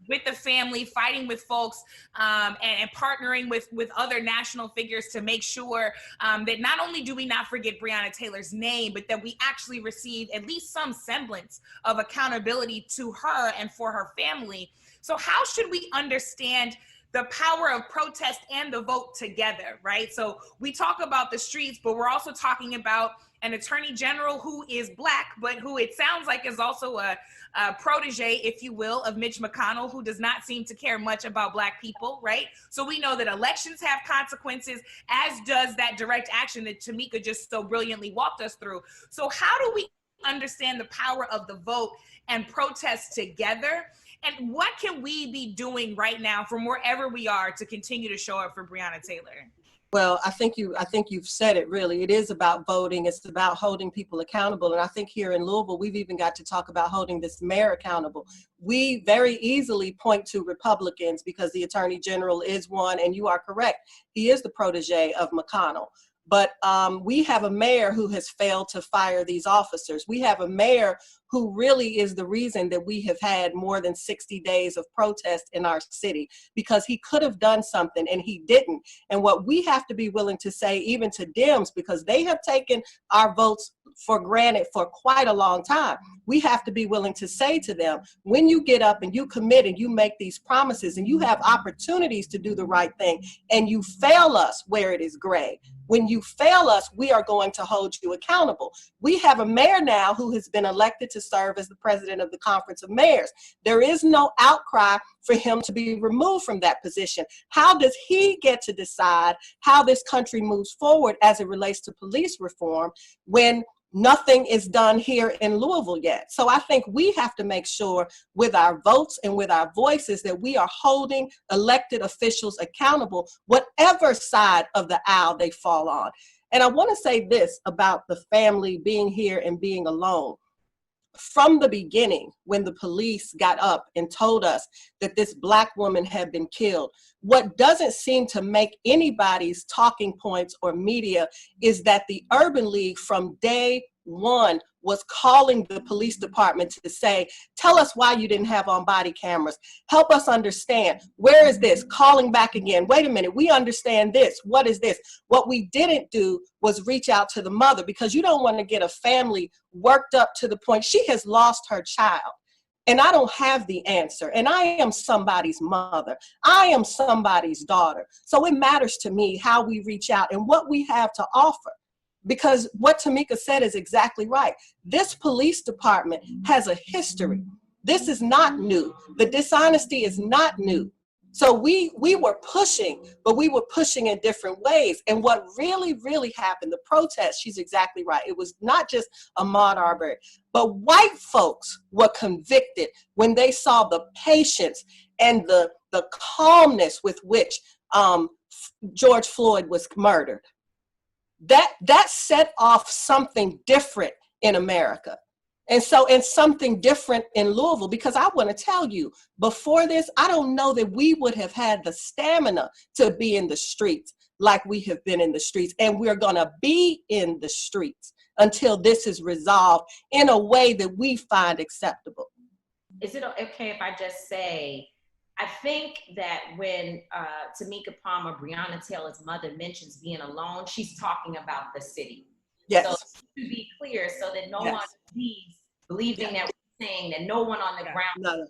with the family, fighting with folks, and partnering with other national figures to make sure that not only do we not forget Breonna Taylor's name, but that we actually receive at least some semblance of accountability to her and for her family. So how should we understand the power of protest and the vote together, right? So we talk about the streets, but we're also talking about an attorney general who is Black, but who it sounds like is also a protege, if you will, of Mitch McConnell, who does not seem to care much about Black people, right? So we know that elections have consequences, as does that direct action that Tamika just so brilliantly walked us through. So how do we understand the power of the vote and protest together? And what can we be doing right now from wherever we are to continue to show up for Breonna Taylor? Well, I think you've said it really. It is about voting. It's about holding people accountable. And I think here in Louisville, we've even got to talk about holding this mayor accountable. We very easily point to Republicans because the Attorney General is one, and you are correct. He is the protege of McConnell. But we have a mayor who has failed to fire these officers. We have a mayor who really is the reason that we have had more than 60 days of protest in our city, because he could have done something and he didn't. And what we have to be willing to say, even to Dems, because they have taken our votes for granted for quite a long time, we have to be willing to say to them, when you get up and you commit and you make these promises and you have opportunities to do the right thing and you fail us where it is gray, when you fail us, we are going to hold you accountable. We have a mayor now who has been elected to serve as the president of the Conference of Mayors. There is no outcry for him to be removed from that position. How does he get to decide how this country moves forward as it relates to police reform when nothing is done here in Louisville yet? So I think we have to make sure with our votes and with our voices that we are holding elected officials accountable, whatever side of the aisle they fall on. And I want to say this about the family being here and being alone. From the beginning, when the police got up and told us that this Black woman had been killed, what doesn't seem to make anybody's talking points or media is that the Urban League from day one was calling the police department to say, tell us why you didn't have on body cameras. Help us understand. Where is this? Calling back again. Wait a minute. We understand this. What is this? What we didn't do was reach out to the mother, because you don't want to get a family worked up to the point she has lost her child. And I don't have the answer. And I am somebody's mother. I am somebody's daughter. So it matters to me how we reach out and what we have to offer. Because what Tamika said is exactly right. This police department has a history. This is not new. The dishonesty is not new. So we were pushing, but we were pushing in different ways. And what really, really happened, the protest, she's exactly right. It was not just Ahmaud Arbery, but white folks were convicted when they saw the patience and the calmness with which George Floyd was murdered. That set off something different in America. And something different in Louisville, because I want to tell you, before this, I don't know that we would have had the stamina to be in the streets like we have been in the streets. And we're going to be in the streets until this is resolved in a way that we find acceptable. Is it okay if I just say, I think that when Tamika Palmer, Breonna Taylor's mother, mentions being alone, she's talking about the city. Yes. So to be clear, so that no one leaves believing that we're saying that no one on the ground.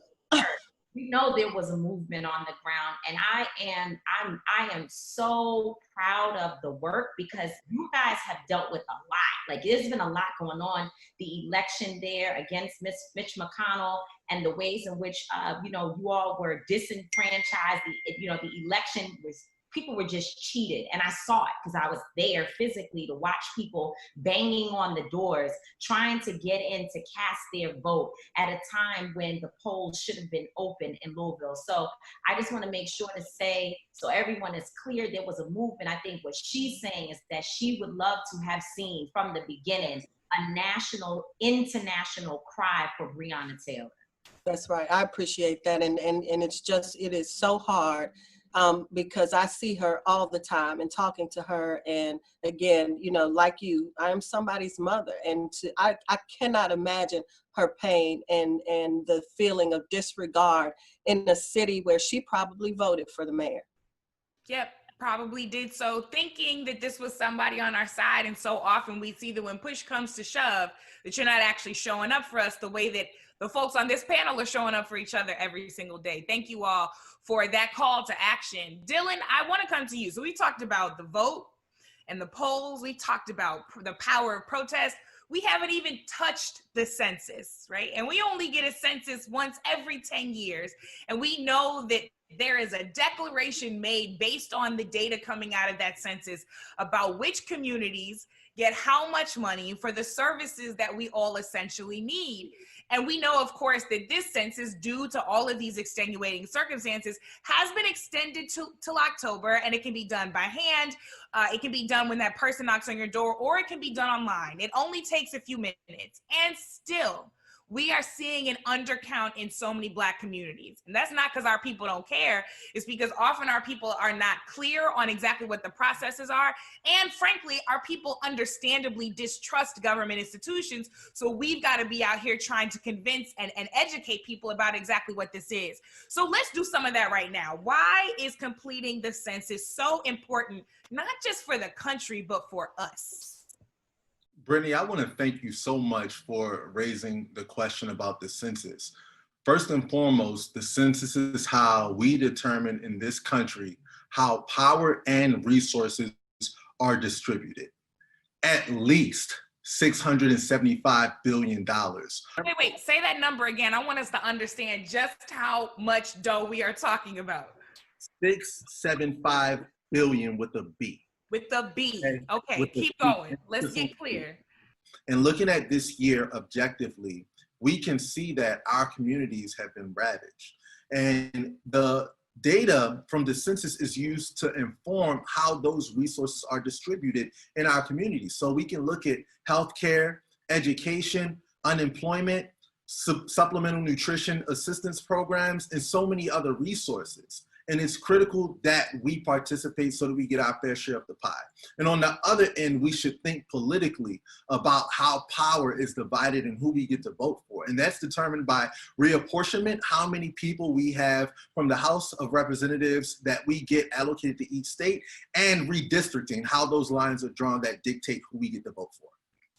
We know there was a movement on the ground, and I am so proud of the work, because you guys have dealt with a lot. Like, there's been a lot going on. The election there against Mitch McConnell, and the ways in which you all were disenfranchised. The election was, people were just cheated, and I saw it because I was there physically to watch people banging on the doors, trying to get in to cast their vote at a time when the polls should have been open in Louisville. So I just want to make sure to say, so everyone is clear, there was a movement. I think what she's saying is that she would love to have seen from the beginning a national, international cry for Breonna Taylor. That's right. I appreciate that. And it's just, it is so hard because I see her all the time and talking to her. And again, you know, like you, I am somebody's mother. And I cannot imagine her pain and the feeling of disregard in a city where she probably voted for the mayor. Yep, probably did so thinking that this was somebody on our side. And so often we see that when push comes to shove, that you're not actually showing up for us the way that the folks on this panel are showing up for each other every single day. Thank you all for that call to action. Dylan, I want to come to you. So we talked about the vote and the polls. We talked about the power of protest. We haven't even touched the census, right? And we only get a census once every 10 years. And we know that there is a declaration made based on the data coming out of that census about which communities get how much money for the services that we all essentially need. And we know, of course, that this census, due to all of these extenuating circumstances, has been extended till October, and it can be done by hand. It can be done when that person knocks on your door, or it can be done online. It only takes a few minutes. And still, we are seeing an undercount in so many Black communities. And that's not because our people don't care. It's because often our people are not clear on exactly what the processes are. And frankly, our people understandably distrust government institutions. So we've got to be out here trying to convince and educate people about exactly what this is. So let's do some of that right now. Why is completing the census so important, not just for the country, but for us? Brittany, I want to thank you so much for raising the question about the census. First and foremost, the census is how we determine in this country how power and resources are distributed. At least $675 billion. Wait, say that number again. I want us to understand just how much dough we are talking about. 675 billion with a B. With the B. Okay, keep going. Let's get clear. And looking at this year objectively, we can see that our communities have been ravaged. And the data from the census is used to inform how those resources are distributed in our communities. So we can look at healthcare, education, unemployment, supplemental nutrition assistance programs, and so many other resources. And it's critical that we participate so that we get our fair share of the pie. And on the other end, we should think politically about how power is divided and who we get to vote for. And that's determined by reapportionment, how many people we have from the House of Representatives that we get allocated to each state, and redistricting, how those lines are drawn that dictate who we get to vote for.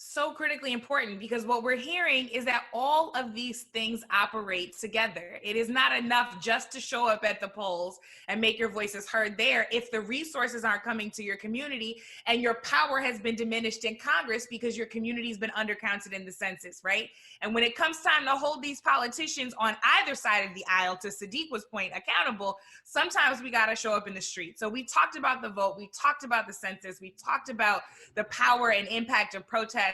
So critically important, because what we're hearing is that all of these things operate together. It is not enough just to show up at the polls and make your voices heard there if the resources aren't coming to your community and your power has been diminished in Congress because your community's been undercounted in the census, right? And when it comes time to hold these politicians on either side of the aisle, to Sadiq's point, accountable, sometimes we gotta show up in the street. So we talked about the vote, we talked about the census, we talked about the power and impact of protest.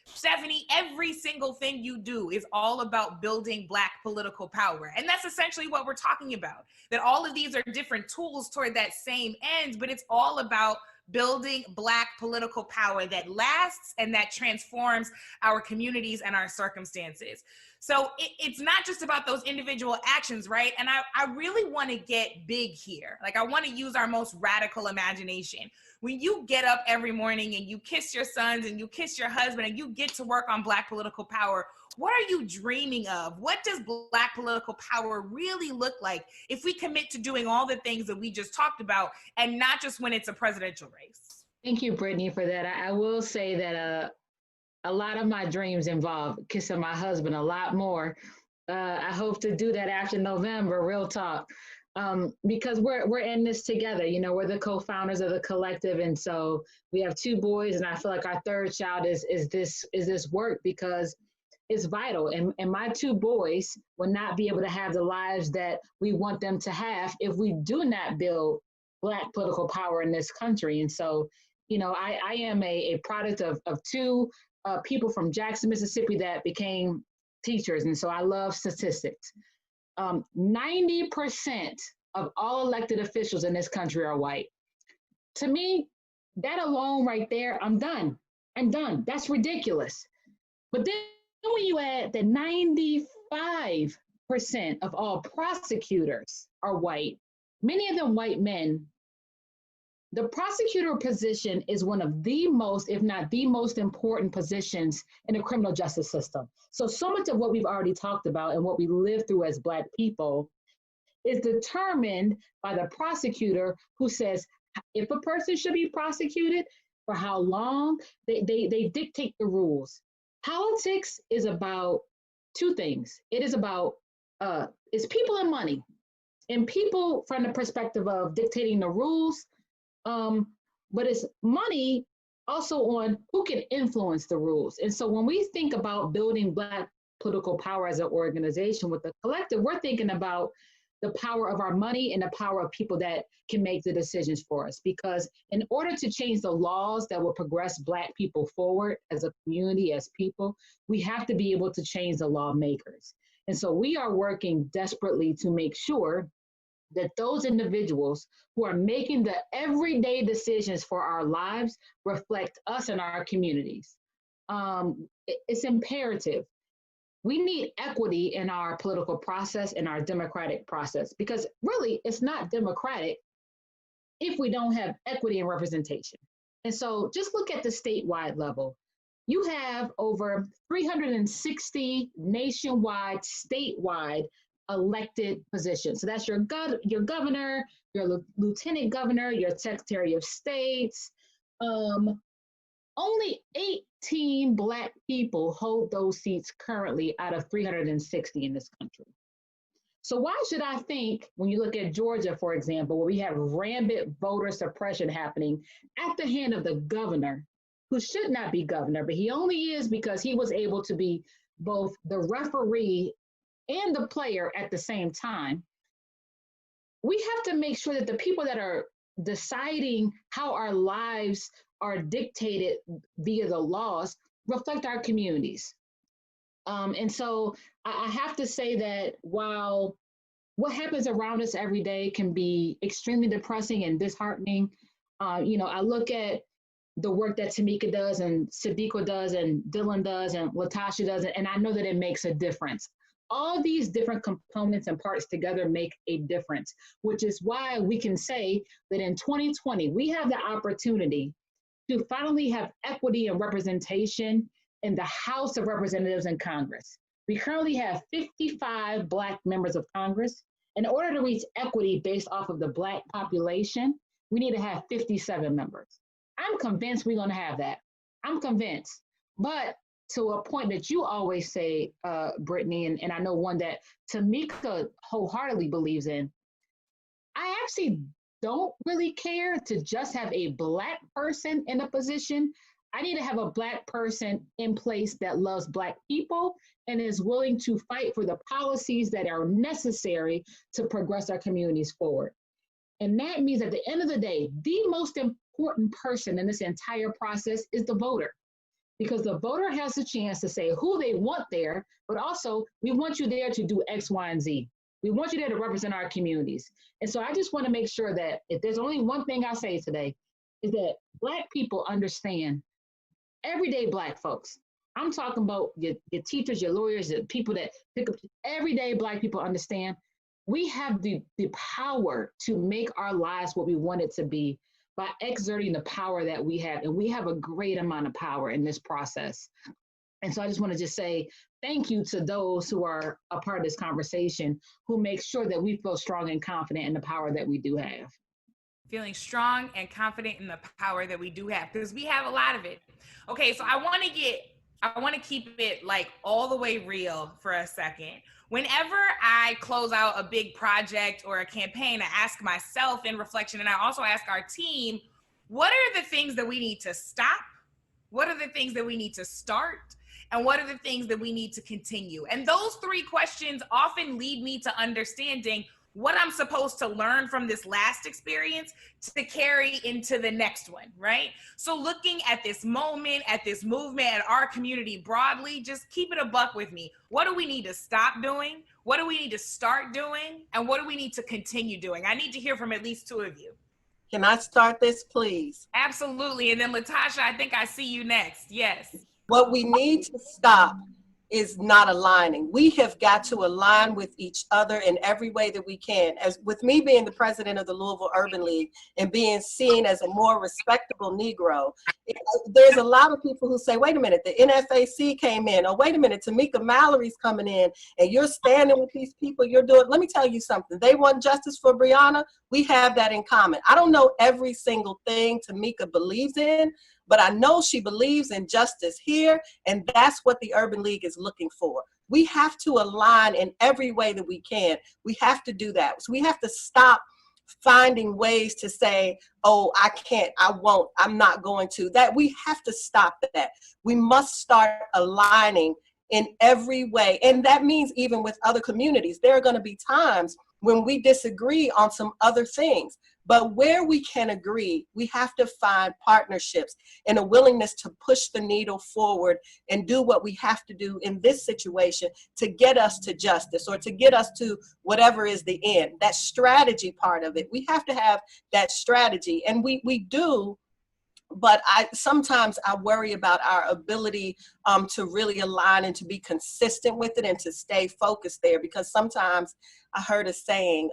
Stephanie, every single thing you do is all about building Black political power. And that's essentially what we're talking about, that all of these are different tools toward that same end, but it's all about building Black political power that lasts and that transforms our communities and our circumstances. So it's not just about those individual actions, right? And I really want to get big here. Like, I want to use our most radical imagination. When you get up every morning and you kiss your sons and you kiss your husband and you get to work on Black political power, what are you dreaming of? What does Black political power really look like if we commit to doing all the things that we just talked about, and not just when it's a presidential race? Thank you, Brittany, for that. I will say that a lot of my dreams involve kissing my husband a lot more. I hope to do that after November, real talk. Because we're in this together. You know, we're the co-founders of the collective, and so we have 2 boys, and I feel like our 3rd child is this work, because it's vital. And my 2 boys will not be able to have the lives that we want them to have if we do not build Black political power in this country. And so, you know, I am a product of 2 people from Jackson, Mississippi that became teachers, and so I love statistics. 90% of all elected officials in this country are white. To me, that alone right there, I'm done. That's ridiculous. But then when you add the 95% of all prosecutors are white, many of them white men. The prosecutor position is one of the most, if not the most important positions in the criminal justice system. So much of what we've already talked about and what we live through as Black people is determined by the prosecutor, who says if a person should be prosecuted, for how long. They dictate the rules. Politics is about two things. It is about it's people and money, and people from the perspective of dictating the rules, but it's money also on who can influence the rules. And so when we think about building Black political power as an organization with the collective, we're thinking about the power of our money and the power of people that can make the decisions for us. Because in order to change the laws that will progress Black people forward as a community, as people, we have to be able to change the lawmakers. And so we are working desperately to make sure that those individuals who are making the everyday decisions for our lives reflect us and our communities. It's imperative. We need equity in our political process, in our democratic process, because really it's not democratic if we don't have equity and representation. And so just look at the statewide level. You have over 360 nationwide, statewide elected positions. So that's your governor, your lieutenant governor, your secretary of states. Only 18 Black people hold those seats currently out of 360 in this country. So why should I think, when you look at Georgia, for example, where we have rampant voter suppression happening at the hand of the governor, who should not be governor, but he only is because he was able to be both the referee and the player at the same time. We have to make sure that the people that are deciding how our lives are dictated via the laws reflect our communities. And so I have to say that while what happens around us every day can be extremely depressing and disheartening, I look at the work that Tamika does and Sadiqa does and Dylan does and Latasha does, and I know that it makes a difference. All these different components and parts together make a difference, which is why we can say that in 2020, we have the opportunity to finally have equity and representation in the House of Representatives and Congress. We currently have 55 Black members of Congress. In order to reach equity based off of the Black population, we need to have 57 members. I'm convinced we're gonna have that. I'm convinced. But to a point that you always say, Brittany, and I know one that Tamika wholeheartedly believes in, I actually don't really care to just have a Black person in a position. I need to have a Black person in place that loves Black people and is willing to fight for the policies that are necessary to progress our communities forward. And that means at the end of the day, the most important person in this entire process is the voter, because the voter has a chance to say who they want there, but also we want you there to do X, Y, and Z. We want you there to represent our communities. And so I just want to make sure that if there's only one thing I say today, is that Black people understand, everyday Black folks. I'm talking about your teachers, your lawyers, the people that pick up, everyday Black people understand we have the power to make our lives what we want it to be by exerting the power that we have. And we have a great amount of power in this process. And so I just want to just say thank you to those who are a part of this conversation, who make sure that we feel strong and confident in the power that we do have. Feeling strong and confident in the power that we do have, because we have a lot of it. Okay, so I want to keep it like all the way real for a second. Whenever I close out a big project or a campaign, I ask myself in reflection, and I also ask our team, what are the things that we need to stop? What are the things that we need to start? And what are the things that we need to continue? And those three questions often lead me to understanding what I'm supposed to learn from this last experience to carry into the next one, right? So looking at this moment, at this movement, at our community broadly, just keep it a buck with me. What do we need to stop doing? What do we need to start doing? And what do we need to continue doing? I need to hear from at least two of you. Can I start this, please? Absolutely. And then Latasha, I think I see you next. Yes. What we need to stop is not aligning. We have got to align with each other in every way that we can. As with me being the president of the Louisville Urban League and being seen as a more respectable Negro, there's a lot of people who say, wait a minute, the NFAC came in, or wait a minute, Tamika Mallory's coming in, and you're standing with these people, you're doing, let me tell you something. They want justice for Breonna. We have that in common. I don't know every single thing Tamika believes in, but I know she believes in justice here, and that's what the Urban League is looking for. We have to align in every way that we can. We have to do that. So we have to stop finding ways to say, oh, I can't, I won't, I'm not going to. That we have to stop that. We must start aligning in every way. And that means even with other communities, there are going to be times when we disagree on some other things. But where we can agree, we have to find partnerships and a willingness to push the needle forward and do what we have to do in this situation to get us to justice or to get us to whatever is the end. That strategy part of it, we have to have that strategy. And we do, but sometimes I worry about our ability to really align and to be consistent with it and to stay focused there, because sometimes I heard a saying,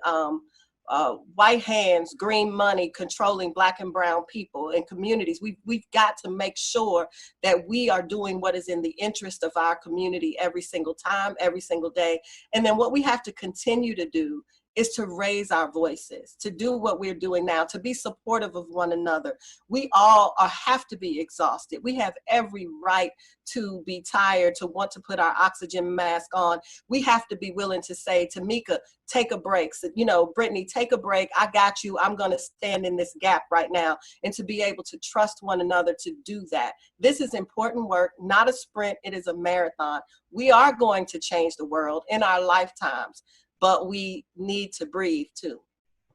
white hands, green money, controlling Black and brown people and communities. We've got to make sure that we are doing what is in the interest of our community every single time, every single day. And then what we have to continue to do is to raise our voices, to do what we're doing now, to be supportive of one another. We all have to be exhausted. We have every right to be tired, to want to put our oxygen mask on. We have to be willing to say, Tamika, take a break. So, you know, Brittany, take a break. I got you. I'm going to stand in this gap right now. And to be able to trust one another to do that. This is important work, not a sprint. It is a marathon. We are going to change the world in our lifetimes, but we need to breathe too.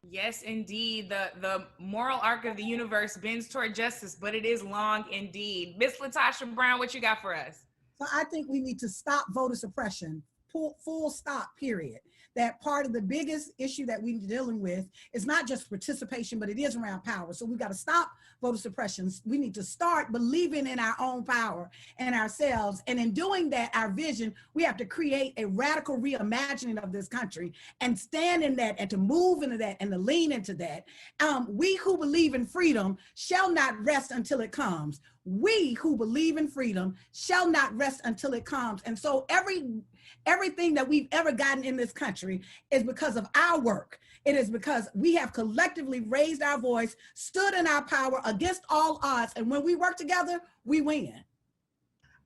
Yes, indeed. The moral arc of the universe bends toward justice, but it is long indeed. Miss Latasha Brown, what you got for us? So I think we need to stop voter suppression, full stop, period. That part of the biggest issue that we're dealing with is not just participation, but it is around power. So we've got to stop voter suppression. We need to start believing in our own power and ourselves. And in doing that, our vision, we have to create a radical reimagining of this country and stand in that and to move into that and to lean into that. We who believe in freedom shall not rest until it comes. We who believe in freedom shall not rest until it comes. And so everything that we've ever gotten in this country is because of our work. It is because we have collectively raised our voice, stood in our power against all odds. And when we work together, we win.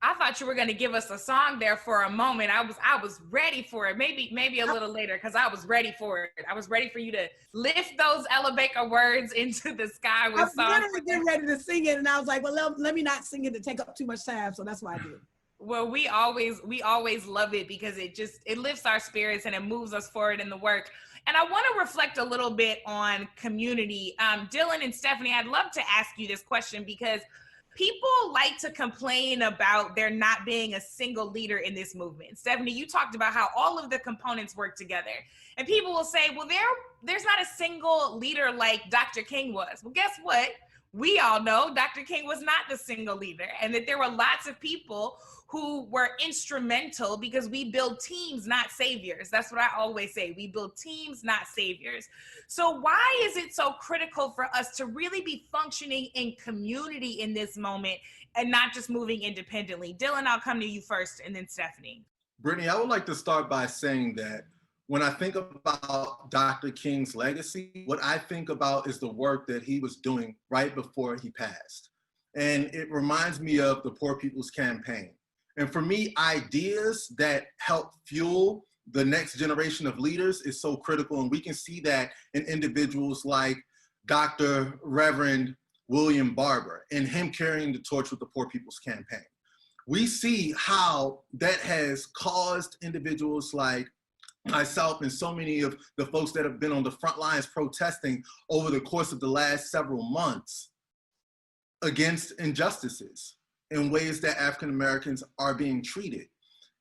I thought you were going to give us a song there for a moment. I was ready for it. Maybe a little later, because I was ready for it. I was ready for you to lift those elevator words into the sky with songs. I was literally getting ready to sing it, and I was like, well, let me not sing it to take up too much time. So that's why I did. Well, we always love it because it lifts our spirits and it moves us forward in the work. And I want to reflect a little bit on community. Dylan and Stephanie, I'd love to ask you this question because people like to complain about there not being a single leader in this movement. Stephanie, you talked about how all of the components work together. And people will say, well, there's not a single leader like Dr. King was. Well, guess what? We all know Dr. King was not the single leader, and that there were lots of people who were instrumental because we build teams, not saviors. That's what I always say. We build teams, not saviors. So why is it so critical for us to really be functioning in community in this moment and not just moving independently? Dylan, I'll come to you first, and then Stephanie. Brittany, I would like to start by saying that when I think about Dr. King's legacy, what I think about is the work that he was doing right before he passed. And it reminds me of the Poor People's Campaign. And for me, ideas that help fuel the next generation of leaders is so critical. And we can see that in individuals like Dr. Reverend William Barber and him carrying the torch with the Poor People's Campaign. We see how that has caused individuals like myself and so many of the folks that have been on the front lines protesting over the course of the last several months against injustices in ways that African Americans are being treated.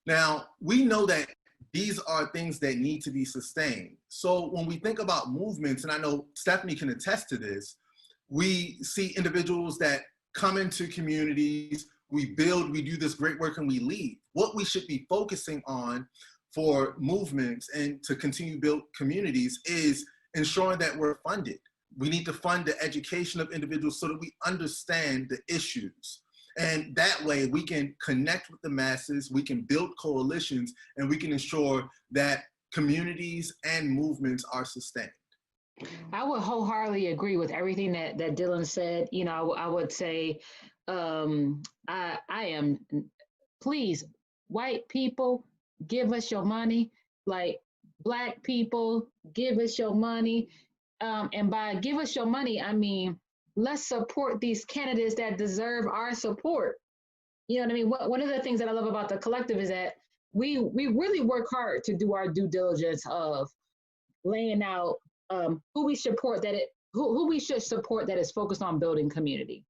Now, we know that these are things that need to be sustained. So when we think about movements, and I know Stephanie can attest to this, we see individuals that come into communities we build, we do this great work, and we leave. What we should be focusing on for movements and to continue to build communities is ensuring that we're funded. We need to fund the education of individuals so that we understand the issues. And that way we can connect with the masses, we can build coalitions, and we can ensure that communities and movements are sustained. I would wholeheartedly agree with everything that Dylan said. You know, I would say, I am, please, white people, give us your money. Like, Black people, give us your money. And by give us your money, I mean, let's support these candidates that deserve our support. You know what I mean? One of the things that I love about the collective is that we really work hard to do our due diligence of laying out who we support who we should support that is focused on building community.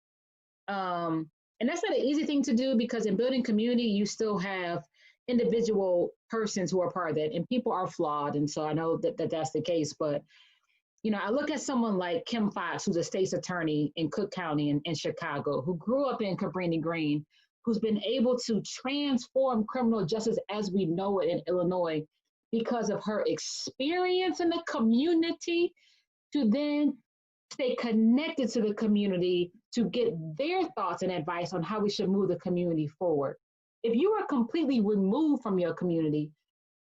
And that's not an easy thing to do, because in building community, you still have individual persons who are part of it, and people are flawed. And so I know that's the case, but you know, I look at someone like Kim Foxx, who's a state's attorney in Cook County in Chicago, who grew up in Cabrini Green, who's been able to transform criminal justice as we know it in Illinois because of her experience in the community, to then stay connected to the community to get their thoughts and advice on how we should move the community forward. If you are completely removed from your community,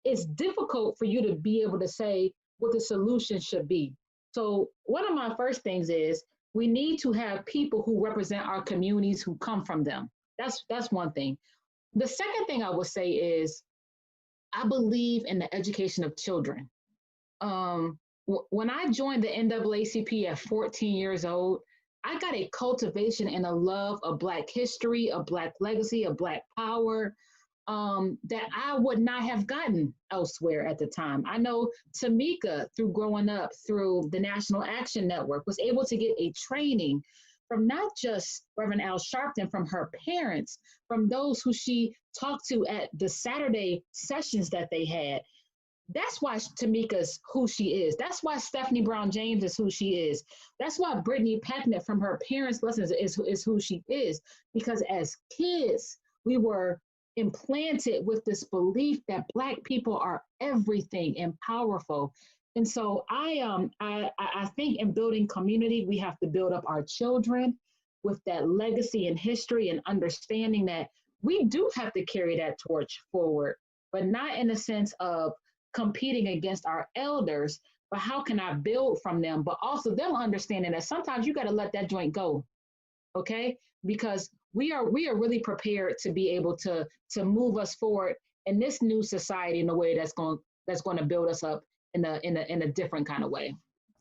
it's difficult for you to be able to say what the solution should be. So one of my first things is we need to have people who represent our communities who come from them. That's one thing. The second thing I would say is I believe in the education of children. When I joined the NAACP at 14 years old, I got a cultivation and a love of Black history, of Black legacy, of Black power, that I would not have gotten elsewhere at the time. I know Tamika, through growing up through the National Action Network, was able to get a training from not just Reverend Al Sharpton, from her parents, from those who she talked to at the Saturday sessions that they had. That's why Tamika's who she is. That's why Stephanie Brown James is who she is. That's why Brittany Packnett from her parents' lessons is who she is. Because as kids, we were implanted with this belief that Black people are everything and powerful. And so I think in building community, we have to build up our children with that legacy and history and understanding that we do have to carry that torch forward, but not in the sense of competing against our elders, but how can I build from them? But also them understanding that sometimes you got to let that joint go, okay? Because we are really prepared to be able to move us forward in this new society in a way that's going to build us up in a different kind of way.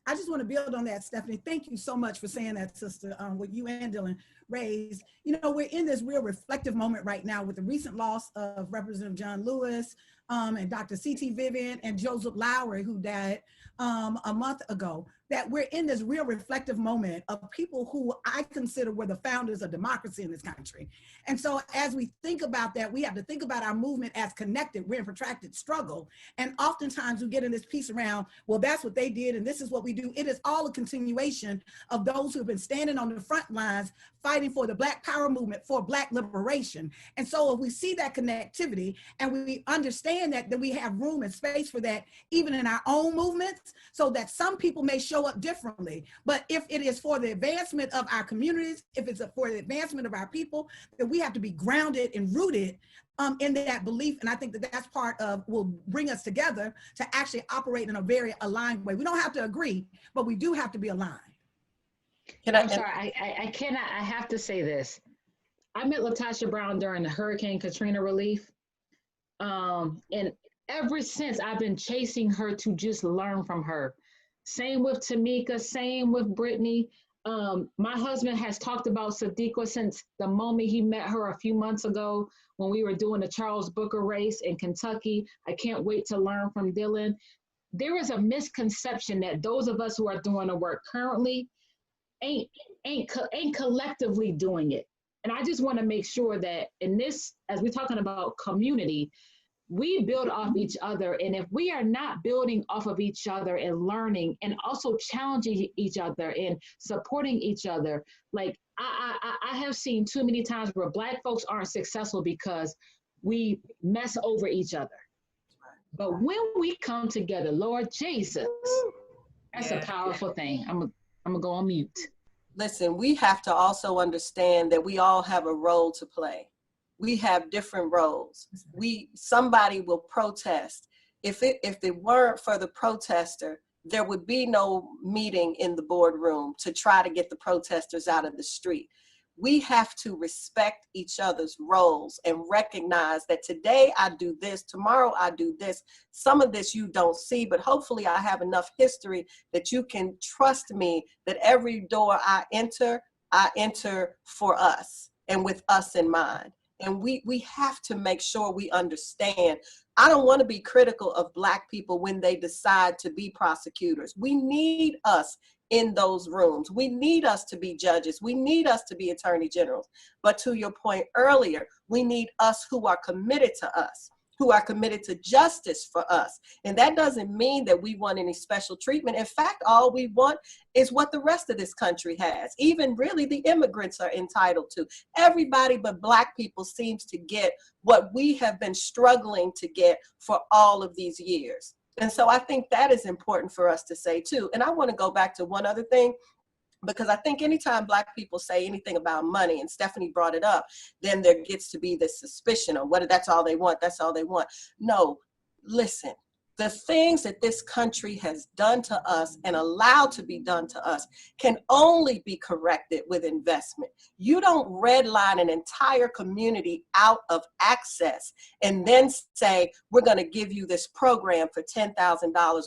I just want to build on that, Stephanie. Thank you so much for saying that, sister, what you and Dylan raised. You know, we're in this real reflective moment right now with the recent loss of Representative John Lewis and Dr. C.T. Vivian and Joseph Lowry, who died a month ago, that we're in this real reflective moment of people who I consider were the founders of democracy in this country. And so as we think about that, we have to think about our movement as connected. We're in protracted struggle. And oftentimes we get in this piece around, well, that's what they did and this is what we do. It is all a continuation of those who have been standing on the front lines fighting for the Black Power movement, for Black liberation. And so if we see that connectivity and we understand that, then we have room and space for that even in our own movements, so that some people may show up differently. But if it is for the advancement of our communities, if it's for the advancement of our people, then we have to be grounded and rooted in that belief. And I think that that's part of will bring us together to actually operate in a very aligned way. We don't have to agree, but we do have to be aligned. I'm sorry, I have to say this. I met LaTosha Brown during the Hurricane Katrina relief. And ever since I've been chasing her to just learn from her. Same with Tamika, same with Brittany. My husband has talked about Sadiqa since the moment he met her a few months ago when we were doing the Charles Booker race in Kentucky. I can't wait to learn from Dylan. There is a misconception that those of us who are doing the work currently ain't collectively doing it. And I just want to make sure that in this, as we're talking about community, we build off each other. And if we are not building off of each other and learning and also challenging each other and supporting each other, like I have seen too many times where Black folks aren't successful because we mess over each other. But when we come together, Lord Jesus, that's a powerful thing. I'm gonna go on mute. Listen, we have to also understand that we all have a role to play. We have different roles. Somebody will protest. If it weren't for the protester, there would be no meeting in the boardroom to try to get the protesters out of the street. We have to respect each other's roles and recognize that today I do this, tomorrow I do this. Some of this you don't see, but hopefully I have enough history that you can trust me that every door I enter for us and with us in mind. And we have to make sure we understand. I don't want to be critical of Black people when they decide to be prosecutors. We need us in those rooms. We need us to be judges. We need us to be attorney generals. But to your point earlier, we need us who are committed to us, who are committed to justice for us. And that doesn't mean that we want any special treatment. In fact, all we want is what the rest of this country has. Even really the immigrants are entitled to. Everybody but Black people seems to get what we have been struggling to get for all of these years. And so I think that is important for us to say too. And I want to go back to one other thing, because I think anytime Black people say anything about money, and Stephanie brought it up, then there gets to be this suspicion of whether that's all they want, that's all they want. No, listen, the things that this country has done to us and allowed to be done to us can only be corrected with investment. You don't redline an entire community out of access and then say, we're going to give you this program for $10,000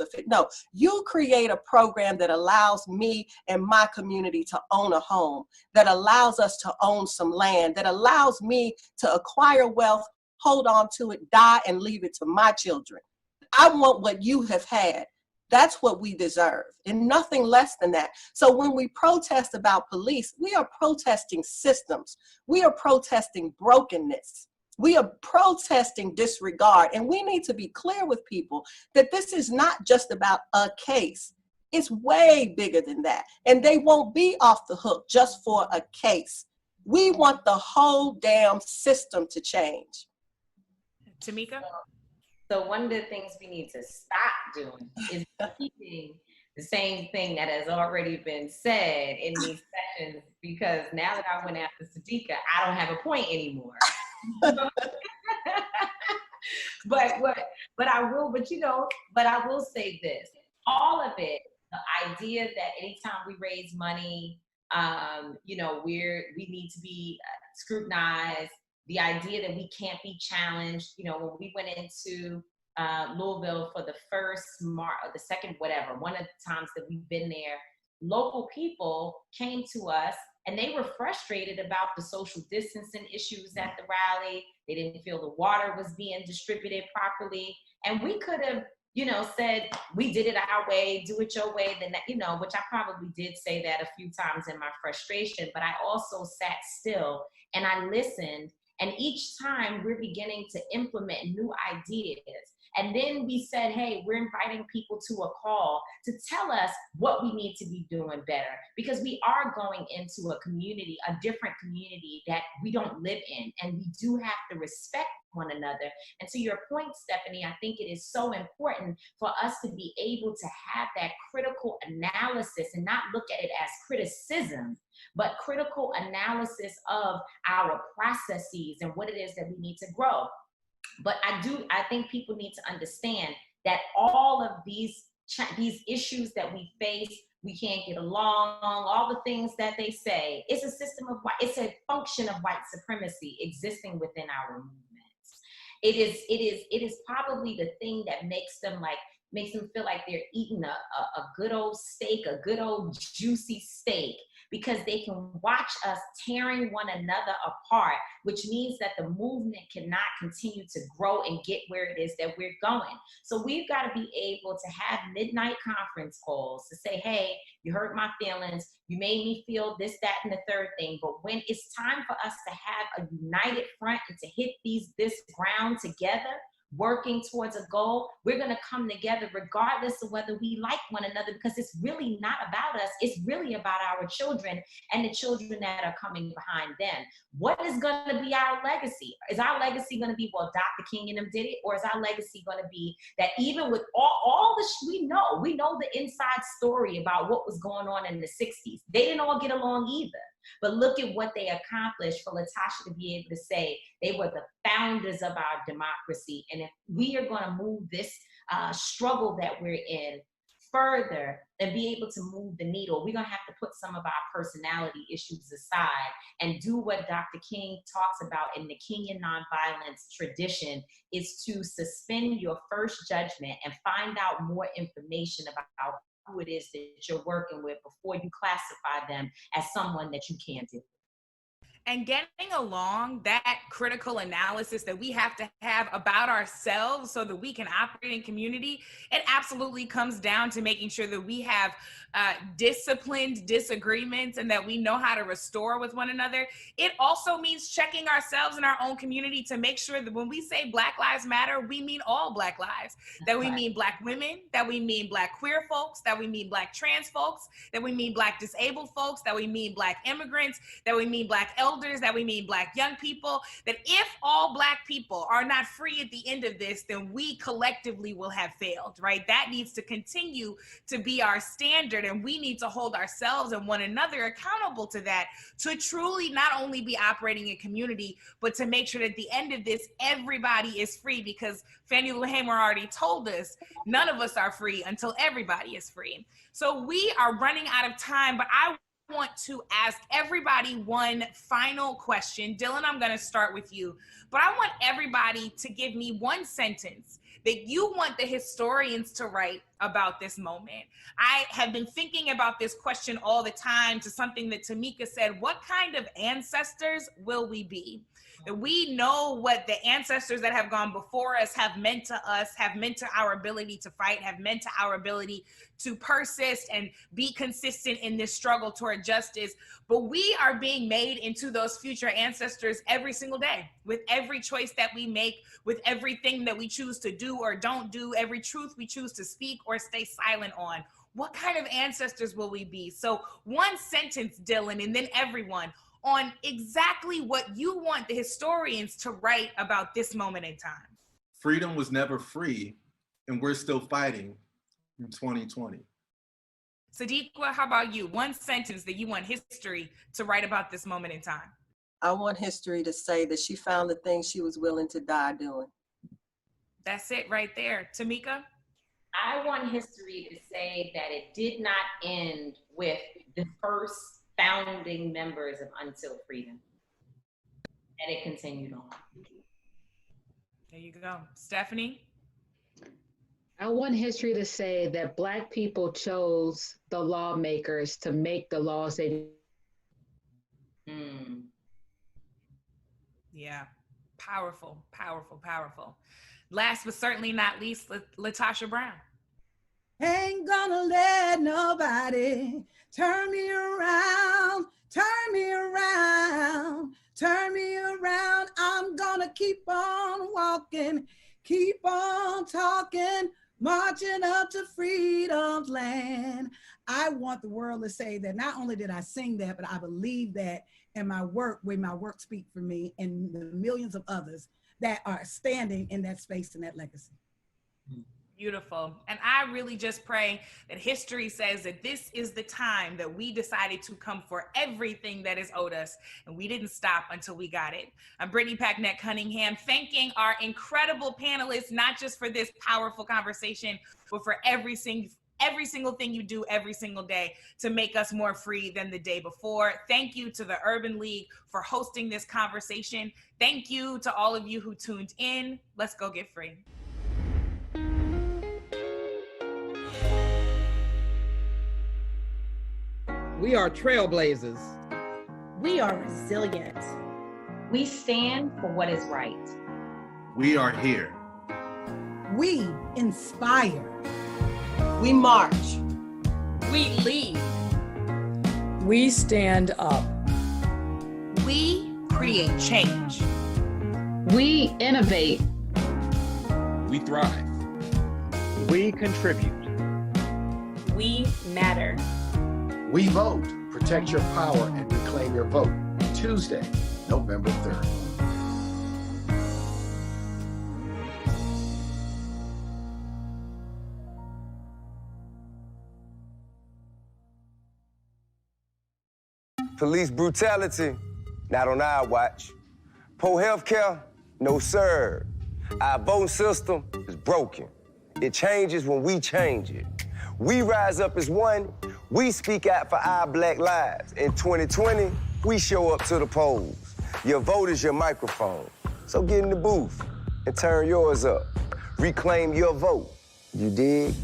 or no, you create a program that allows me and my community to own a home, that allows us to own some land, that allows me to acquire wealth, hold on to it, die, and leave it to my children. I want what you have had. That's what we deserve, and nothing less than that. So when we protest about police, we are protesting systems. We are protesting brokenness. We are protesting disregard. And we need to be clear with people that this is not just about a case. It's way bigger than that. And they won't be off the hook just for a case. We want the whole damn system to change. Tamika? So one of the things we need to stop doing is repeating the same thing that has already been said in these sessions, because now that I went after Sadiqa, I don't have a point anymore. but I will say this, all of it, the idea that anytime we raise money, we need to be scrutinized, the idea that we can't be challenged. When we went into Louisville for the first the second, whatever, one of the times that we've been there, local people came to us and they were frustrated about the social distancing issues at the rally. They didn't feel the water was being distributed properly. And we could have, said, we did it our way, do it your way, then that, which I probably did say that a few times in my frustration, but I also sat still and I listened. And each time we're beginning to implement new ideas. And then we said, hey, we're inviting people to a call to tell us what we need to be doing better, because we are going into a community, a different community that we don't live in, and we do have to respect one another. And to your point, Stephanie, I think it is so important for us to be able to have that critical analysis and not look at it as criticism, but critical analysis of our processes and what it is that we need to grow. But I think people need to understand that all of these issues that we face, we can't get along, all the things that they say, it's a function of white supremacy existing within our movements. It is probably the thing that makes them feel like they're eating a good old steak, a good old juicy steak, because they can watch us tearing one another apart, which means that the movement cannot continue to grow and get where it is that we're going. So we've got to be able to have midnight conference calls to say, hey, you hurt my feelings, you made me feel this, that, and the third thing. But when it's time for us to have a united front and to hit this ground together, working towards a goal, we're going to come together regardless of whether we like one another, because it's really not about us. It's really about our children and the children that are coming behind them. What is going to be our legacy? Is our legacy going to be, well, Dr. King and them did it? Or is our legacy going to be that even with all the we know the inside story about what was going on in the 60s. They didn't all get along either. But look at what they accomplished for Latasha to be able to say they were the founders of our democracy. And if we are going to move this struggle that we're in further and be able to move the needle, we're going to have to put some of our personality issues aside and do what Dr. King talks about in the Kenyan nonviolence tradition, is to suspend your first judgment and find out more information about who it is that you're working with before you classify them as someone that you can't do. And getting along that critical analysis that we have to have about ourselves so that we can operate in community, it absolutely comes down to making sure that we have disciplined disagreements and that we know how to restore with one another. It also means checking ourselves in our own community to make sure that when we say Black Lives Matter, we mean all Black lives, that we mean Black women, that we mean Black queer folks, that we mean Black trans folks, that we mean Black disabled folks, that we mean Black immigrants, that we mean Black elders, that we mean Black young people, that if all Black people are not free at the end of this, then we collectively will have failed, right? That needs to continue to be our standard, and we need to hold ourselves and one another accountable to that, to truly not only be operating in community, but to make sure that at the end of this, everybody is free, because Fannie Lou Hamer already told us, none of us are free until everybody is free. So we are running out of time, but I want to ask everybody one final question. Dylan, I'm going to start with you, but I want everybody to give me one sentence that you want the historians to write about this moment. I have been thinking about this question all the time, to something that Tamika said: what kind of ancestors will we be? That we know what the ancestors that have gone before us have meant to us, have meant to our ability to fight, have meant to our ability to persist and be consistent in this struggle toward justice. But we are being made into those future ancestors every single day, with every choice that we make, with everything that we choose to do or don't do, every truth we choose to speak or stay silent on. What kind of ancestors will we be? So one sentence, Dylan, and then everyone, on exactly what you want the historians to write about this moment in time. Freedom was never free, and we're still fighting in 2020. Sadiqa, how about you? One sentence that you want history to write about this moment in time. I want history to say that she found the things she was willing to die doing. That's it right there. Tamika? I want history to say that it did not end with the first founding members of Until Freedom, and it continued on. There you go. Stephanie? I want history to say that Black people chose the lawmakers to make the laws they Yeah, powerful, powerful, powerful. Last but certainly not least, Latasha Brown. Ain't gonna let nobody turn me around, turn me around, turn me around. I'm gonna keep on walking, keep on talking, marching up to freedom's land. I want the world to say that not only did I sing that, but I believe that in my work, when my work speaks for me and the millions of others that are standing in that space and that legacy. Beautiful. And I really just pray that history says that this is the time that we decided to come for everything that is owed us, and we didn't stop until we got it. I'm Brittany Packnett Cunningham, thanking our incredible panelists, not just for this powerful conversation, but for every single thing you do every single day to make us more free than the day before. Thank you to the Urban League for hosting this conversation. Thank you to all of you who tuned in. Let's go get free. We are trailblazers. We are resilient. We stand for what is right. We are here. We inspire. We march. We lead. We stand up. We create change. We innovate. we thrive. We contribute. We matter. We vote. Protect your power and reclaim your vote. Tuesday, November 3rd. Police brutality, not on our watch. Poor healthcare, no sir. Our voting system is broken. It changes when we change it. We rise up as one. We speak out for our black lives. In 2020, we show up to the polls. Your vote is your microphone. So get in the booth and turn yours up. Reclaim your vote. You dig?